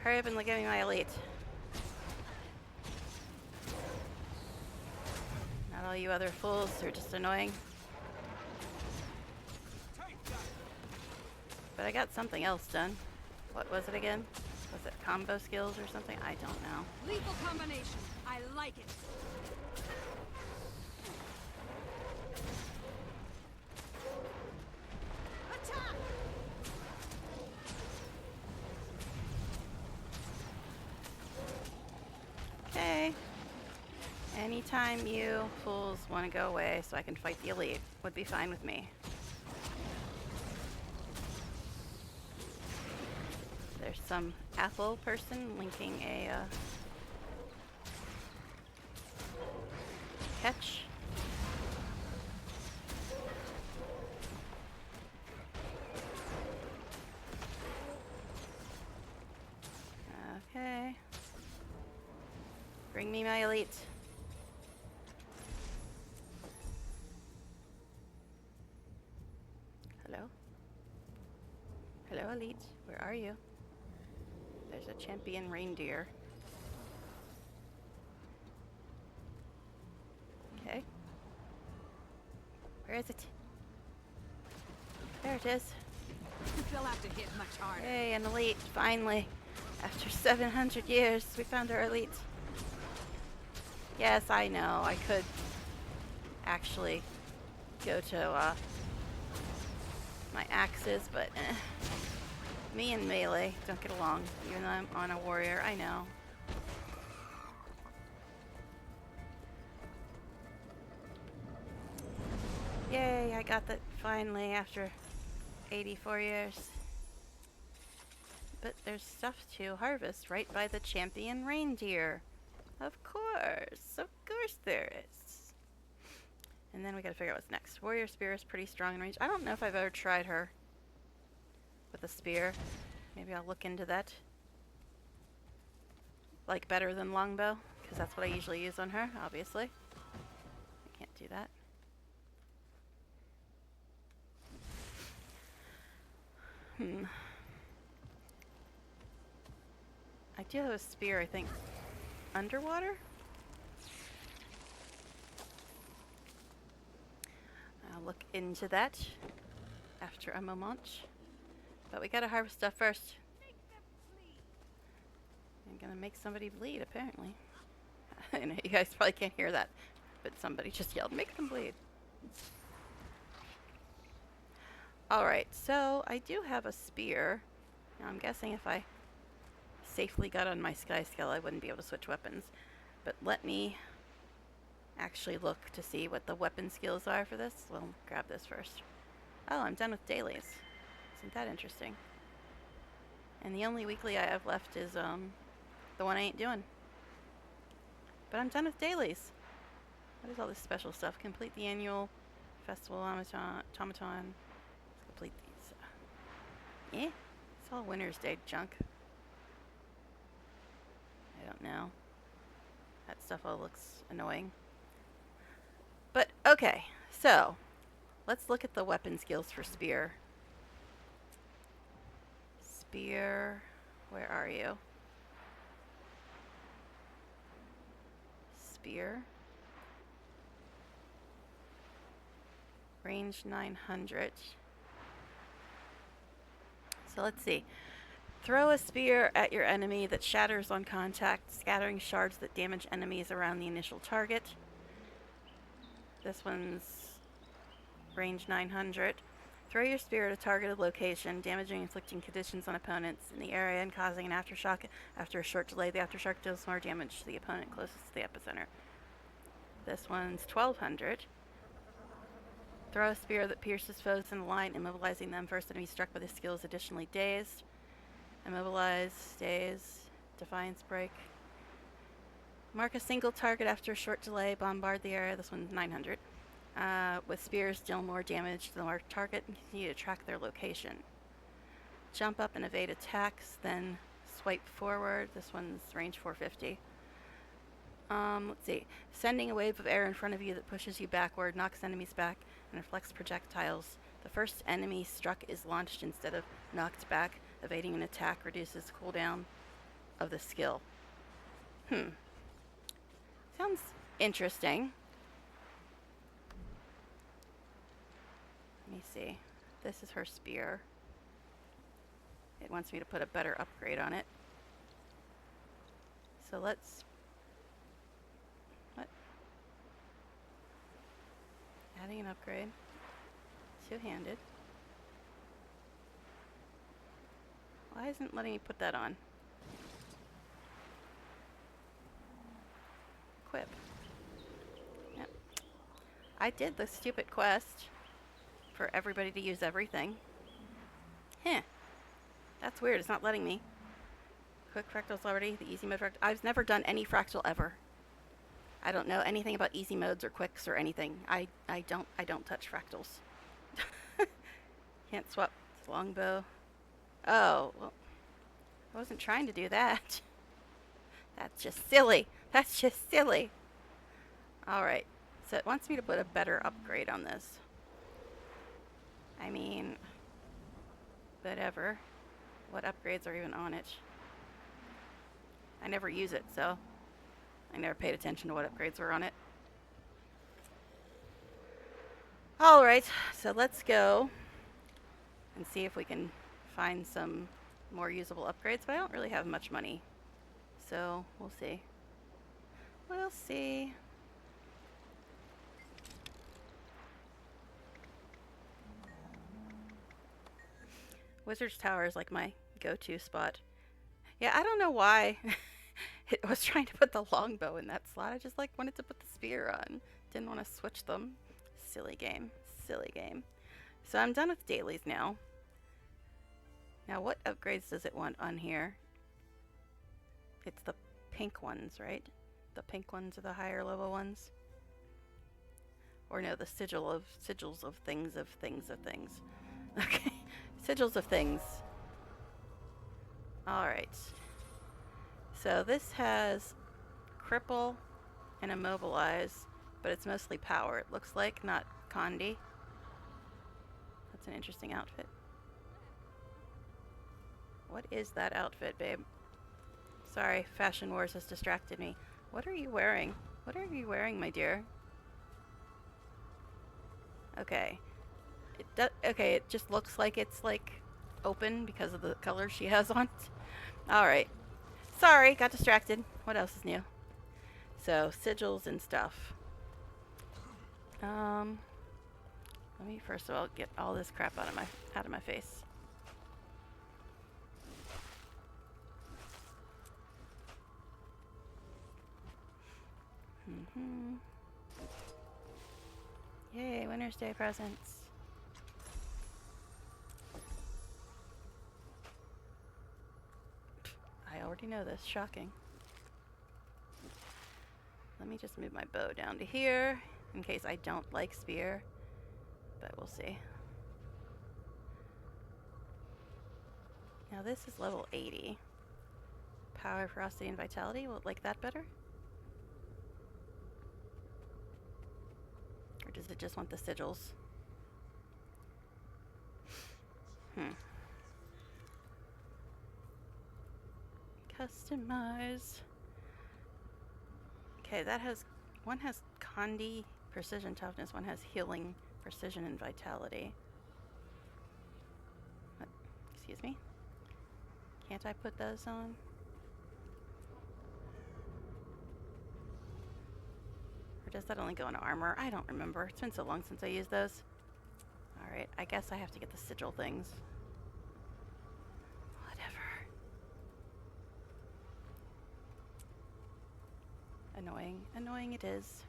Hurry up and give me my elite. Not all you other fools who are just annoying. But I got something else done. What was it again? Was it combo skills or something? I don't know. Lethal combination. I like it. Anytime you fools want to go away so I can fight the elite would be fine with me. There's some apple person linking a catch. Okay. Bring me my elite. Hello? Hello, elite. Where are you? There's a champion reindeer. Okay. Where is it? There it is. They'll have to hit much harder. Hey, an elite, finally. After 700 years, we found our elite. Yes, I know, I could actually go to my axes, but me and melee don't get along, even though I'm on a warrior, I know. Yay, I got that finally after 84 years. But there's stuff to harvest right by the champion reindeer. Of course there is. And then we gotta figure out what's next. Warrior spear is pretty strong in range. I don't know if I've ever tried her with a spear. Maybe I'll look into that. Like better than longbow, because that's what I usually use on her, obviously. I can't do that. I do have a spear, I think, underwater? I'll look into that after a moment. But we gotta harvest stuff first. I'm gonna make somebody bleed, apparently. I know you guys probably can't hear that, but somebody just yelled, "Make them bleed." Alright, so I do have a spear. Now I'm guessing if I safely got on my sky scale, I wouldn't be able to switch weapons. But let me actually look to see what the weapon skills are for this. We'll grab this first. Oh, I'm done with dailies. Isn't that interesting? And the only weekly I have left is the one I ain't doing. But I'm done with dailies. What is all this special stuff? Complete the annual festival automaton. Let's complete these. Yeah, it's all Winter's Day junk. I don't know. That stuff all looks annoying. But okay, so let's look at the weapon skills for spear. Spear, where are you? Spear. Range 900. So let's see. Throw a spear at your enemy that shatters on contact, scattering shards that damage enemies around the initial target. This one's range 900. Throw your spear at a targeted location, damaging and inflicting conditions on opponents in the area and causing an aftershock. After a short delay, the aftershock deals more damage to the opponent closest to the epicenter. This one's 1200. Throw a spear that pierces foes in a line, immobilizing them. First enemy struck by the skill is additionally dazed. Immobilize, daze, defiance break. Mark a single target after a short delay, bombard the area. This one's 900. With spears, deal more damage to the marked target and continue to track their location. Jump up and evade attacks, then swipe forward. This one's range 450. Let's see. Sending a wave of air in front of you that pushes you backward, knocks enemies back, and reflects projectiles. The first enemy struck is launched instead of knocked back. Evading an attack reduces cooldown of the skill. Sounds interesting. Let me see. This is her spear. It wants me to put a better upgrade on it. So let's... What? Adding an upgrade. Two-handed. Why isn't it letting me put that on? Equip. I did the stupid quest for everybody to use everything. Heh. That's weird. It's not letting me. Quick fractals already. The easy mode fractal. I've never done any fractal ever. I don't know anything about easy modes or quicks or anything. I don't touch fractals. Can't swap longbow. Oh, well, I wasn't trying to do that. That's just silly. That's just silly. Alright, so it wants me to put a better upgrade on this. I mean, whatever. What upgrades are even on it? I never use it, so I never paid attention to what upgrades were on it. Alright, so let's go and see if we can find some more usable upgrades, but I don't really have much money. So, we'll see. We'll see. Wizard's Tower is like my go-to spot. Yeah, I don't know why it was trying to put the longbow in that slot. I just wanted to put the spear on. Didn't want to switch them. Silly game. Silly game. So I'm done with dailies now. Now what upgrades does it want on here? It's the pink ones, right? The pink ones are the higher level ones. Or no, the sigils of things. Okay. Sigils of things. Alright. So this has cripple and immobilize, but it's mostly power, it looks like, not Condi. That's an interesting outfit. What is that outfit, babe? Sorry, Fashion Wars has distracted me. What are you wearing? What are you wearing, my dear? Okay. Okay, it just looks like it's open because of the color she has on. Alright. Sorry, got distracted. What else is new? So, sigils and stuff. Let me first of all get all this crap out of my face. Yay, Winter's Day presents. I already know this. Shocking. Let me just move my bow down to here in case I don't like spear, but we'll see. Now this is level 80. Power, ferocity, and vitality. Will it like that better? Or does it just want the sigils? Customize. Okay, that has... One has Condi, precision, toughness. One has healing, precision, and vitality. What? Excuse me? Can't I put those on? Or does that only go on armor? I don't remember. It's been so long since I used those. Alright, I guess I have to get the sigil things. Whatever. Annoying. Annoying it is.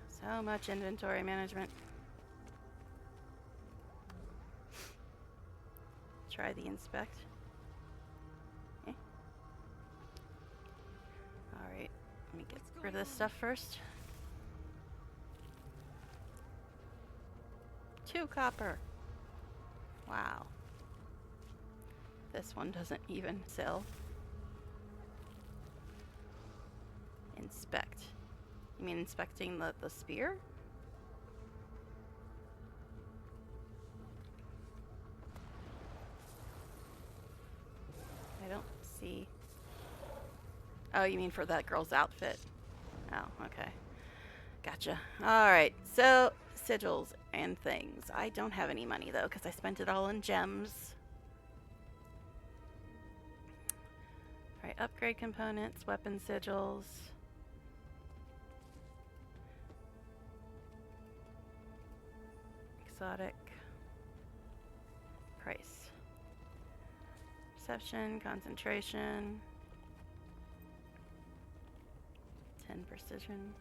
So much inventory management. Try the inspect. Eh. Alright, let me get rid of this stuff first. 2 copper. Wow. This one doesn't even sell. Inspect. You mean inspecting the spear? I don't see. Oh, you mean for that girl's outfit? Oh, okay. Gotcha. Alright, so sigils and things. I don't have any money though, because I spent it all in gems. Alright, upgrade components, weapon sigils. Exotic. Price. Perception, concentration. 10 and precision.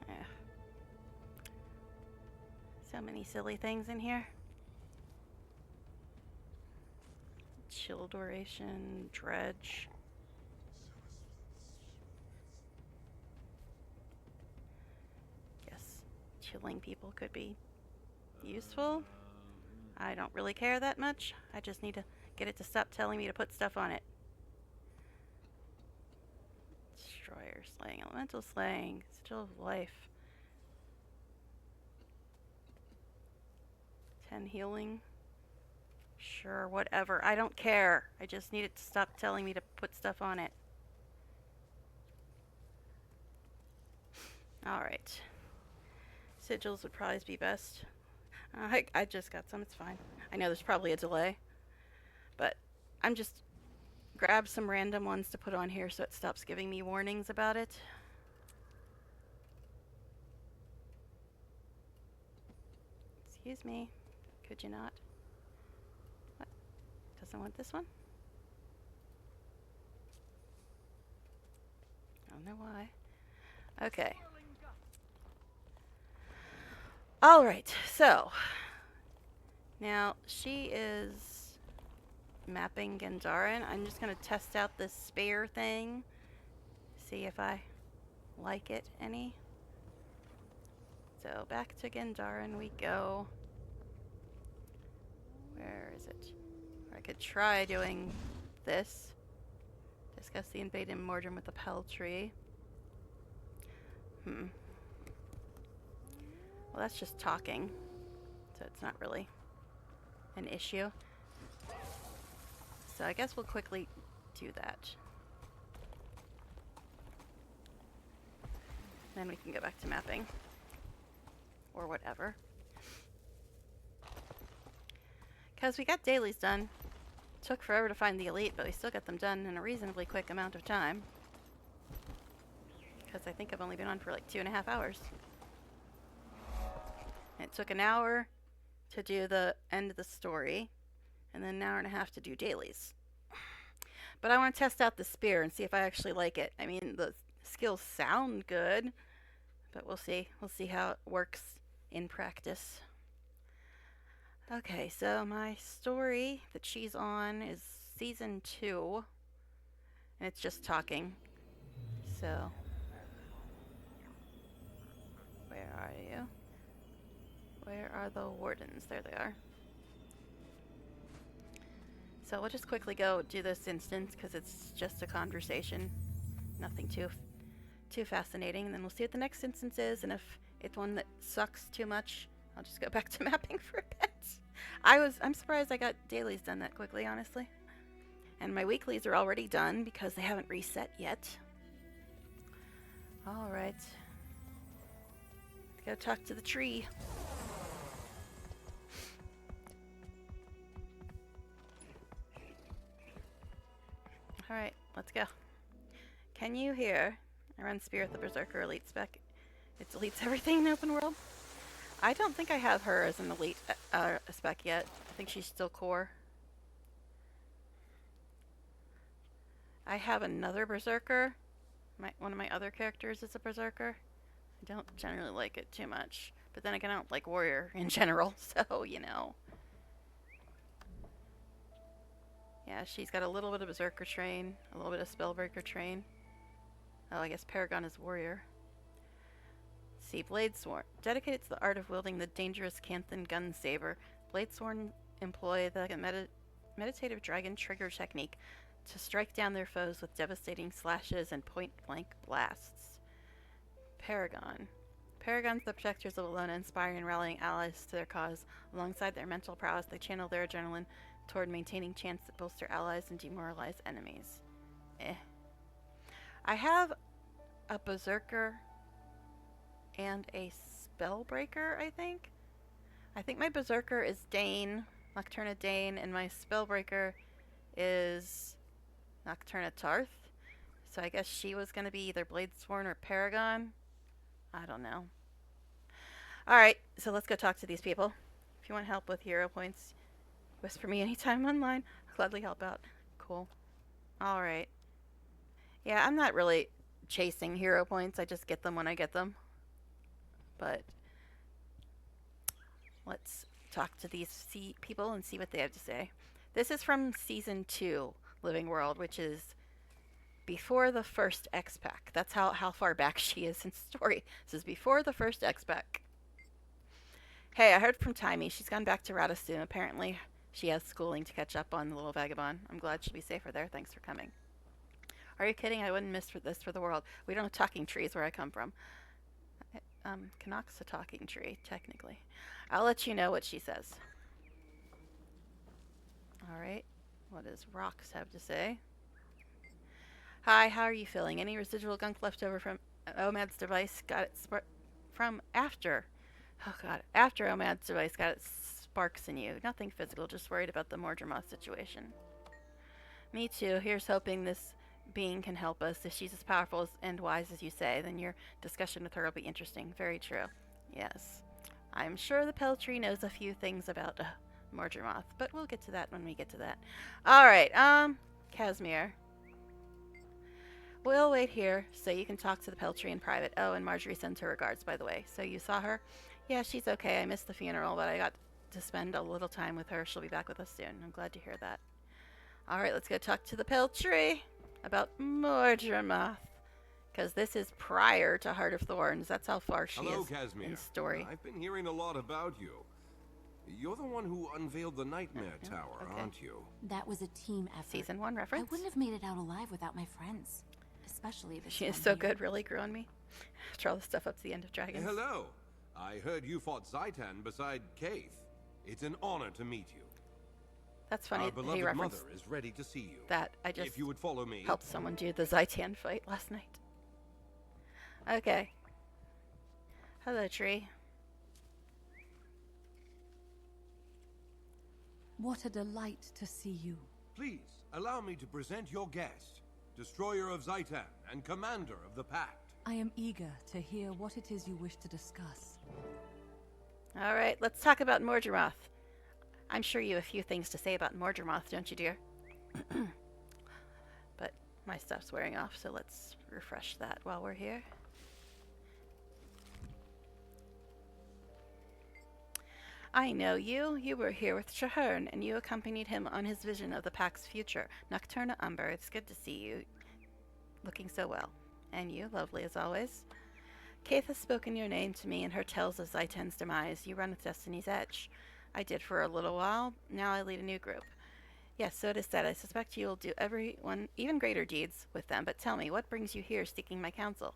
Yeah. So many silly things in here. Chill duration, dredge. Guess chilling people could be useful. I don't really care that much. I just need to get it to stop telling me to put stuff on it. Destroyer slaying, elemental slaying, still of life. 10 healing. Sure, whatever. I don't care. I just need it to stop telling me to put stuff on it. Alright. Sigils would probably be best. I just got some, it's fine. I know there's probably a delay. But I'm just grab some random ones to put on here so it stops giving me warnings about it. Excuse me. Could you not? What? Doesn't want this one? I don't know why. Okay. Alright, so now she is mapping Gendarin. I'm just going to test out this spare thing. See if I like it any. So back to Gendarin we go. Where is it? I could try doing this. Discuss the invading Mordrum with the Peltry. Well, that's just talking. So it's not really an issue. So I guess we'll quickly do that. Then we can go back to mapping. Or whatever. Because we got dailies done. Took forever to find the elite, but we still got them done in a reasonably quick amount of time. Because I think I've only been on for like 2.5 hours. And it took an hour to do the end of the story, and then an hour and a half to do dailies. But I want to test out the spear and see if I actually like it. I mean, the skills sound good, but we'll see. We'll see how it works in practice. Okay, so my story that she's on is season 2, and it's just talking. So, where are you? Where are the wardens? There they are. So we'll just quickly go do this instance because it's just a conversation. Nothing too fascinating. And then we'll see what the next instance is, and if it's one that sucks too much, I'll just go back to mapping for a bit. I'm surprised I got dailies done that quickly, honestly. And my weeklies are already done because they haven't reset yet. Alright. Go talk to the tree. Alright, let's go. Can you hear? I run Spirit the Berserker Elite spec. It deletes everything in open world. I don't think I have her as an elite spec yet. I think she's still core. I have another Berserker. One of my other characters is a Berserker. I don't generally like it too much. But then again, I don't like Warrior in general, so, you know. Yeah, she's got a little bit of Berserker train, a little bit of Spellbreaker train. Oh, I guess Paragon is Warrior. See, Bladesworn. Dedicated to the art of wielding the dangerous Canthan gun saber, Bladesworn employ the meditative dragon trigger technique to strike down their foes with devastating slashes and point-blank blasts. Paragon. Paragons, the protectors of Alona, inspiring and rallying allies to their cause. Alongside their mental prowess, they channel their adrenaline toward maintaining chants that bolster allies and demoralize enemies. I have a Berserker and a Spellbreaker, I think. I think my Berserker is Dane, Nocturna Dane, and my Spellbreaker is Nocturna Tarth. So I guess she was going to be either Bladesworn or Paragon. I don't know. Alright, so let's go talk to these people. If you want help with hero points, whisper me anytime online. I'll gladly help out. Cool. Alright. Yeah, I'm not really chasing hero points. I just get them when I get them. But let's talk to these people and see what they have to say. This is from Season 2, Living World, which is before the first X-Pack. That's how far back she is in story. This is before the first X-Pack. Hey, I heard from Timey. She's gone back to Radissoon. Apparently, she has schooling to catch up on, the little vagabond. I'm glad she'll be safer there. Thanks for coming. Are you kidding? I wouldn't miss this for the world. We don't have talking trees where I come from. Canuck's a talking tree, technically. I'll let you know what she says. Alright. What does Rox have to say? Hi, how are you feeling? Any residual gunk left over from Omad's device? Got it from after. Oh god. After Omad's device got its sparks in you. Nothing physical, just worried about the Mordremoth situation. Me too. Here's hoping this being can help us. If she's as powerful and wise as you say, then your discussion with her will be interesting. Very true. Yes. I'm sure the Peltree knows a few things about Mordremoth, but we'll get to that when we get to that. Alright, Casimir. We'll wait here so you can talk to the Peltree in private. Oh, and Marjorie sends her regards, by the way. So you saw her? Yeah, she's okay. I missed the funeral, but I got to spend a little time with her. She'll be back with us soon. I'm glad to hear that. Alright, let's go talk to the Peltree about Mordremoth. Because this is prior to Heart of Thorns. That's how far she Hello, is Casimir. in story. I've been hearing a lot about you. You're the one who unveiled the Nightmare Tower, okay. aren't you? That was a team effort. Season 1 reference? I wouldn't have made it out alive without my friends. Especially this She is one so here. good, really grew on me. After all the stuff up to the end of Dragons. Hello. I heard you fought Zaitan beside Kaith. It's an honor to meet you. That's funny. Our He beloved referenced mother is ready to see you. that. I just if you would follow me. helped someone do the Zaitan fight last night. Okay. Hello, Tree. What a delight to see you. Please, allow me to present your guest, Destroyer of Zaitan and Commander of the Pact. I am eager to hear what it is you wish to discuss. Alright, let's talk about Mordremoth. I'm sure you have a few things to say about Mordremoth, don't you, dear? But my stuff's wearing off, so let's refresh that while we're here. I know you. You were here with Traherne, and you accompanied him on his vision of the Pact's future. Nocturna Umber, it's good to see you. Looking so well. And you, lovely as always. Kaith has spoken your name to me in her tales of Zaitan's demise. You run with Destiny's Edge. I did for a little while. Now I lead a new group. Yes, so it is said. I suspect you will do everyone even greater deeds with them. But tell me, what brings you here seeking my counsel?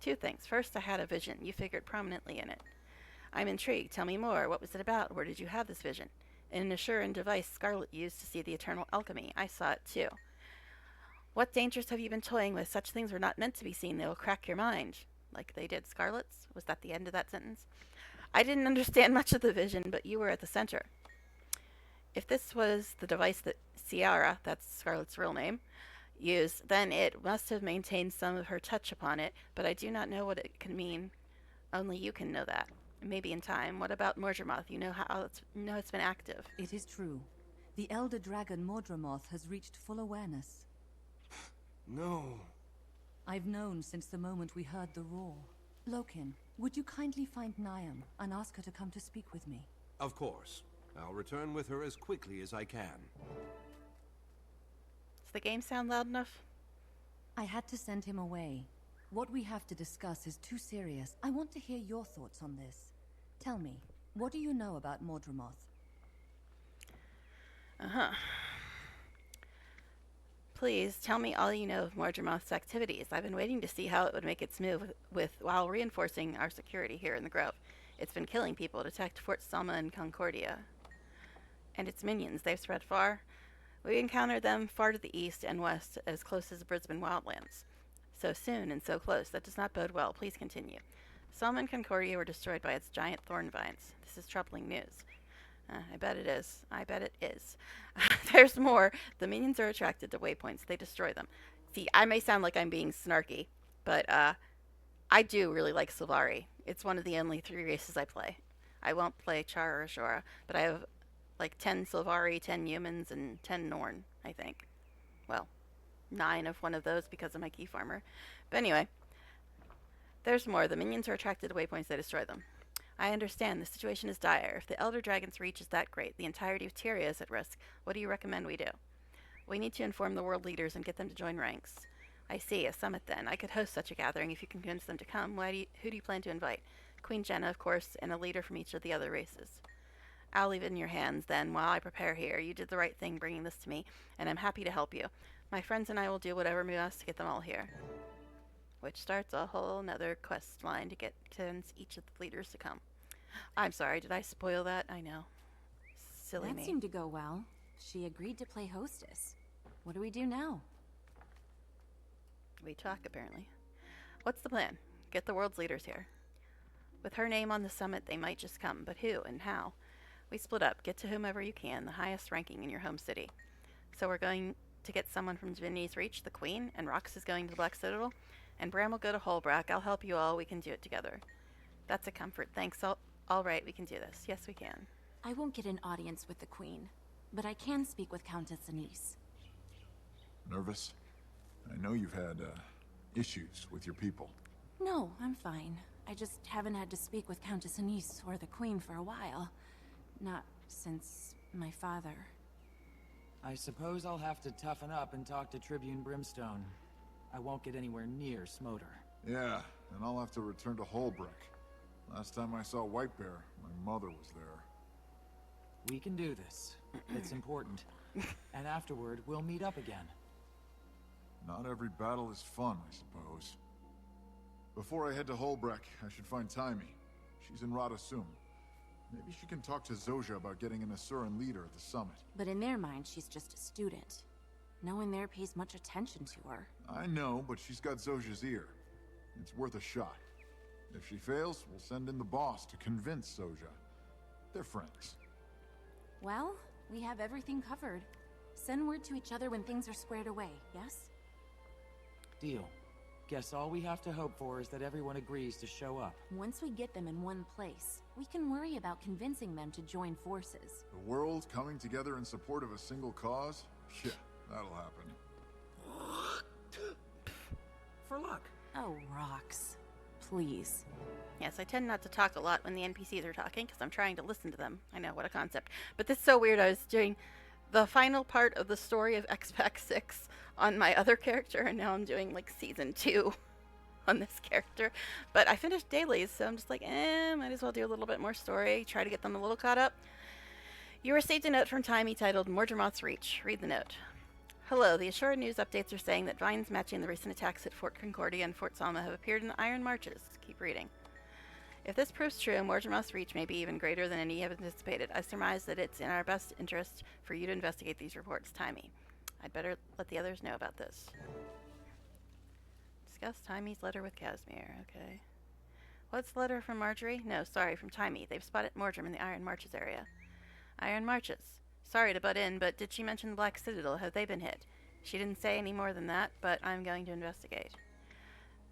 Two things. First, I had a vision. You figured prominently in it. I'm intrigued. Tell me more. What was it about? Where did you have this vision? In an Assuran device Scarlet used to see the eternal alchemy. I saw it too. What dangers have you been toying with? Such things were not meant to be seen. They will crack your mind. Like they did Scarlet's? Was that the end of that sentence? I didn't understand much of the vision, but you were at the center. If this was the device that Ciara, that's Scarlet's real name, used, then it must have maintained some of her touch upon it, but I do not know what it can mean. Only you can know that. Maybe in time. What about Mordremoth? You know how it's been active. It is true. The elder dragon Mordremoth has reached full awareness. No. I've known since the moment we heard the roar. Lokin, would you kindly find Niam and ask her to come to speak with me? Of course. I'll return with her as quickly as I can. Does the game sound loud enough? I had to send him away. What we have to discuss is too serious. I want to hear your thoughts on this. Tell me, what do you know about Mordremoth? Uh-huh. Please, tell me all you know of Mordremoth's activities. I've been waiting to see how it would make its move while reinforcing our security here in the Grove. It's been killing people to protect Fort Selma and Concordia. And its minions, they've spread far. We encountered them far to the east and west, as close as the Brisbane wildlands. So soon and so close, that does not bode well. Please continue. Selma and Concordia were destroyed by its giant thorn vines. This is troubling news. I bet it is. I bet it is. There's more. The minions are attracted to waypoints. They destroy them. See, I may sound like I'm being snarky, but I do really like Sylvari. It's one of the only 3 races I play. I won't play Char or Ashura, but I have like 10 Sylvari, 10 humans, and 10 Norn, I think. Well, 9 of one of those because of my key farmer. But anyway, there's more. The minions are attracted to waypoints that destroy them. I understand. The situation is dire. If the Elder Dragon's reach is that great, the entirety of Tyria is at risk. What do you recommend we do? We need to inform the world leaders and get them to join ranks. I see. A summit, then. I could host such a gathering if you can convince them to come. Who do you plan to invite? Queen Jenna, of course, and a leader from each of the other races. I'll leave it in your hands, then, while I prepare here. You did the right thing bringing this to me, and I'm happy to help you. My friends and I will do whatever we must to get them all here. Which starts a whole nother quest line to get each of the leaders to come. I'm sorry, did I spoil that? I know. Silly me. That seemed to go well. She agreed to play hostess. What do we do now? We talk, apparently. What's the plan? Get the world's leaders here. With her name on the summit, they might just come, but who and how? We split up. Get to whomever you can, the highest ranking in your home city. So we're going to get someone from Divinity's Reach, the Queen, and Rox is going to the Black Citadel, and Bram will go to Holbrack. I'll help you all. We can do it together. That's a comfort. Thanks. All right, we can do this. Yes, we can. I won't get an audience with the Queen, but I can speak with Countess Anise. Nervous? I know you've had, issues with your people. No, I'm fine. I just haven't had to speak with Countess Anise or the Queen for a while. Not since my father. I suppose I'll have to toughen up and talk to Tribune Brimstone. I won't get anywhere near Smoter. Yeah, and I'll have to return to Holbrook. Last time I saw Whitebear, my mother was there. We can do this. It's important. And afterward, we'll meet up again. Not every battle is fun, I suppose. Before I head to Holbrook, I should find Taimi. She's in Radasum. Maybe she can talk to Zojja about getting an Asuran leader at the summit. But in their mind, she's just a student. No one there pays much attention to her. I know, but she's got Zojja's ear. It's worth a shot. If she fails, we'll send in the boss to convince Zojja. They're friends. Well, we have everything covered. Send word to each other when things are squared away, yes? Deal. Guess all we have to hope for is that everyone agrees to show up. Once we get them in one place, we can worry about convincing them to join forces. The world coming together in support of a single cause? Yeah, that'll happen. For luck. Oh, Rox. Please. Yes, I tend not to talk a lot when the NPCs are talking because I'm trying to listen to them. I know, what a concept. But this is so weird. I was doing the final part of the story of X-Pac 6 on my other character, and now I'm doing like season 2 on this character. But I finished dailies, so I'm just like, might as well do a little bit more story, try to get them a little caught up. You received a note from Taimi titled Mordremoth's Reach. Read the note. Hello, the Assured News updates are saying that vines matching the recent attacks at Fort Concordia and Fort Salma have appeared in the Iron Marches. Keep reading. If this proves true, Mordremoth's reach may be even greater than any have anticipated. I surmise that it's in our best interest for you to investigate these reports, Taimi. I'd better let the others know about this. Discuss Taimi's letter with Casimir. Okay. What's the letter from Marjorie? No, sorry, from Taimi. They've spotted Mordrim in the Iron Marches area. Iron Marches. Sorry to butt in, but did she mention the Black Citadel? Have they been hit? She didn't say any more than that, but I'm going to investigate.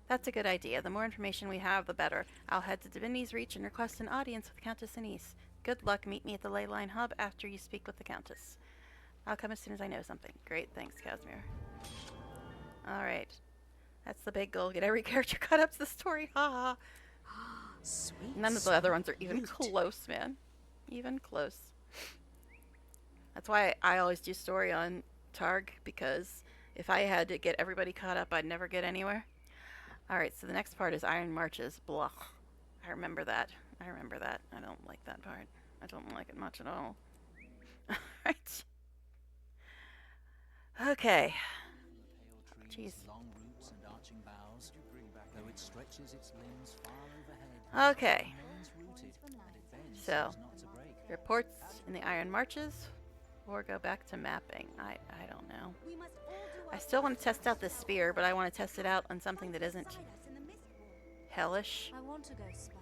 That's a good idea. The more information we have, the better. I'll head to Divinity's Reach and request an audience with Countess Anise. Good luck. Meet me at the Leyline Hub after you speak with the Countess. I'll come as soon as I know something. Great, thanks, Casimir. Alright. That's the big goal. Get every character caught up to the story. Ha ha. Sweet. None of the other ones are even close, man. Even close. That's why I always do story on Targ, because if I had to get everybody caught up, I'd never get anywhere. Alright, so the next part is Iron Marches. Blah. I remember that. I don't like that part. I don't like it much at all. Alright. Okay. Jeez. Okay. So, reports in the Iron Marches, or go back to mapping. I don't know. I still want to test out this spear, but I want to test it out on something that isn't hellish. I want to go spy.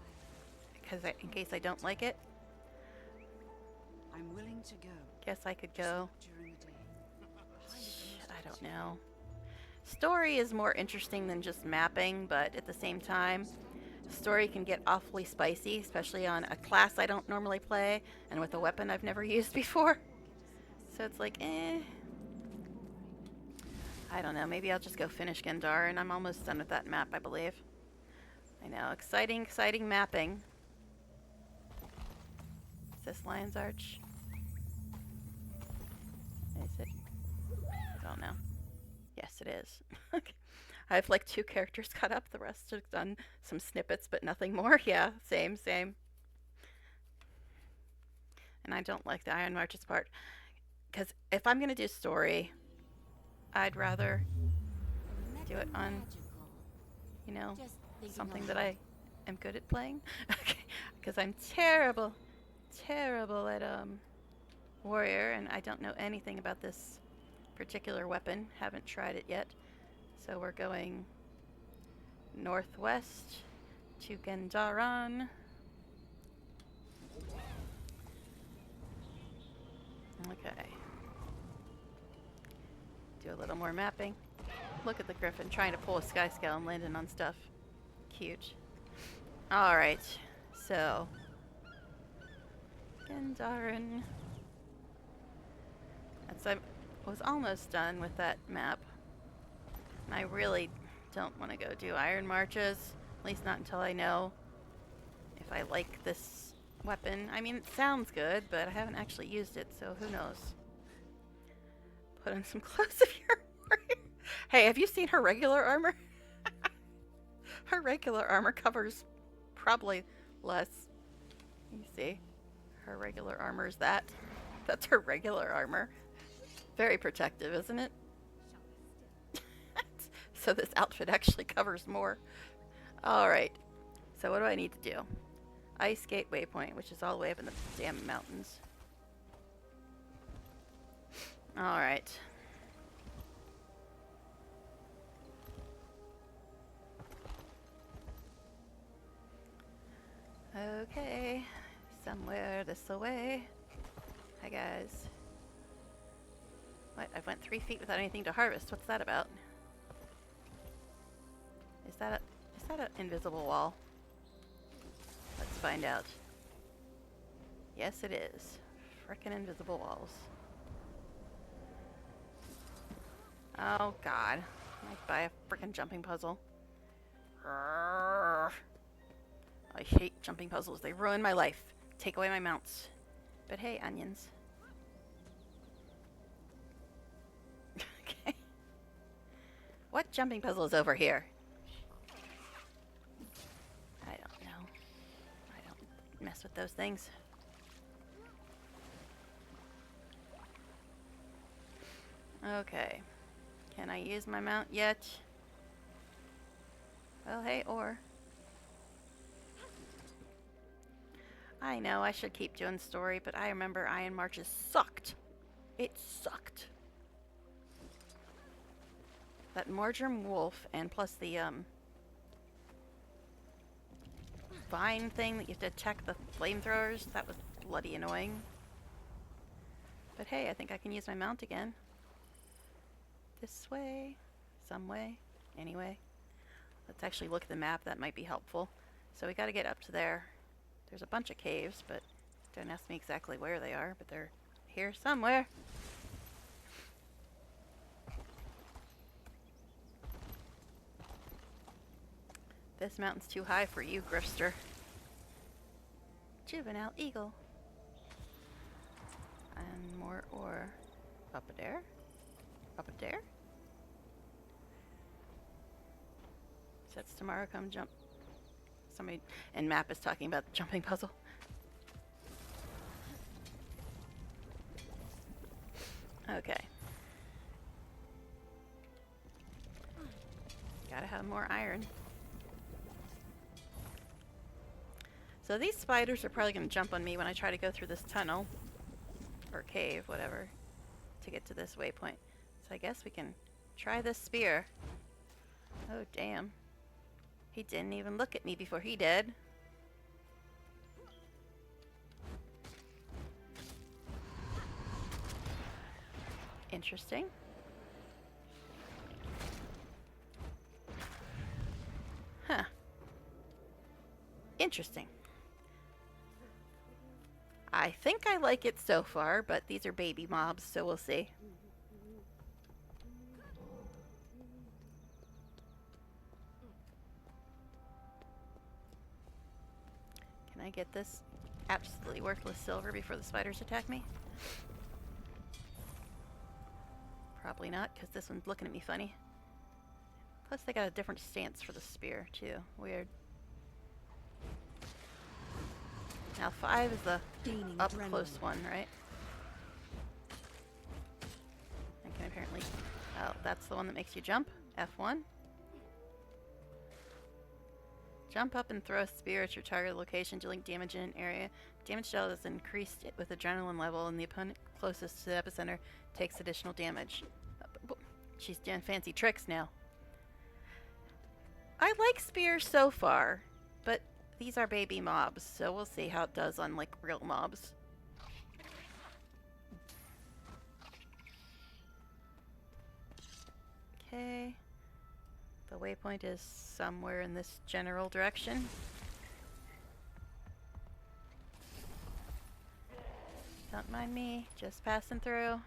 Because in case I don't like it. I'm willing to go. Guess I could go. I don't know. Story is more interesting than just mapping, but at the same time, story can get awfully spicy, especially on a class I don't normally play and with a weapon I've never used before. So it's like, I don't know, maybe I'll just go finish Gendar, and I'm almost done with that map, I believe. I know, exciting, exciting mapping. Is this Lion's Arch? Is it? I don't know. Yes, it is. I have like 2 characters cut up, the rest have done some snippets, but nothing more. Yeah, same, same. And I don't like the Iron Marches part, because if I'm going to do story, I'd rather do it on, you know, something that I am good at playing. Okay, because I'm terrible, terrible at warrior, and I don't know anything about this particular weapon. Haven't tried it yet. So we're going northwest to Gendaran. Okay. Do a little more mapping. Look at the griffin trying to pull a sky scale and landing on stuff. Cute. Alright. So. Gendaran. I was almost done with that map. And I really don't want to go do Iron Marches. At least not until I know if I like this weapon. I mean, it sounds good, but I haven't actually used it, so who knows. Put on some clothes if you're warrior. Hey, have you seen her regular armor? Her regular armor covers probably less. You see? Her regular armor is that. That's her regular armor. Very protective, isn't it? So this outfit actually covers more. Alright. So what do I need to do? Ice Gate Waypoint, which is all the way up in the damn mountains. Alright. Okay. Somewhere this way. Hi guys. What? I went 3 feet without anything to harvest. What's that about? Is that an invisible wall? Let's find out. Yes, it is. Frickin' invisible walls. Oh god. I might buy a frickin' jumping puzzle. Arrgh. I hate jumping puzzles. They ruin my life. Take away my mounts. But hey, onions. Okay. What jumping puzzle is over here? I don't know. I don't mess with those things. Okay. Can I use my mount yet? Well, hey, or. I know I should keep doing story, but I remember Iron Marches sucked. It sucked. That Mordrum Wolf and plus the vine thing that you have to check the flamethrowers, that was bloody annoying. But hey, I think I can use my mount again. This way, some way, anyway. Let's actually look at the map, that might be helpful. So we gotta get up to there. There's a bunch of caves, but don't ask me exactly where they are, but they're here somewhere. This mountain's too high for you, Grifster. Juvenile eagle. And more ore. Up there? Up there? Sets tomorrow, come jump. Somebody in map is talking about the jumping puzzle. Okay. Gotta have more iron. So these spiders are probably going to jump on me when I try to go through this tunnel. Or cave, whatever. To get to this waypoint. So I guess we can try this spear. Oh, damn. He didn't even look at me before he did. Interesting. Huh. Interesting. I think I like it so far, but these are baby mobs, so we'll see. I get this absolutely worthless silver before the spiders attack me? Probably not, because this one's looking at me funny. Plus they got a different stance for the spear, too. Weird. Now 5 is the up-close one, right? I can apparently... Oh, that's the one that makes you jump. F1. Jump up and throw a spear at your target location, dealing damage in an area. Damage dealt is increased with adrenaline level, and the opponent closest to the epicenter takes additional damage. She's doing fancy tricks now. I like spears so far, but these are baby mobs, so we'll see how it does on, like, real mobs. Okay. The waypoint is somewhere in this general direction. Don't mind me, just passing through.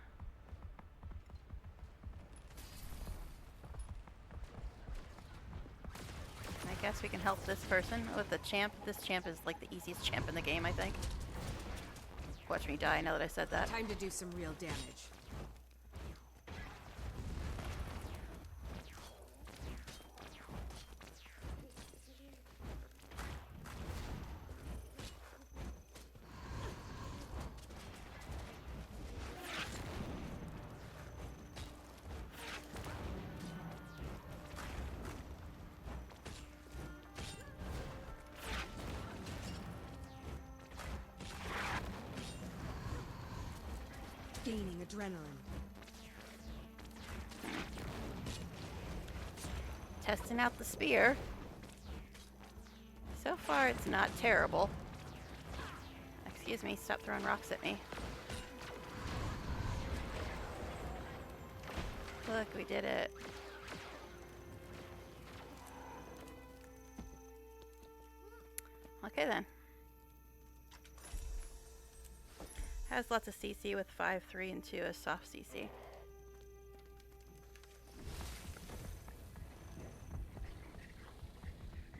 I guess we can help this person with the champ. This champ is like the easiest champ in the game, I think. Watch me die now that I said that. Time to do some real damage. Gaining adrenaline. Testing out the spear. So far, it's not terrible. Excuse me, stop throwing rocks at me. Look, we did it. Okay then. Has lots of CC with 5, 3, and 2 as soft CC.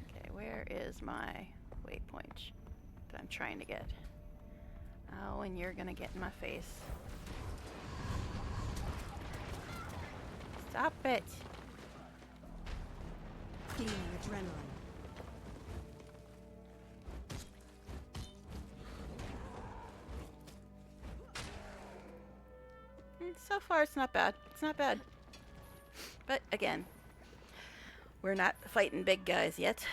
Okay, where is my waypoint that I'm trying to get? Oh, and you're gonna get in my face. Stop it! Gaining adrenaline. So far, it's not bad. It's not bad. But again, we're not fighting big guys yet.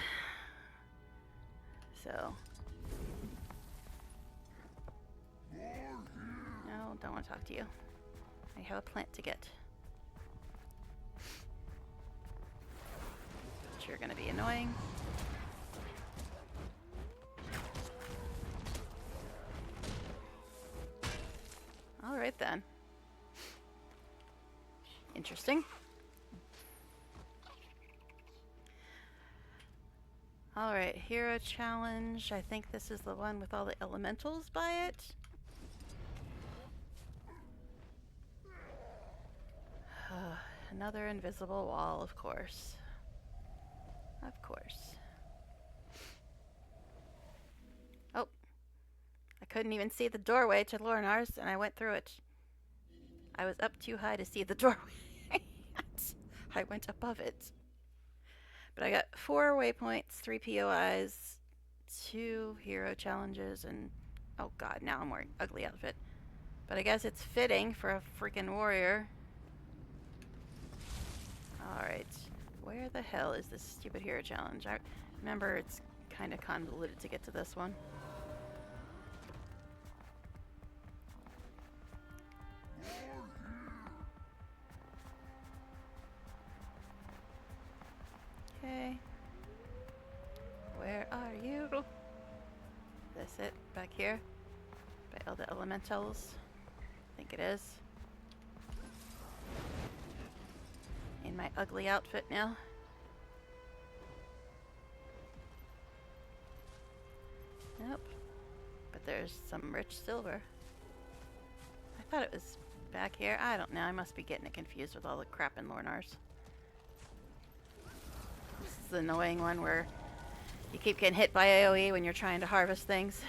So. No, don't want to talk to you. I have a plant to get. But you're going to be annoying. Alright then. Interesting. Alright, hero challenge. I think this is the one with all the elementals by it. Another invisible wall, of course. Of course. Oh. I couldn't even see the doorway to Lornar's, and I went through it. I was up too high to see the doorway. I went above it. But I got 4 waypoints, 3 POIs, 2 hero challenges, and oh god, now I'm wearing ugly outfit. But I guess it's fitting for a freaking warrior. Alright, where the hell is this stupid hero challenge? I remember it's kind of convoluted to get to this one. Okay. Where are you? This it? Back here? By all the elementals? I think it is. In my ugly outfit now. Nope. But there's some rich silver. I thought it was back here. I don't know. I must be getting it confused with all the crap in Lornar's. This is the annoying one where You keep getting hit by AoE when you're trying to harvest things.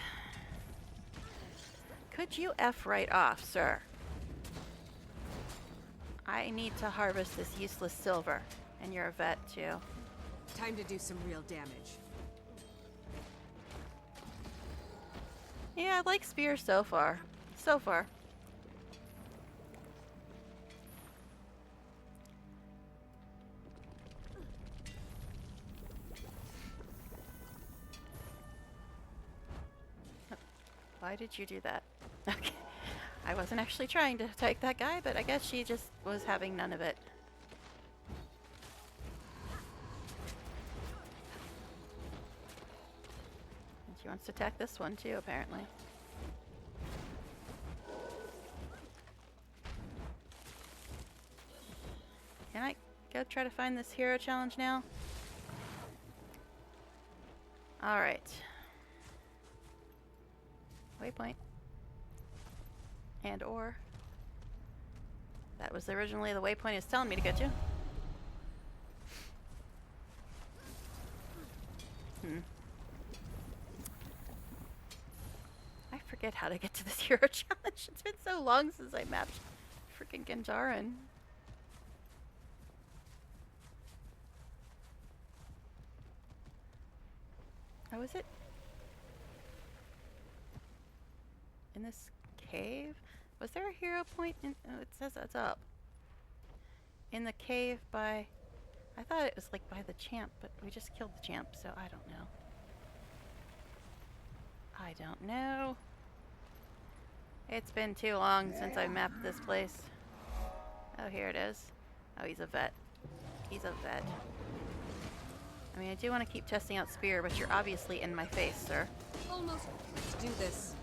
Could you F right off, sir? I need to harvest this useless silver. And you're a vet, too. Time to do some real damage. Yeah, I like Spear so far. So far. Why did you do that? Okay. I wasn't actually trying to take that guy, but I guess she just was having none of it. And she wants to attack this one too, apparently. Can I go try to find this hero challenge now? Alright. Waypoint. And or. That was originally the waypoint is telling me to go to. I forget how to get to this hero challenge. It's been so long since I mapped freaking Ganjarin. Oh, is it? In this cave? Was there a hero point in... Oh, it says that's up. In the cave by... I thought it was like by the champ, but we just killed the champ, so I don't know. I don't know. It's been too long since I mapped this place. Oh, here it is. Oh, he's a vet. He's a vet. I mean, I do want to keep testing out Spear, but you're obviously in my face, sir. Almost. Let's do this.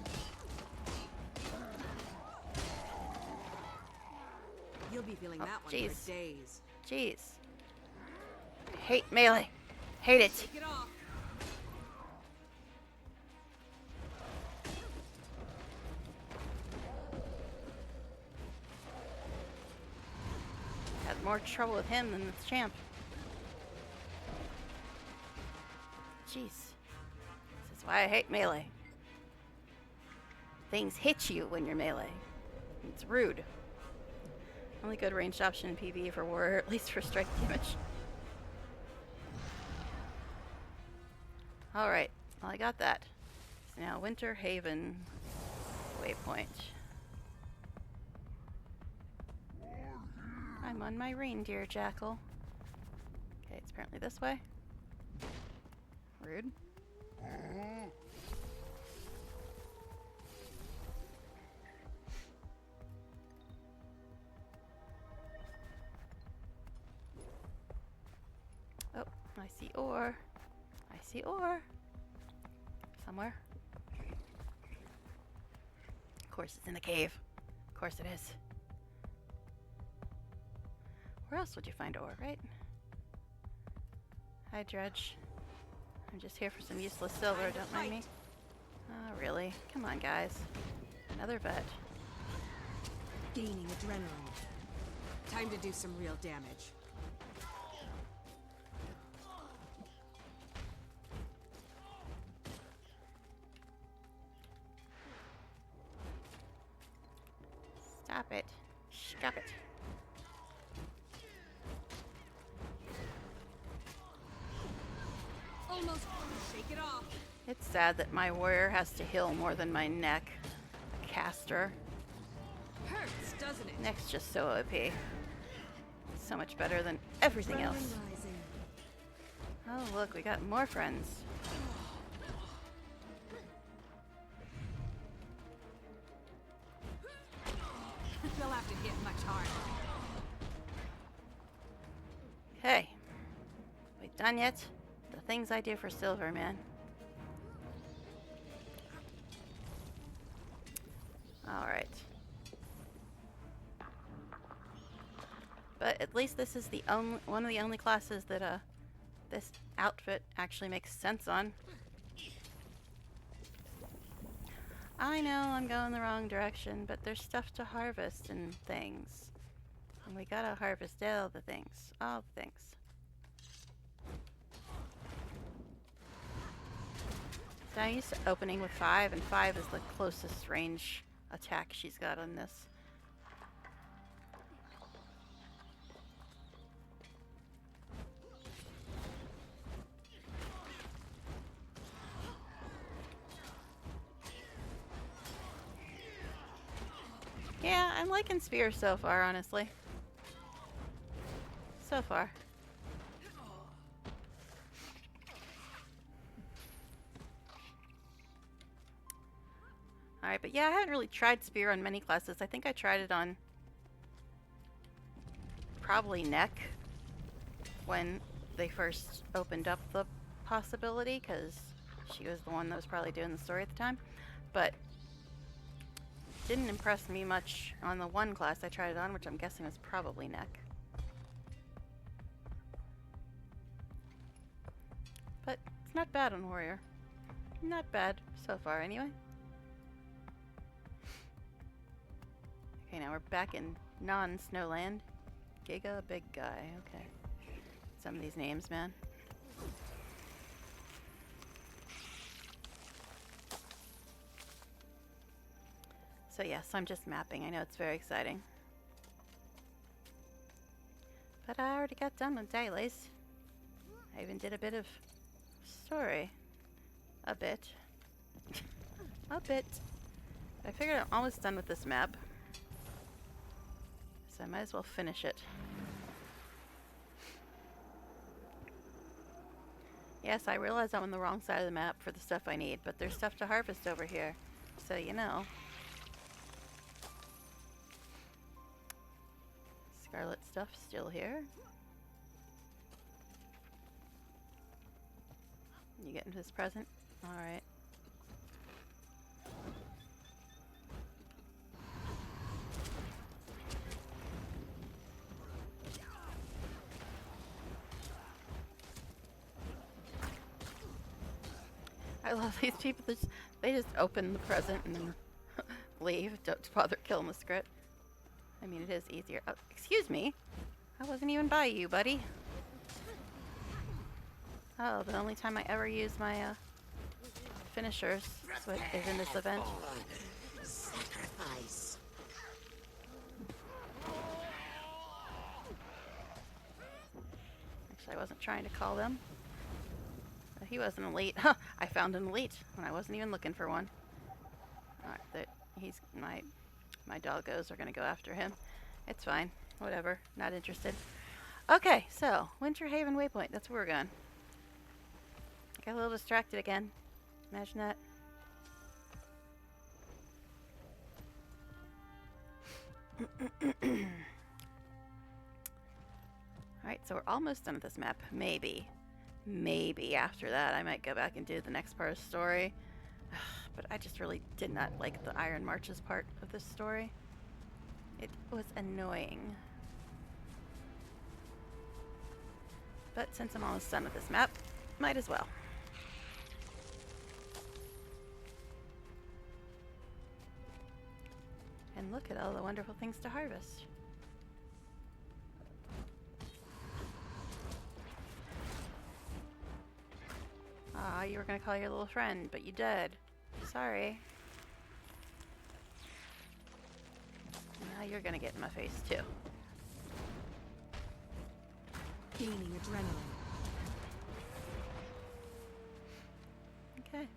You'll be feeling that one for days. Jeez. I hate melee. Hate it. Take it off. Had more trouble with him than the champ. Jeez. This is why I hate melee. Things hit you when you're melee. It's rude. Only good ranged option in PvE for warrior, at least for strike damage. Alright, well I got that. So now Winter Haven waypoint. I'm on my reindeer jackal. Okay, it's apparently this way. Rude. Oh, I see ore. I see ore. Somewhere. Of course it's in the cave. Of course it is. Where else would you find ore, right? Hi, Dredge. I'm just here for some useless silver, don't mind me. Oh, really? Come on, guys. Another vet. Gaining adrenaline. Time to do some real damage. Stop it. Stop it. Almost. Shake it off. It's sad that my warrior has to heal more than my neck. Caster. Hurts, doesn't it? Neck's just so OP. So much better than everything else. Oh, look, we got more friends. They'll have to hit much harder. Okay. We done yet? The things I do for silver, man. Alright. But at least this is the only one of the only classes that this outfit actually makes sense on. I know I'm going the wrong direction, but there's stuff to harvest and things. And we gotta harvest all the things. All the things. So I'm used to opening with 5, and 5 is the closest range attack she's got on this. Yeah, I'm liking Spear so far, honestly. So far. Alright, but yeah, I haven't really tried Spear on many classes. I think I tried it on probably Neck when they first opened up the possibility, because she was the one that was probably doing the story at the time. But didn't impress me much on the one class I tried it on, which I'm guessing was probably Neck. But it's not bad on Warrior. Not bad so far, anyway. Okay, now we're back in non-Snowland. Giga Big Guy, okay. Some of these names, man. So yes, I'm just mapping. I know it's very exciting. But I already got done with dailies. I even did a bit of story. A bit. A bit. I figured I'm almost done with this map. So I might as well finish it. Yes, I realize I'm on the wrong side of the map for the stuff I need, but there's stuff to harvest over here. So, you know. Scarlet stuff still here. You getting this present? Alright. I love these people. They just open the present and then leave. Don't bother killing the script. I mean, it is easier. Oh, excuse me. I wasn't even by you, buddy. Oh, the only time I ever use my finishers is in this event. Sacrifice. Actually, I wasn't trying to call them. He was an elite. I found an elite when I wasn't even looking for one. Alright, he's my doggos are gonna go after him. It's fine. Whatever. Not interested. Okay, so Winter Haven Waypoint. That's where we're going. I got a little distracted again. Imagine that. Alright, so we're almost done with this map. Maybe after that I might go back and do the next part of the story. But I just really did not like the Iron Marches part of this story. It was annoying. But since I'm almost done with this map, might as well. And look at all the wonderful things to harvest. Aw, you were gonna call your little friend, but you did. Sorry. Now you're gonna get in my face too. Gaining adrenaline. Okay.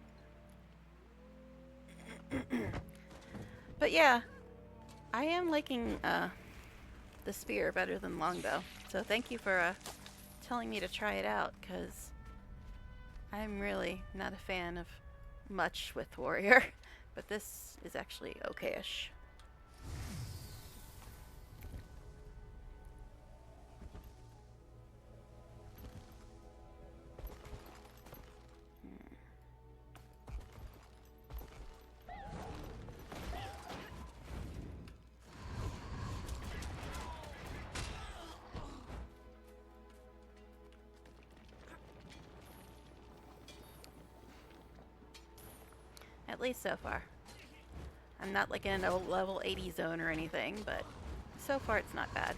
But yeah, I am liking the spear better than longbow. So thank you for telling me to try it out, because I'm really not a fan of much with Warrior, but this is actually okay-ish. At least so far. I'm not like in a level 80 zone or anything, but so far it's not bad.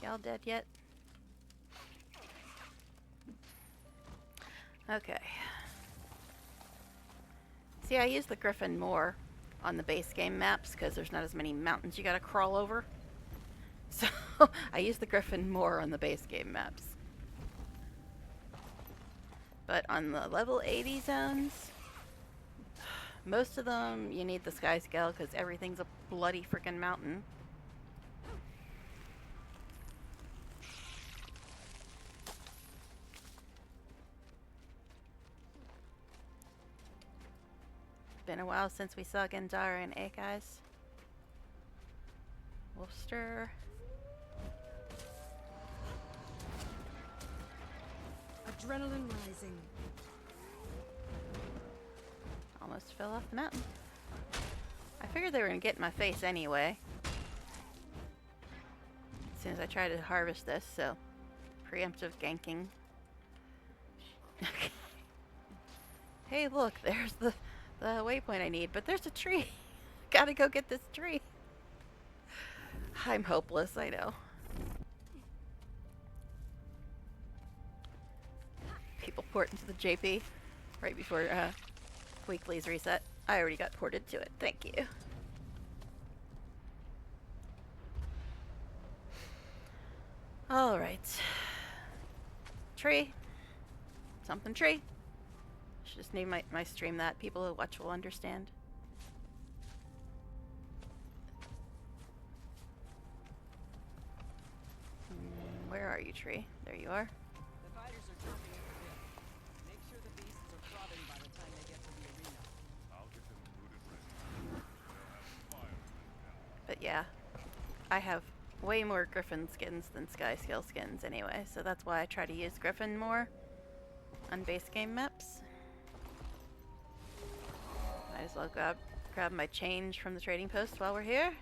Y'all dead yet? Okay. See, I use the Griffin more on the base game maps because there's not as many mountains you gotta crawl over. So I use the Griffin more on the base game maps. But on the level 80 zones, most of them you need the Sky Scale because everything's a bloody freaking mountain. Been a while since we saw Gandara and guys. Wolfster. Adrenaline rising. Almost fell off the mountain. I figured they were gonna get in my face anyway. As soon as I try to harvest this, so preemptive ganking. Hey, look, there's the waypoint I need, but there's a tree. Gotta go get this tree. I'm hopeless, I know. People port into the JP right before weekly's reset. I already got ported to it. Thank you. All right. Tree. Something tree. Should just name my stream that. People who watch will understand. Where are you, tree? There you are. The fighters are jumping at the bit. Make sure the beasts are frothing by the time they get to the arena. I'll get them looted ready. They'll have fire. But yeah, I have way more Griffin skins than Sky Scale skins anyway, so that's why I try to use Griffin more on base game maps. Might as well grab my change from the trading post while we're here.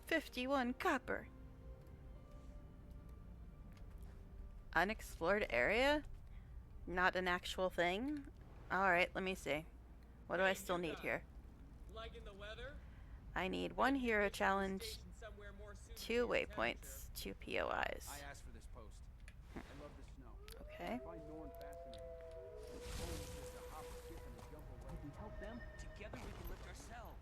$51 copper. Unexplored area? Not an actual thing? Alright, let me see. What do I still need here? I need 1 hero challenge, 2 waypoints, 2 POIs. I asked for this post. I love the snow. Okay. I find Norn fascinating. Just a hop, skip, and a jump away. If we help them, together we can lift ourselves.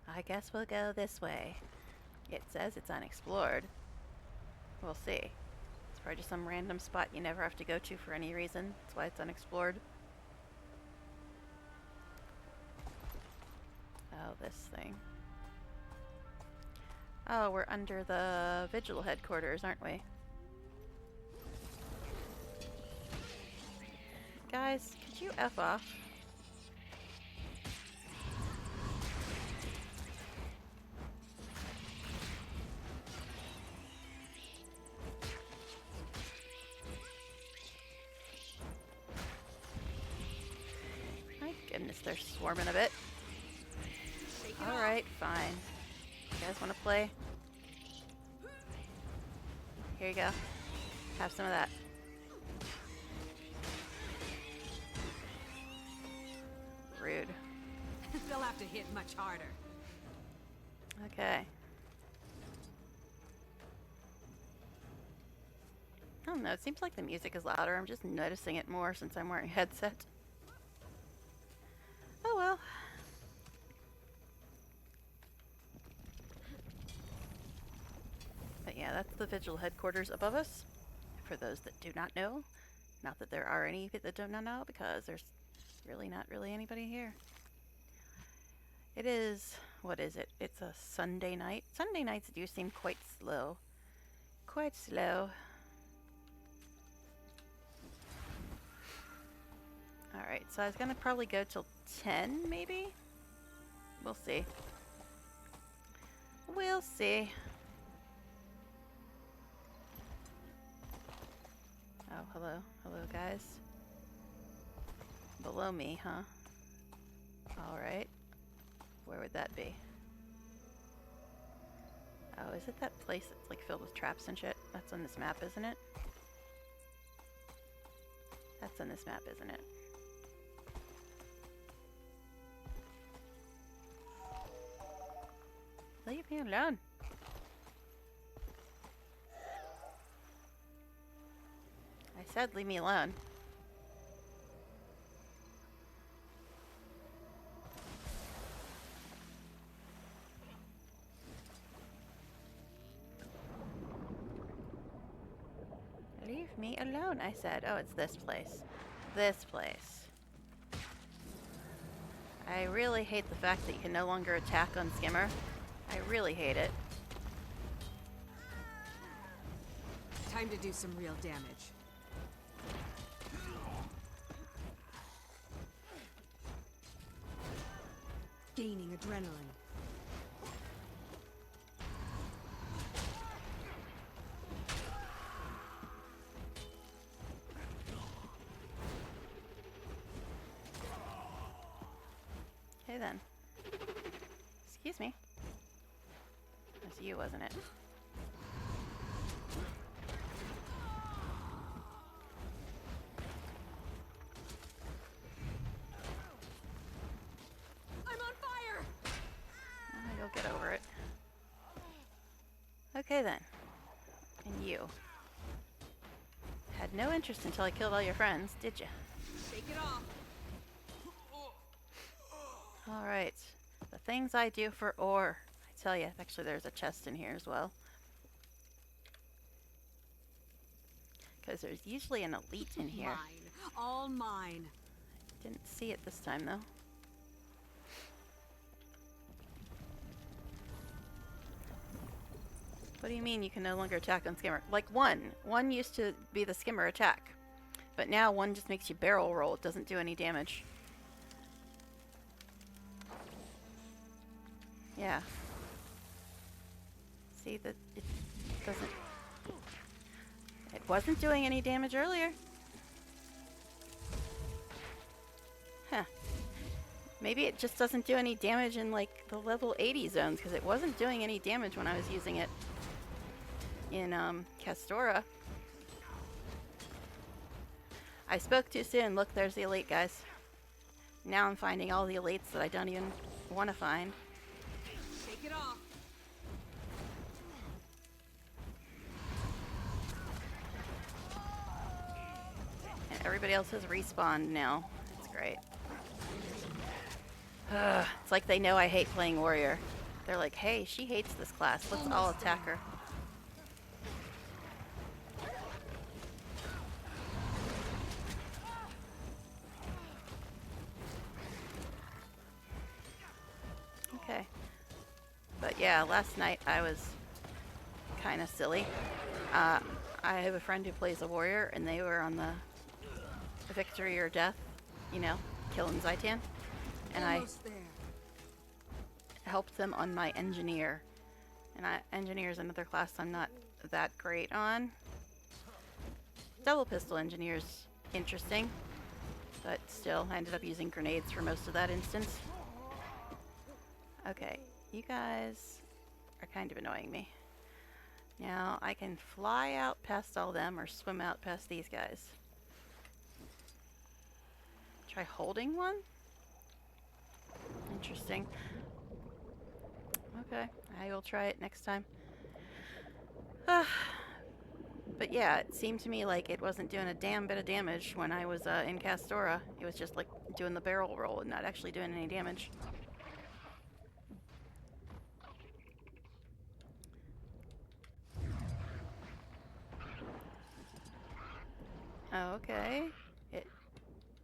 I guess we'll go this way. It says it's unexplored. We'll see. It's probably just some random spot you never have to go to for any reason. That's why it's unexplored. Oh, this thing. Oh, we're under the Vigil headquarters, aren't we? Guys, could you F off? My goodness, they're swarming a bit. Alright, fine. You guys want to play? Here you go. Have some of that. Rude. They'll have to hit much harder. Okay. I don't know, it seems like the music is louder. I'm just noticing it more since I'm wearing a headset. Oh well. But yeah, that's the Vigil headquarters above us. For those that do not know. Not that there are any that do not know, because there's really not really anybody here. It is, what is it? It's a Sunday night. Sunday nights do seem quite slow. Quite slow. Alright, so I was gonna probably go till 10, maybe? We'll see. We'll see. Oh, hello. Hello, guys. Below me, huh? Alright. Where would that be? Oh, is it that place that's like filled with traps and shit? That's on this map, isn't it? That's on this map, isn't it? Leave me alone. I said leave me alone. Leave me alone, I said. Oh, it's this place. This place. I really hate the fact that you can no longer attack on Skimmer. I really hate it. Time to do some real damage. Gaining adrenaline. Okay then. Excuse me. It was you, wasn't it? I'm on fire! You'll get over it. Okay then. And you. Had no interest until I killed all your friends, did you? Shake it off. Alright. The things I do for ore. I tell you, actually there's a chest in here as well. Because there's usually an elite in here. Mine. All mine. Didn't see it this time though. What do you mean you can no longer attack on Skimmer? Like one. One used to be the Skimmer attack. But now one just makes you barrel roll. It doesn't do any damage. Yeah. See that it doesn't... It wasn't doing any damage earlier. Huh. Maybe it just doesn't do any damage in like the level 80 zones because it wasn't doing any damage when I was using it in Castora. I spoke too soon. Look, there's the elite, guys. Now I'm finding all the elites that I don't even want to find. Shake it off. And everybody else has respawned now. That's great. It's like they know I hate playing warrior. They're like, hey, she hates this class. Let's all attack her. Okay. But yeah, last night I was kind of silly. I have a friend who plays a warrior, and they were on the victory or death, you know, killing Zaitan. And I helped them on my engineer. And engineer is another class I'm not that great on. Double pistol engineer's interesting, but still, I ended up using grenades for most of that instance. Okay, you guys are kind of annoying me. Now I can fly out past all them or swim out past these guys. Try holding one? Interesting. Okay, I will try it next time. But yeah, it seemed to me like it wasn't doing a damn bit of damage when I was in Castora. It was just like doing the barrel roll and not actually doing any damage. Oh, okay. It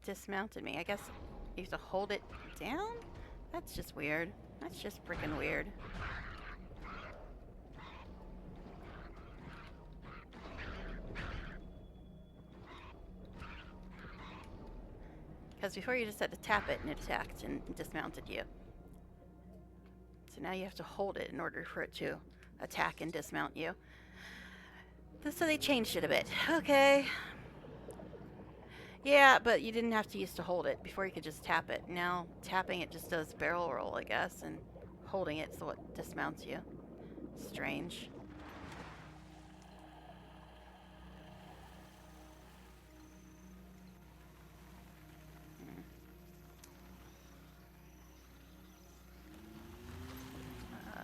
dismounted me. I guess you have to hold it down? That's just weird. That's just freaking weird. Because before you just had to tap it and it attacked and dismounted you. So now you have to hold it in order for it to attack and dismount you. So they changed it a bit. Okay. Yeah, but you didn't have to use to hold it. Before you could just tap it. Now tapping it just does barrel roll, I guess, and holding it so it dismounts you. Strange.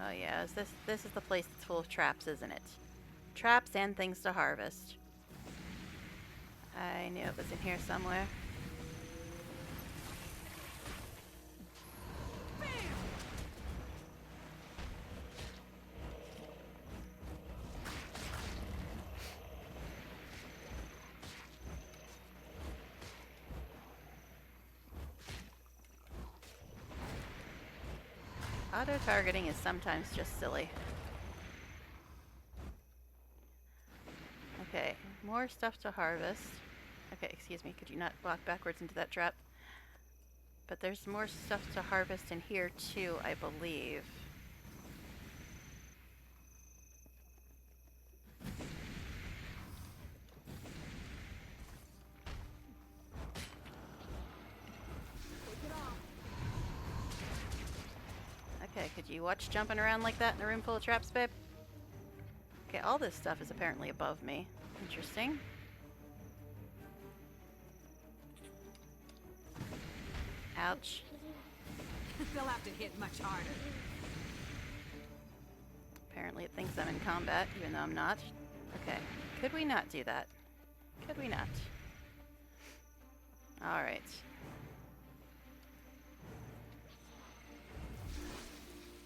Oh yeah, goes. This is the place that's full of traps, isn't it? Traps and things to harvest. I knew it was in here somewhere. Auto-targeting is sometimes just silly. Okay, more stuff to harvest. Okay, excuse me, could you not walk backwards into that trap? But there's more stuff to harvest in here too, I believe. Okay, could you watch jumping around like that in a room full of traps, babe? Okay, all this stuff is apparently above me. Interesting. Ouch. They'll have to hit much harder. Apparently it thinks I'm in combat, even though I'm not. Okay, could we not do that? Could we not? Alright.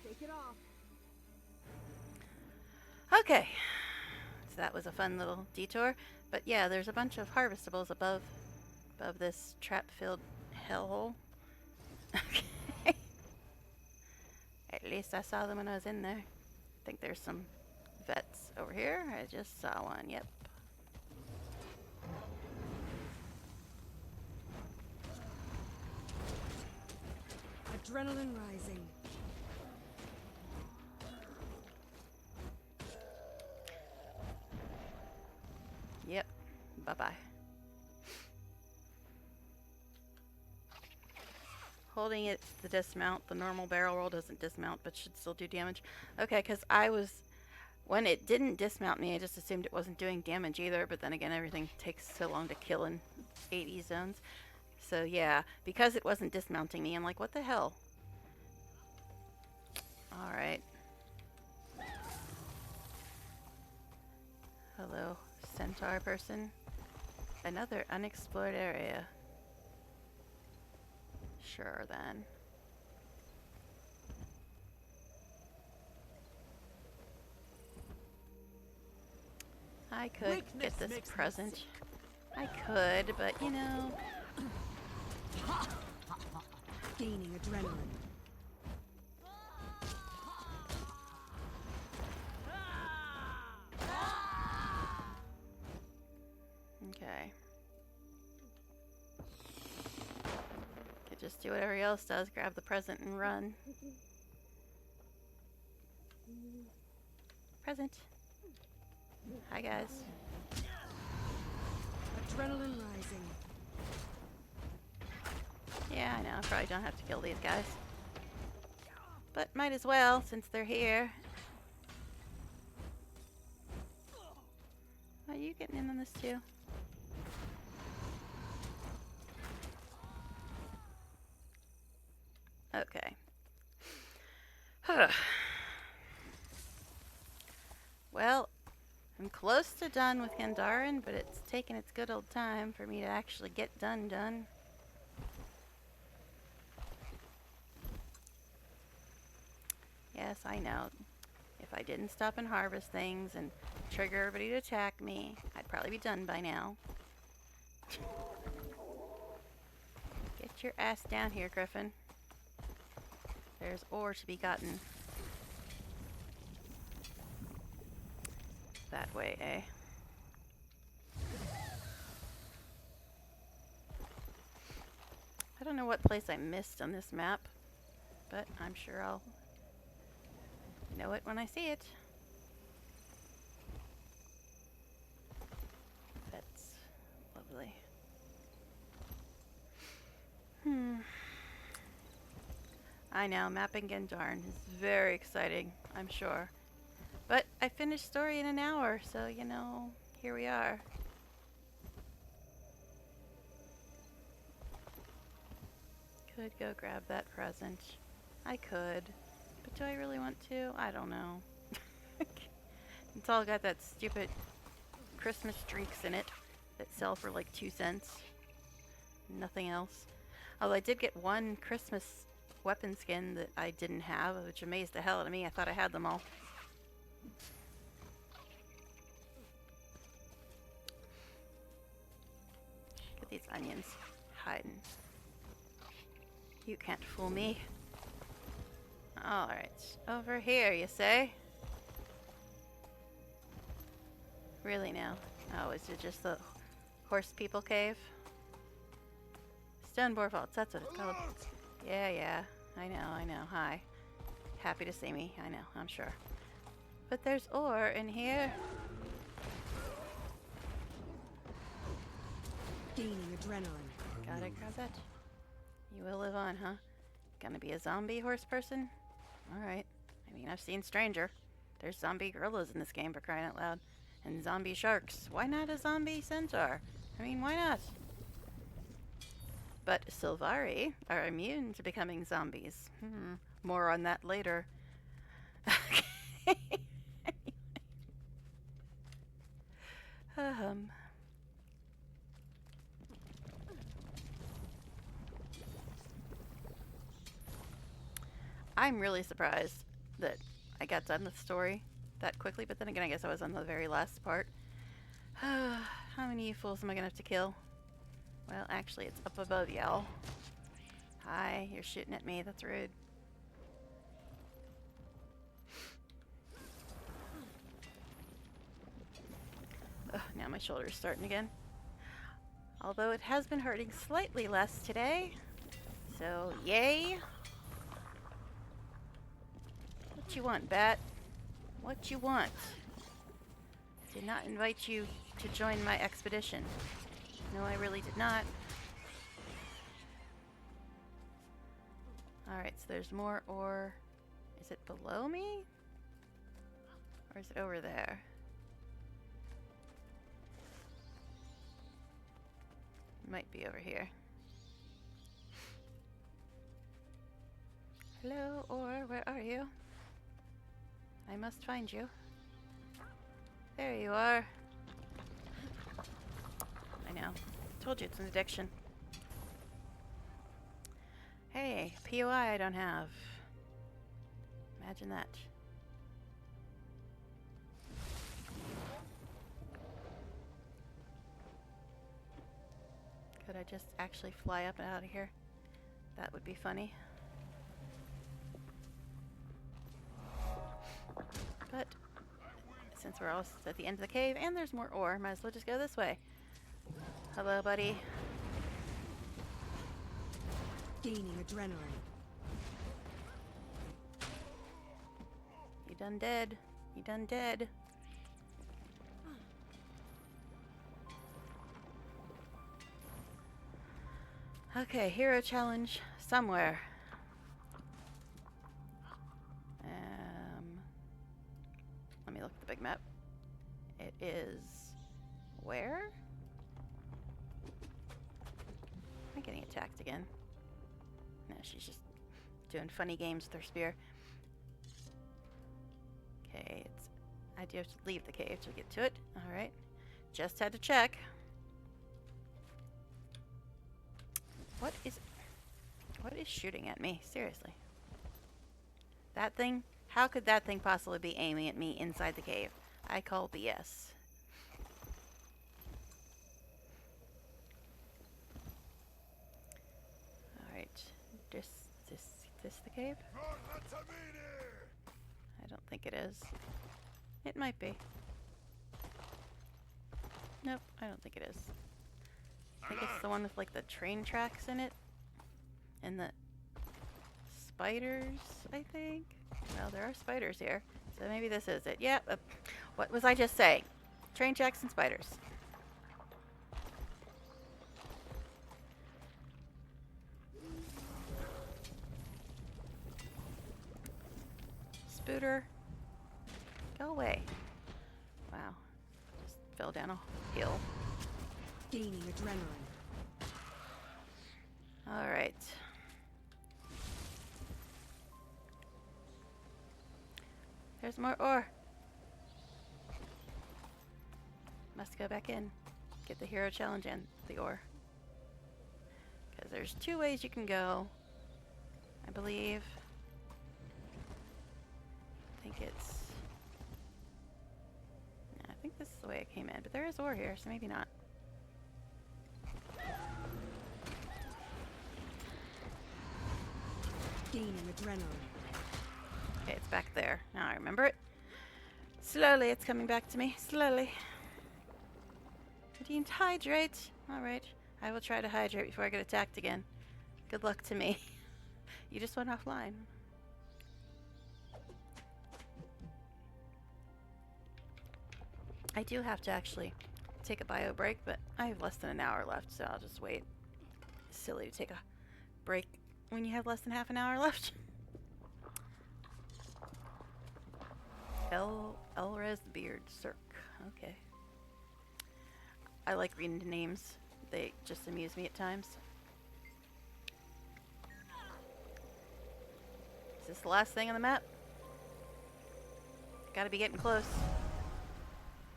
Take it off. Okay. So that was a fun little detour. But yeah, there's a bunch of harvestables above this trap-filled hellhole. Okay. At least I saw them when I was in there. I think there's some vets over here. I just saw one, yep. Adrenaline rising. Yep. Bye-bye. Holding it to dismount. The normal barrel roll doesn't dismount, but should still do damage. Okay, because when it didn't dismount me, I just assumed it wasn't doing damage either, but then again, everything takes so long to kill in 80 zones. So yeah, because it wasn't dismounting me, I'm like, what the hell? Alright. Hello, centaur person. Another unexplored area. Sure, then. I could get this present. I could, but you know. Gaining adrenaline. Okay. Could just do what everybody else does, grab the present and run. Present. Hi, guys. Adrenaline rising. Yeah, I know. I probably don't have to kill these guys. But might as well, since they're here. Are you getting in on this too? Okay. Well, I'm close to done with Gandharan, but it's taken its good old time for me to actually get done. Yes, I know. If I didn't stop and harvest things and trigger everybody to attack me, I'd probably be done by now. Get your ass down here, Griffin. There's ore to be gotten. That way, eh? I don't know what place I missed on this map, but I'm sure I'll know it when I see it. That's lovely. I know, mapping Gandharan is very exciting, I'm sure. But I finished story in an hour, so, you know, here we are. Could go grab that present. I could, but But do I really want to? I don't know. It's all got that stupid Christmas drinks in it that sell for like 2 cents. Nothing else. Although I did get one Christmas weapon skin that I didn't have, which amazed the hell out of me. I thought I had them all. Look at these onions hiding. You can't fool me. Alright, over here, you say? Really now? Oh, is it just the horse people cave? Stonebore Vaults, that's what it's called. Yeah, I know. Hi. Happy to see me, I know, I'm sure. But there's ore in here. Gaining adrenaline. Gotta grab that. You will live on, huh? Gonna be a zombie horse person? Alright. I mean, I've seen Stranger. There's zombie gorillas in this game, for crying out loud. And zombie sharks. Why not a zombie centaur? I mean, why not? But Sylvari are immune to becoming zombies. More on that later. I'm really surprised that I got done with the story that quickly, but then again, I guess I was on the very last part. How many you fools am I gonna have to kill? Well, actually, it's up above y'all. Hi, you're shooting at me. That's rude. Ugh, now my shoulder's starting again. Although it has been hurting slightly less today. So, yay. What you want, Bat? What you want? Did not invite you to join my expedition. No, I really did not. Alright, so there's more ore. Is it below me? Or is it over there? Might be over here. Hello, ore, where are you? I must find you. There you are. I know. Told you it's an addiction. Hey, POI I don't have. Imagine that. Could I just actually fly up and out of here? That would be funny. But since we're almost at the end of the cave and there's more ore, might as well just go this way. Hello, buddy. Gaining adrenaline. You done dead. You done dead. Okay, hero challenge somewhere. Let me look at the big map. It is where? Am I getting attacked again? No, she's just doing funny games with her spear. Okay, I do have to leave the cave to get to it. Alright. Just had to check. What is shooting at me? Seriously. That thing? How could that thing possibly be aiming at me inside the cave? I call BS. Alright. This the cave? I don't think it is. It might be. Nope, I don't think it is. I think it's the one with like the train tracks in it. And the spiders, I think. Well, there are spiders here. So maybe this is it. Yeah, what was I just saying? Train tracks and spiders. Spooter. Go away. Wow. Just fell down a hill. Gaining adrenaline. Alright. There's more ore. Must go back in. Get the hero challenge and the ore. Because there's 2 ways you can go. I believe. I think this is the way I came in. But there is ore here, so maybe not. Gaining adrenaline. Okay, it's back there. Now I remember it. Slowly, it's coming back to me. Slowly. Redeemed hydrate. Alright. I will try to hydrate before I get attacked again. Good luck to me. You just went offline. I do have to actually take a bio break, but I have less than an hour left, so I'll just wait. It's silly to take a break when you have less than half an hour left. Elrez Beard Cirque. Okay. I like reading the names. They just amuse me at times. Is this the last thing on the map? Gotta be getting close.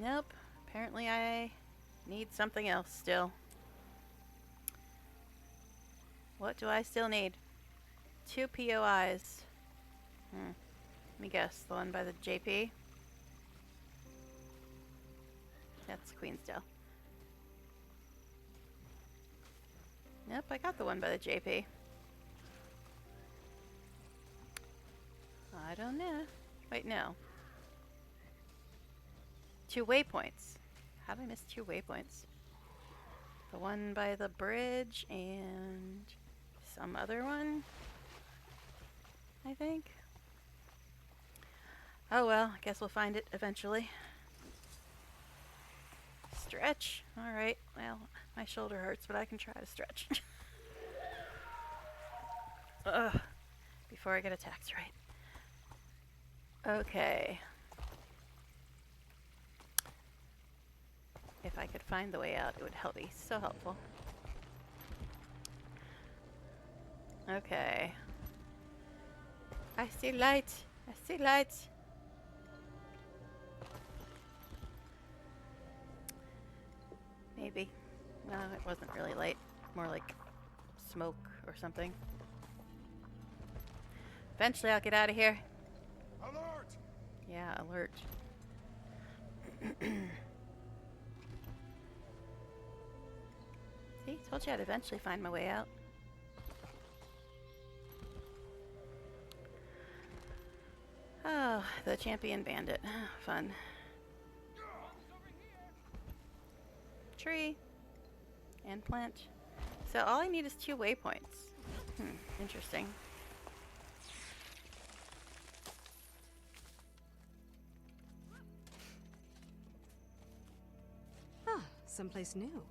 Nope. Apparently I need something else still. What do I still need? 2 POIs. Let me guess. The one by the JP? That's Queensdale. Nope, I got the one by the JP. I don't know. Wait, no. 2 waypoints. How did I miss 2 waypoints? The one by the bridge and some other one, I think. Oh well, I guess we'll find it eventually. Stretch. Alright, well, my shoulder hurts, but I can try to stretch. Ugh. Before I get attacked, right? Okay. If I could find the way out, it would help me. So helpful. Okay. I see light. I see light. Maybe. No, it wasn't really light. More like smoke or something. Eventually I'll get out of here. Alert! Yeah, alert. See, told you I'd eventually find my way out. Oh, the champion bandit. Fun. Tree. And plant. So all I need is 2 waypoints. Interesting. Ah, someplace new.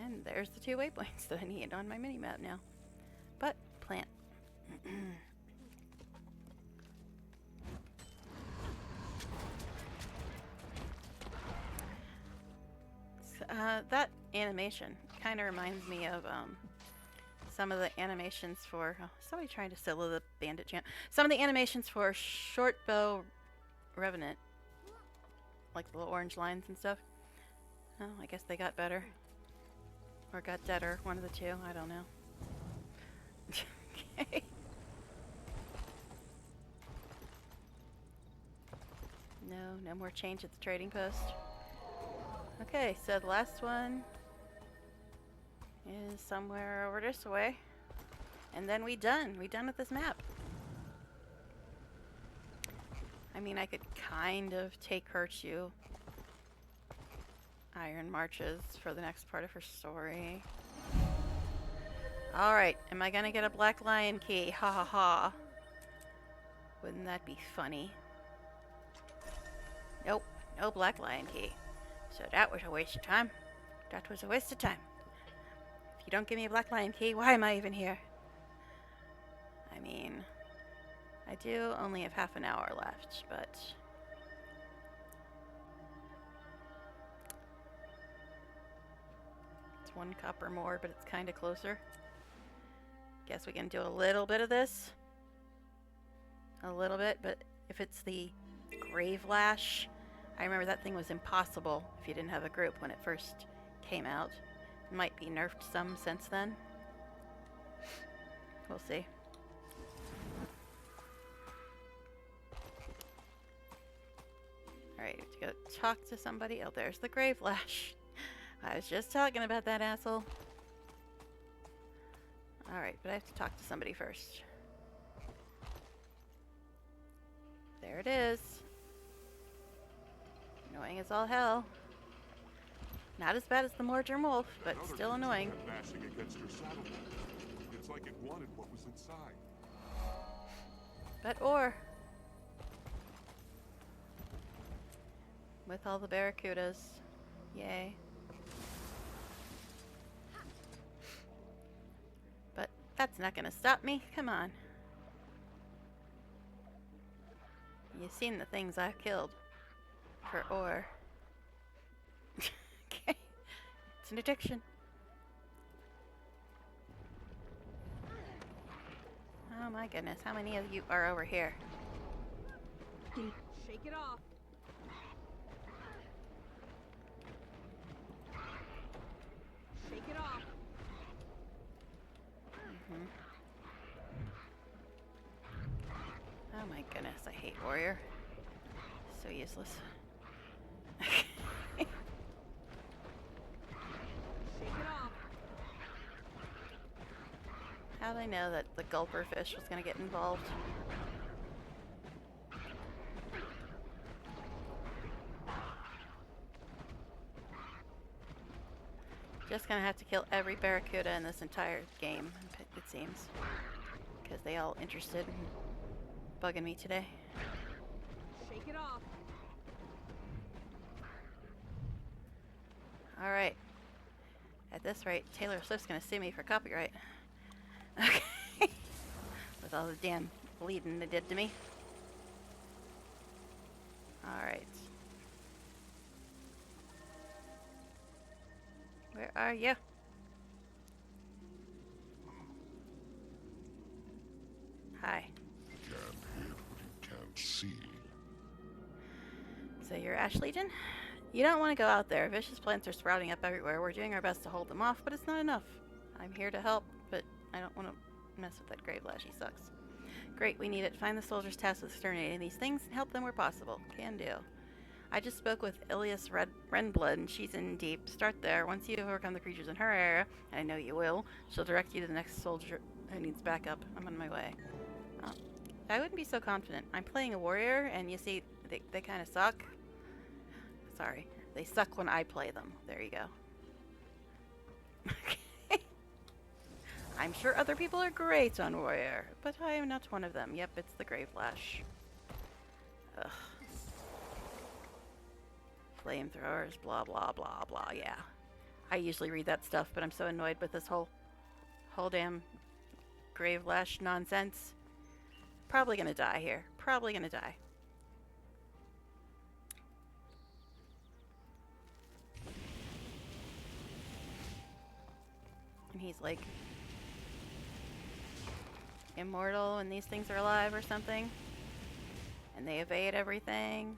And there's the 2 waypoints that I need on my mini-map now. But, plant. That animation kind of reminds me of some of the animations for... Oh, somebody trying to solo the bandit champ. Some of the animations for Short Bow Revenant. Like the little orange lines and stuff. Oh, I guess they got better. Or got deader, one of the two, I don't know. Okay. No more change at the trading post. Okay, so the last one is somewhere over this way. And then we done with this map. I mean, I could kind of take her to Iron Marches for the next part of her story. Alright, am I gonna get a Black Lion key? Ha ha ha. Wouldn't that be funny? Nope, no Black Lion key. So that was a waste of time. That was a waste of time. If you don't give me a Black Lion key, why am I even here? I mean, I do only have half an hour left, but... It's 1 copper more, but it's kind of closer. Guess we can do a little bit of this. A little bit, but if it's the Grave Lash. I remember that thing was impossible if you didn't have a group when it first came out. It might be nerfed some since then. We'll see. Alright, we have to go talk to somebody. Oh, there's the Grave Lash. I was just talking about that asshole. Alright, but I have to talk to somebody first. There it is. Annoying as all hell. Not as bad as the Mordrim Wolf, but still annoying. Bashing against her saddle. It's like it wanted what was inside. But or with all the barracudas. Yay. But that's not gonna stop me. Come on. You've seen the things I've killed for ore. Okay. It's an addiction. Oh my goodness, how many of you are over here? Shake it off. Shake it off. Oh my goodness, I hate warrior. So useless. Shake it off. How did I know that the gulper fish was going to get involved? Just gonna have to kill every barracuda in this entire game, it seems. Because they all interested in bugging me today. Shake it off. Alright. At this rate, Taylor Swift's gonna sue me for copyright. Okay. With all the damn bleeding they did to me. Alright. Where are you? Hi. You can't hear what you can't see. So you're Ash Legion? You don't want to go out there. Vicious plants are sprouting up everywhere. We're doing our best to hold them off, but it's not enough. I'm here to help, but I don't want to mess with that Grave Lash. He sucks. Great, we need it. Find the soldiers tasked with exterminating these things and help them where possible. Can do. I just spoke with Ilias Renblood, and she's in deep. Start there. Once you overcome the creatures in her area, and I know you will, she'll direct you to the next soldier who needs backup. I'm on my way. Oh, I wouldn't be so confident. I'm playing a warrior, and you see, they kind of suck. Sorry. They suck when I play them. There you go. Okay. I'm sure other people are great on warrior, but I am not one of them. Yep, it's the Grave Lash. Ugh. Flamethrowers, blah, blah, blah, blah, yeah. I usually read that stuff, but I'm so annoyed with this whole damn Grave Lash nonsense. Probably gonna die here. Probably gonna die. And he's like immortal and these things are alive or something. And they evade everything.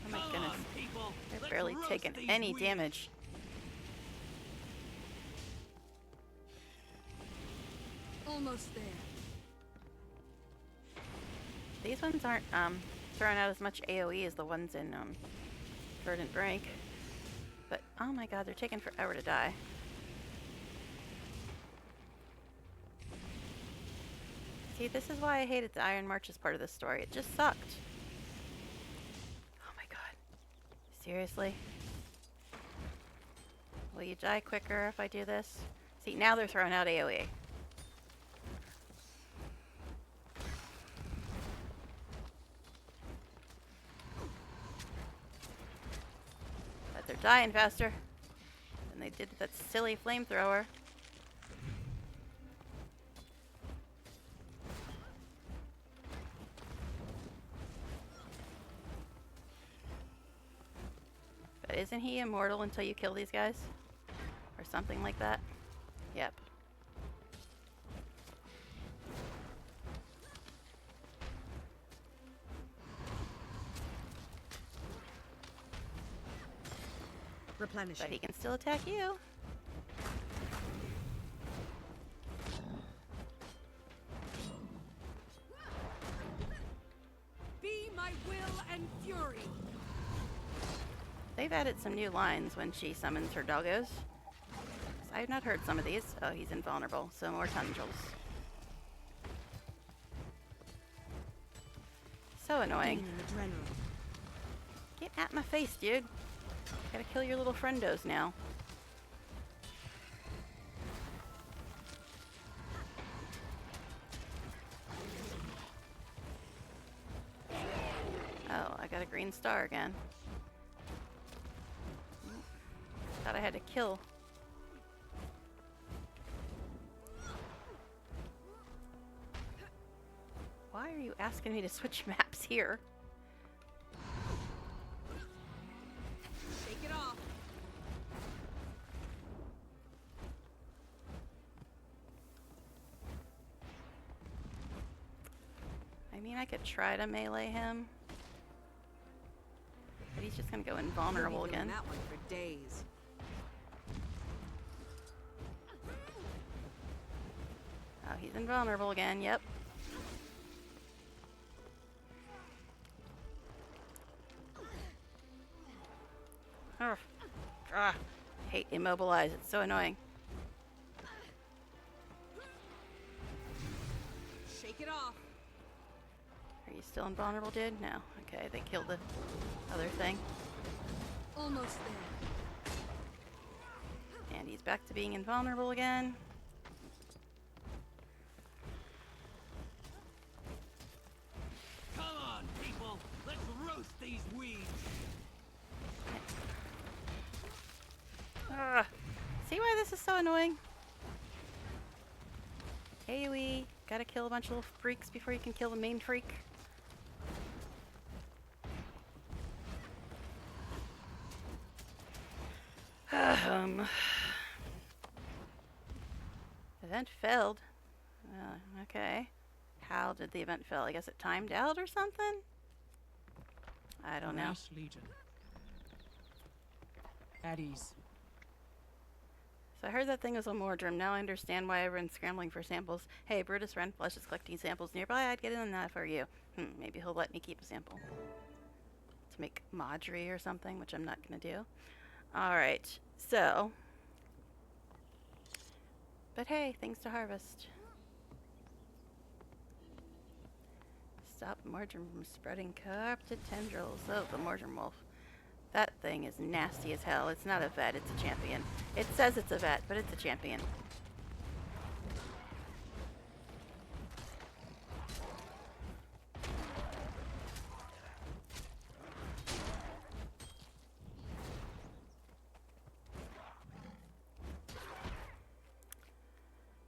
Oh my goodness. They're barely taking any damage. Almost there. These ones aren't throwing out as much AoE as the ones in Verdant Rank. But oh my god, they're taking forever to die. See, this is why I hated the Iron March as part of this story. It just sucked. Oh my god. Seriously? Will you die quicker if I do this? See, now they're throwing out AoE. But they're dying faster than they did with that silly flamethrower. But isn't he immortal until you kill these guys? Or something like that? Yep. Replenishing. But he can still attack you. Be my will and fury. They've added some new lines when she summons her doggos. I have not heard some of these. Oh, he's invulnerable, so more tundrils. So annoying. Get at my face, dude. Gotta kill your little friendos now. Oh, I got a green star again. Thought I had to kill. Why are you asking me to switch maps here? Shake it off. I mean, I could try to melee him. But he's just gonna go invulnerable again. That one for days. Oh, he's invulnerable again, yep. Ugh. Ah, hate immobilize, it's so annoying. Shake it off. Are you still invulnerable, dude? No. Okay, they killed the other thing. Almost there. And he's back to being invulnerable again. Come on, people! Let's roast these weeds! Ugh. See why this is so annoying? AoE, gotta kill a bunch of little freaks before you can kill the main freak. Event failed. Okay. How did the event fail? I guess it timed out or something? I don't know. Harass Legion. At ease. So I heard that thing was a Mordrum. Now I understand why everyone's scrambling for samples. Hey, Brutus Renflesh is collecting samples nearby. I'd get in on that for you. Maybe he'll let me keep a sample. To make Madri or something, which I'm not going to do. Alright, so. But hey, things to harvest. Stop Mordrum from spreading corrupted tendrils. Oh, the Mordrum wolf. That thing is nasty as hell. It's not a vet, it's a champion. It says it's a vet, but it's a champion.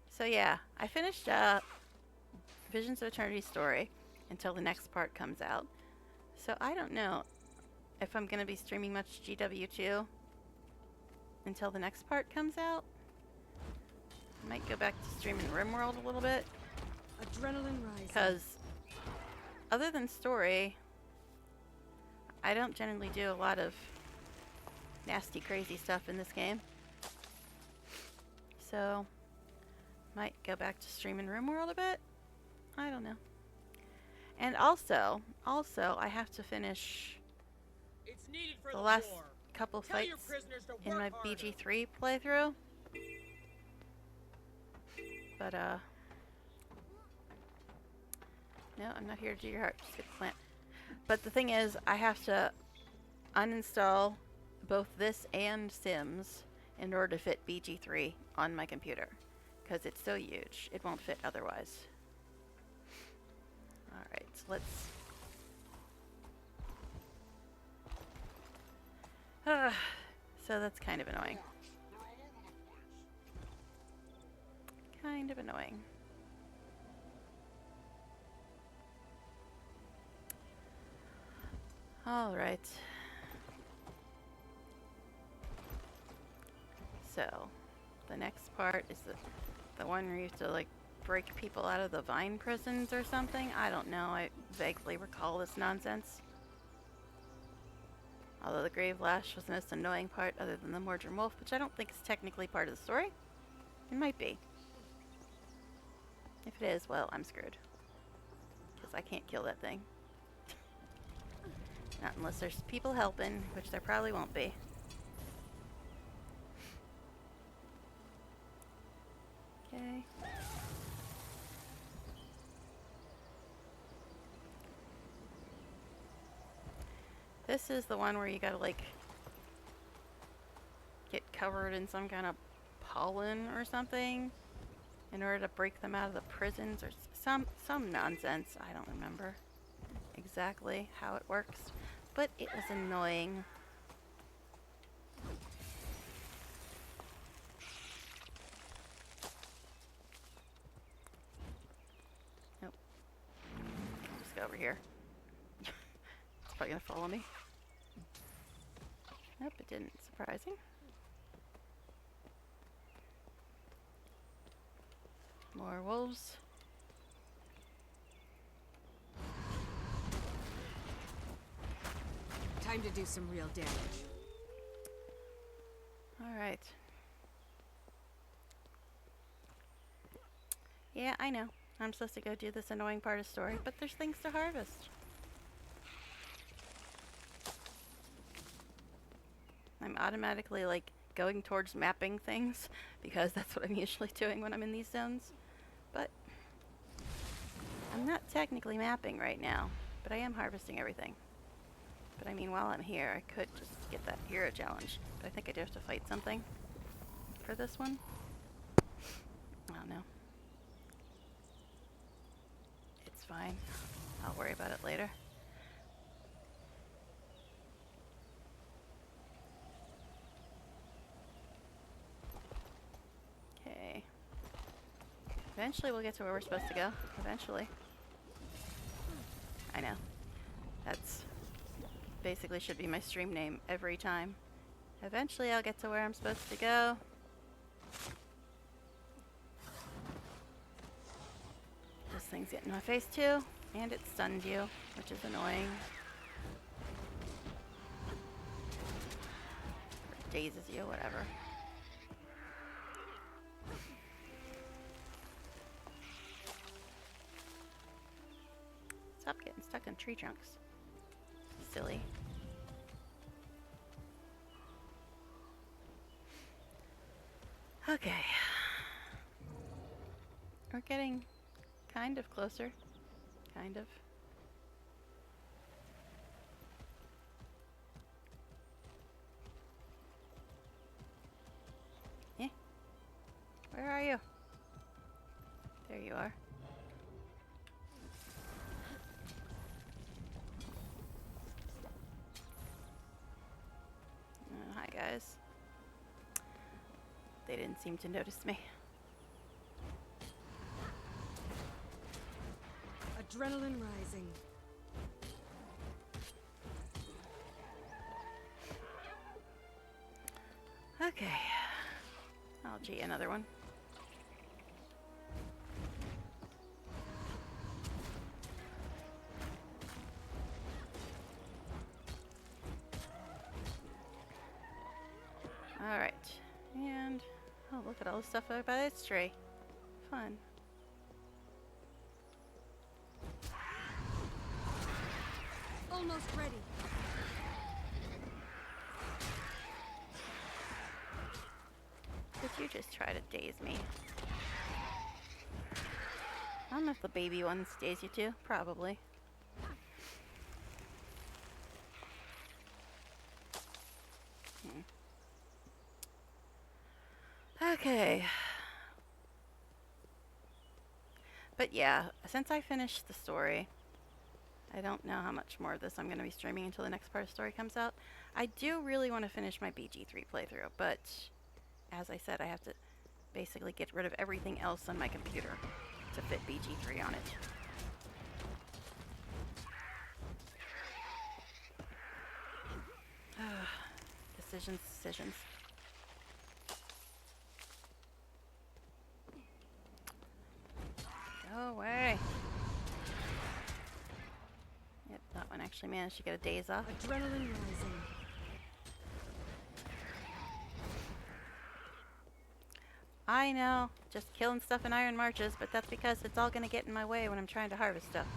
So yeah, I finished Visions of Eternity story until the next part comes out. So I don't know if I'm going to be streaming much GW2 until the next part comes out. I might go back to streaming RimWorld a little bit. Adrenaline rising. Because other than story, I don't generally do a lot of nasty, crazy stuff in this game. So, might go back to streaming RimWorld a bit. I don't know. And also, I have to finish the last couple fights in my BG3 playthrough. But, no, I'm not here to do your heart. Just get the plant. But the thing is, I have to uninstall both this and Sims in order to fit BG3 on my computer. Because it's so huge, it won't fit otherwise. Alright, so let's... so that's kind of annoying. Kind of annoying. Alright. So, the next part is the one where you have to, like, break people out of the vine prisons or something. I don't know. I vaguely recall this nonsense. Although the Grave Lash was the most annoying part other than the Mordred Wolf, which I don't think is technically part of the story. It might be. If it is, well, I'm screwed. Because I can't kill that thing. Not unless there's people helping, which there probably won't be. Okay. This is the one where you gotta, like, get covered in some kind of pollen or something in order to break them out of the prisons or some nonsense. I don't remember exactly how it works, but it was annoying. Nope. I'll just go over here. It's probably gonna follow me. Nope, it didn't. Surprising. More wolves. Time to do some real damage. Alright. Yeah, I know. I'm supposed to go do this annoying part of the story, but there's things to harvest. I'm automatically, like, going towards mapping things, because that's what I'm usually doing when I'm in these zones. But I'm not technically mapping right now, but I am harvesting everything. But I mean, while I'm here, I could just get that hero challenge. But I think I do have to fight something for this one. I don't know. It's fine. I'll worry about it later. Okay. Eventually we'll get to where we're supposed to go. Eventually. I know. That's basically should be my stream name every time. Eventually I'll get to where I'm supposed to go. This thing's getting in my face too, and it stuns you, which is annoying. Or dazes you, whatever. Stop getting stuck in tree trunks. Silly. Okay. We're getting kind of closer. Kind of. Yeah. Where are you? There you are. Hi guys. They didn't seem to notice me. Adrenaline rising. Okay. I'll G another one. Alright. And oh, look at all the stuff over by this tree. Fun. Almost ready. Did you just try to daze me? I don't know if the baby ones daze you too. Probably. Okay. But yeah, since I finished the story, I don't know how much more of this I'm going to be streaming until the next part of the story comes out. I do really want to finish my BG3 playthrough, but as I said, I have to basically get rid of everything else on my computer to fit BG3 on it. Decisions. Go away. Yep, that one actually managed to get a daze off. Adrenaline rising. I know, just killing stuff in iron marches, but that's because it's all gonna get in my way when I'm trying to harvest stuff.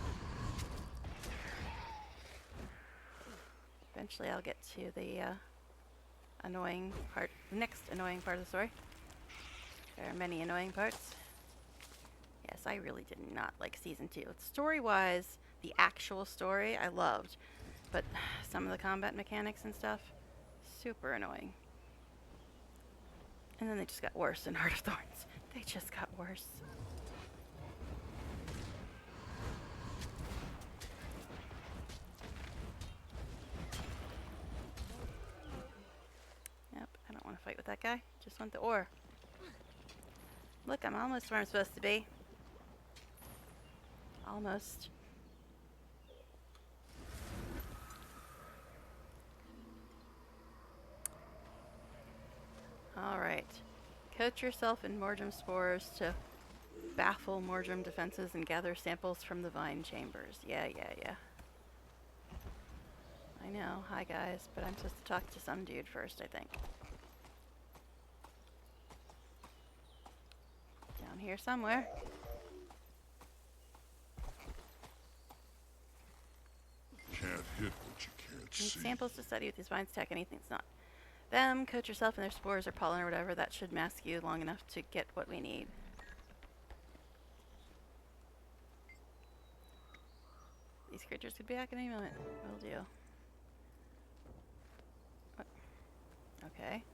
Eventually I'll get to the annoying part, next annoying part of the story. There are many annoying parts. Yes, I really did not like season 2. Story-wise, the actual story I loved, but some of the combat mechanics and stuff, super annoying. And then they just got worse in Heart of Thorns. They just got worse. Yep, I don't want to fight with that guy. Just want the ore. Look, I'm almost where I'm supposed to be. Almost. Alright. Coat yourself in Mordrum spores to baffle Mordrum defenses and gather samples from the vine chambers. Yeah. I know. Hi, guys. But I'm supposed to talk to some dude first, I think. Down here somewhere. Can't hit what you can't see. Samples to study with these vines tech, anything's not. Them, coat yourself in their spores or pollen or whatever. That should mask you long enough to get what we need. These creatures could be back at any moment. Will do. What? Okay.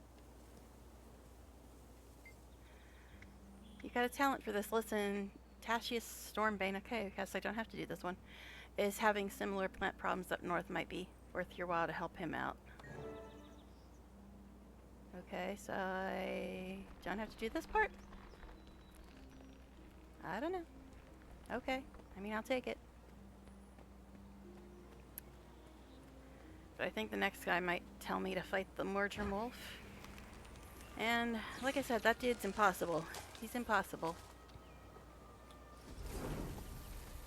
You got a talent for this. Listen, Tashius Stormbane, okay, I guess I don't have to do this one, is having similar plant problems up north. Might be worth your while to help him out. Okay, so I don't have to do this part? I don't know. Okay, I mean, I'll take it. But I think the next guy might tell me to fight the Mordrum Wolf. And, like I said, that dude's impossible. He's impossible.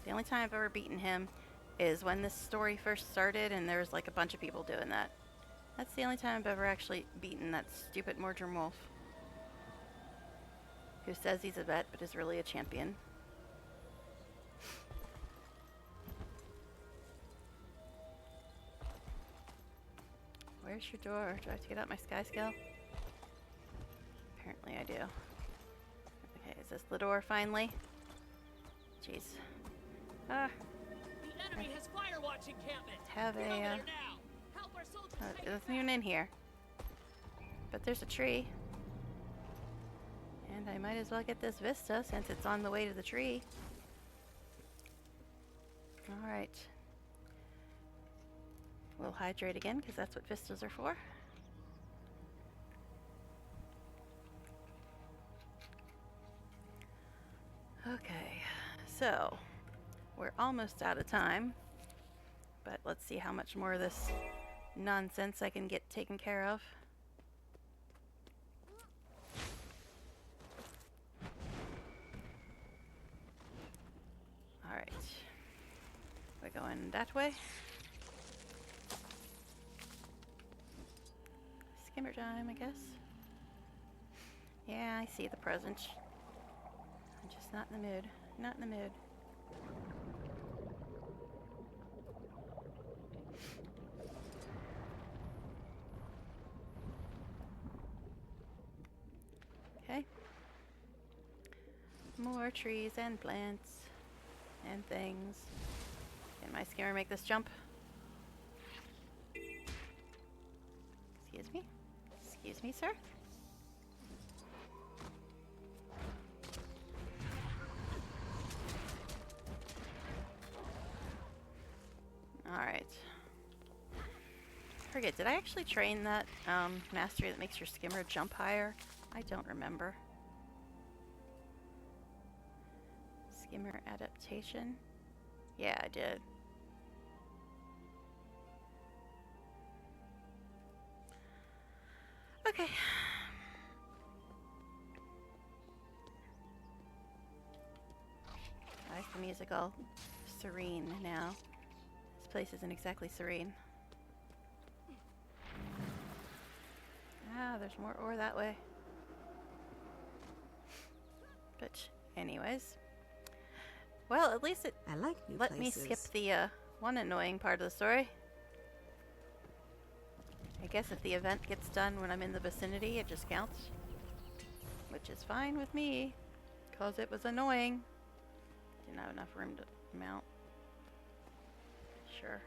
The only time I've ever beaten him is when this story first started and there was like a bunch of people doing that. That's the only time I've ever actually beaten that stupid Mordrum Wolf. Who says he's a vet but is really a champion. Where's your door? Do I have to get out my sky skill? Apparently I do. Okay, is this the door finally? Jeez. Ah. The enemy has firewatch encampment. Have Get a over there now. Help our soldiers take there's it nothing back. in here. But there's a tree. And I might as well get this vista since it's on the way to the tree. Alright. We'll hydrate again because that's what vistas are for. Okay, so we're almost out of time, but let's see how much more of this nonsense I can get taken care of. Alright, we're going that way. Skimmer time, I guess. Yeah, I see the present. I'm just not in the mood. Not in the mood. Okay. More trees and plants and things. Can my skimmer make this jump? Excuse me? Excuse me, sir? Alright. Forget, did I actually train that mastery that makes your skimmer jump higher? I don't remember. Skimmer adaptation? Yeah, I did. Okay. Why is the music all serene now? This place isn't exactly serene. Ah, there's more ore that way. But anyways. Well, at least it I like new let me skip places. the one annoying part of the story. I guess if the event gets done when I'm in the vicinity, it just counts. Which is fine with me, because it was annoying. Didn't have enough room to mount. Sure.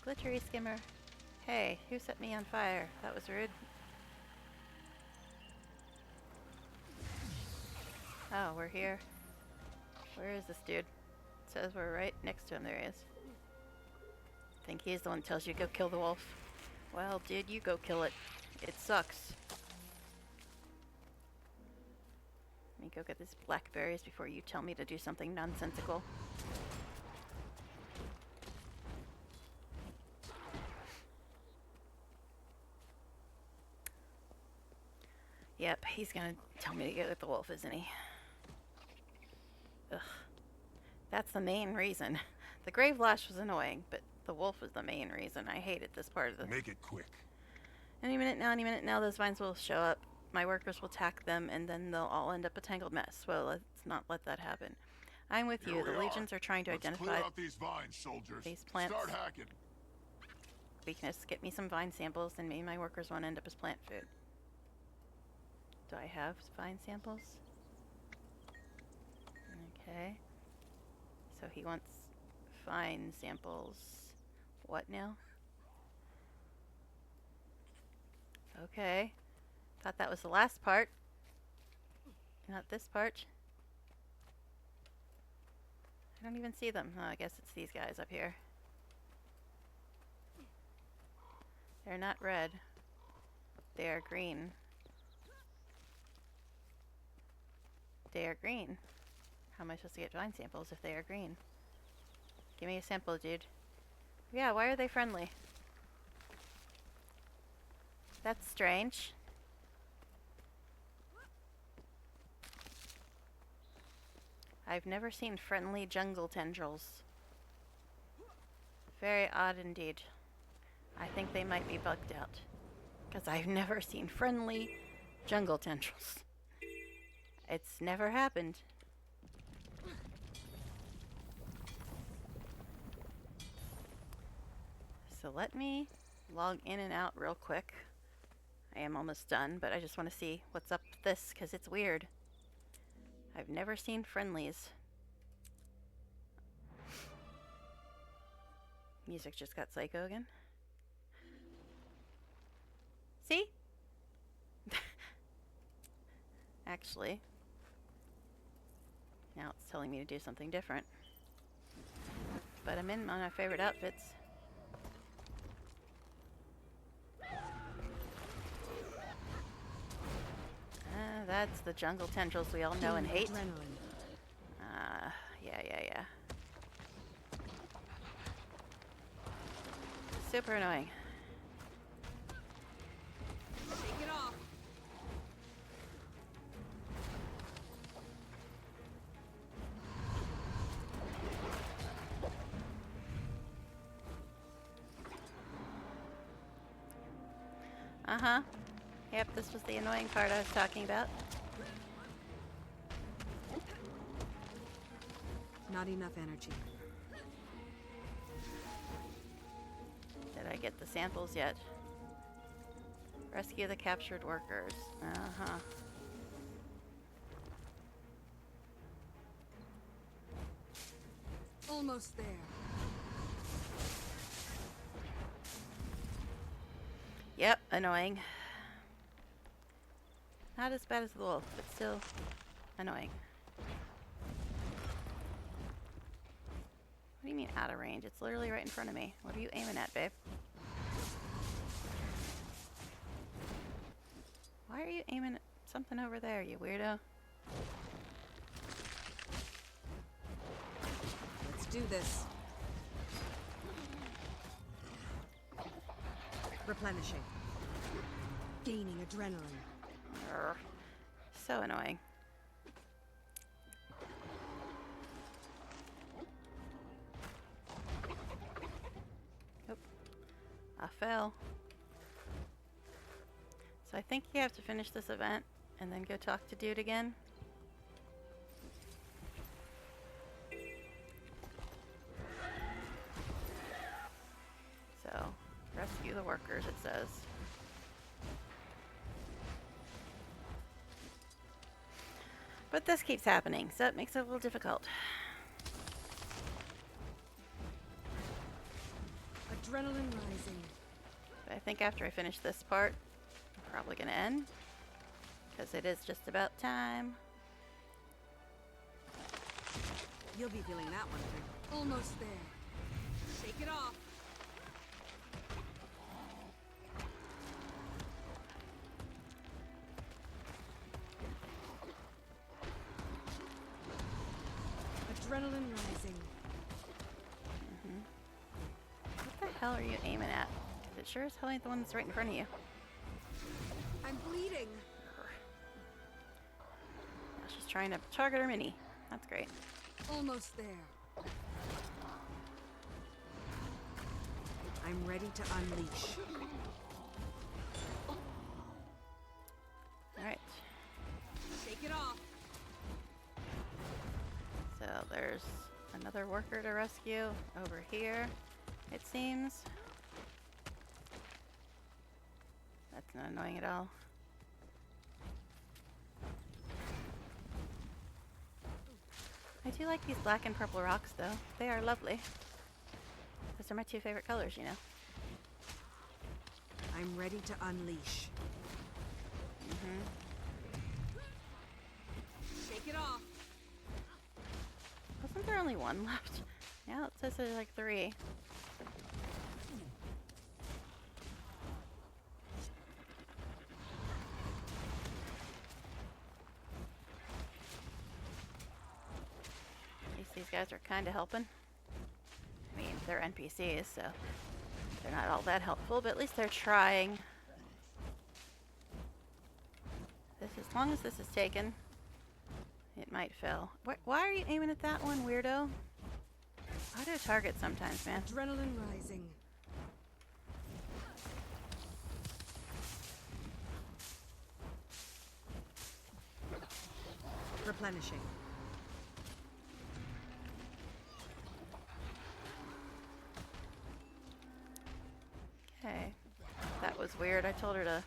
Glittery skimmer. Hey, who set me on fire? That was rude. Oh, we're here. Where is this dude? It says we're right next to him. There he is. I think he's the one that tells you go kill the wolf. Well, dude, you go kill it. It sucks. Let me go get these blackberries before you tell me to do something nonsensical. Yep, he's gonna tell me to go get the wolf, isn't he? Ugh. That's the main reason. The grave lash was annoying, but the wolf was the main reason. I hated this part of the... Make it quick. Any minute now, those vines will show up. My workers will attack them, and then they'll all end up a tangled mess. Well, let's not let that happen. I'm with you. The legions are trying to identify clear out these vines, soldiers. These plants. Start hacking. Weakness. Get me some vine samples, and me and my workers won't end up as plant food. Do I have vine samples? Okay. So he wants vine samples. What now? Okay. Thought that was the last part. Not this part. I don't even see them. Oh, I guess it's these guys up here. They're not red. They are green. They are green. How am I supposed to get vine samples if they are green? Give me a sample, dude. Yeah, why are they friendly? That's strange. I've never seen friendly jungle tendrils. Very odd indeed. I think they might be bugged out. Because I've never seen friendly jungle tendrils. It's never happened. So let me log in and out real quick. I am almost done, but I just want to see what's up with this, because it's weird. I've never seen friendlies. Music just got psycho again. See? Actually, now it's telling me to do something different. But I'm in my favorite outfits. That's the jungle tendrils we all know and hate. Yeah. Super annoying. Shake it off. Uh-huh. Yep, this was the annoying part I was talking about. Not enough energy. Did I get the samples yet? Rescue the captured workers. Uh-huh. Almost there. Yep, annoying. Not as bad as the wolf, but still annoying. What do you mean out of range? It's literally right in front of me. What are you aiming at, babe? Why are you aiming at something over there, you weirdo? Let's do this. Replenishing. Gaining adrenaline. Urgh. So annoying. Nope. I fell. So I think you have to finish this event and then go talk to Dude again. So, rescue the workers, it says. But this keeps happening, so it makes it a little difficult. Adrenaline rising. But I think after I finish this part, I'm probably going to end. Because it is just about time. You'll be feeling that one. Almost there. Shake it off. Adrenaline rising. What the hell are you aiming at? Because it sure as hell ain't the one that's right in front of you. I'm bleeding. Now she's trying to target her mini. That's great. Almost there. I'm ready to unleash. Alright. Shake it off. So there's another worker to rescue over here, it seems. That's not annoying at all. I do like these black and purple rocks though. They are lovely. Those are my two favorite colors, you know. I'm ready to unleash. Shake it off. Wasn't there only one left? Now it says there's like 3. At least these guys are kind of helping. I mean, they're NPCs, so they're not all that helpful, but at least they're trying. This, as long as this is taken, it might fail. Why are you aiming at that one, weirdo? Auto target sometimes, man. Adrenaline rising. Replenishing. Okay. That was weird. I told her to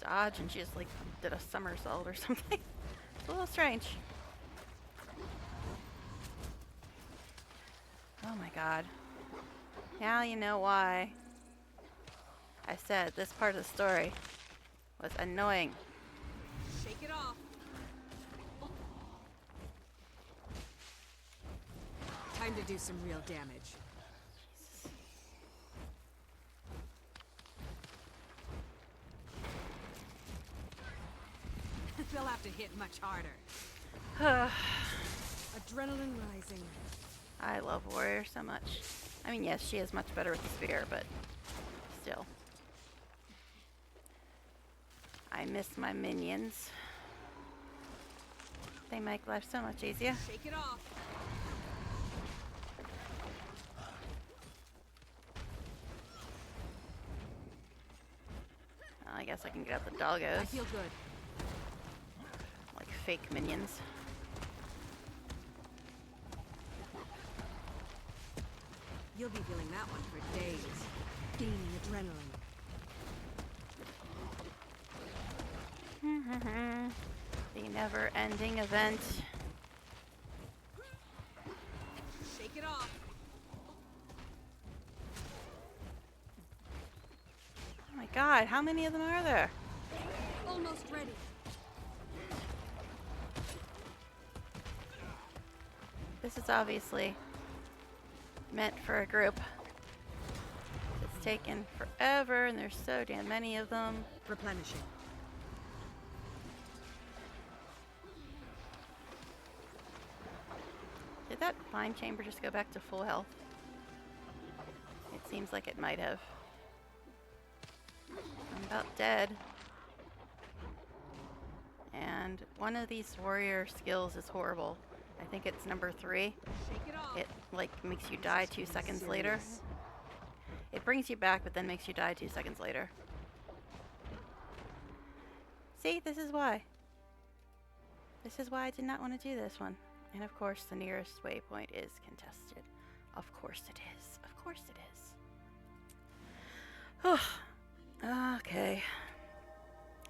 dodge and she just like did a somersault or something. It's a little strange. Oh my god. Now you know why I said this part of the story was annoying. Shake it off. Time to do some real damage. They'll have to hit much harder. Adrenaline rising. I love Warrior so much. I mean, yes, she is much better with the spear, but still. I miss my minions. They make life so much easier. Shake it off. Well, I guess I can get out the doggos. I feel good. Like fake minions. You'll be feeling that one for days. Gaining adrenaline. The never-ending event. Shake it off. Oh my god, how many of them are there? Almost ready. This is obviously meant for a group. It's taken forever and there's so damn many of them. Replenishing. Did that mind chamber just go back to full health? It seems like it might have. I'm about dead. And one of these warrior skills is horrible. I think it's number 3. Shake it off. It like makes you die 2 seconds later. It brings you back, but then makes you die 2 seconds later. See, this is why. This is why I did not want to do this one. And of course, the nearest waypoint is contested. Of course it is. Of course it is. Oh, okay.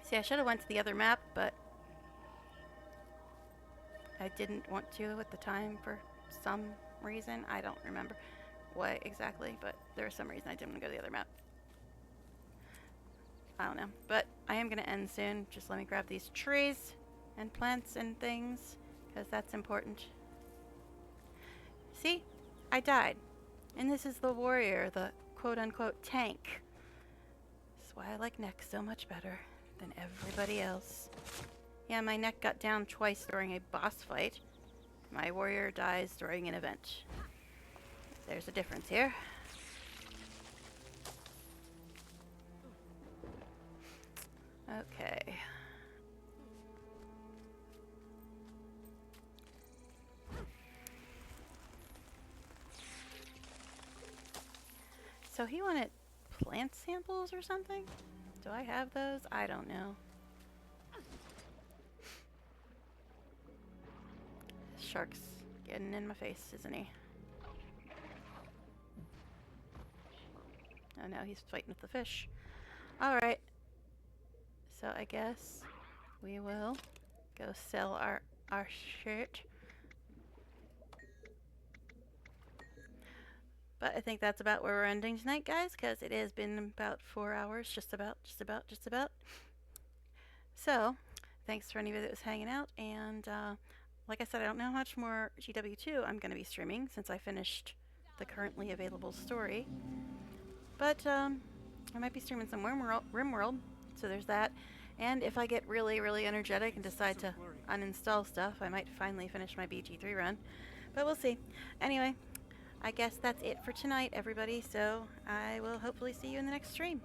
See, I should have went to the other map, but I didn't want to at the time for some reason. I don't remember what exactly, but there was some reason I didn't want to go to the other map. I don't know, but I am going to end soon. Just let me grab these trees and plants and things, because that's important. See? I died. And this is the warrior, the quote-unquote tank. That's why I like Neck so much better than everybody else. Yeah, my Neck got down twice during a boss fight. My warrior dies during an event. There's a difference here. Okay. So he wanted plant samples or something? Do I have those? I don't know. Shark's getting in my face, isn't he? Oh no, he's fighting with the fish. Alright. So I guess we will go sell our shirt. But I think that's about where we're ending tonight, guys, because it has been about 4 hours, just about. So, thanks for anybody that was hanging out, and like I said, I don't know how much more GW2 I'm going to be streaming since I finished the currently available story. But I might be streaming some RimWorld, so there's that. And if I get really, really energetic and decide to uninstall stuff, I might finally finish my BG3 run. But we'll see. Anyway, I guess that's it for tonight, everybody, so I will hopefully see you in the next stream.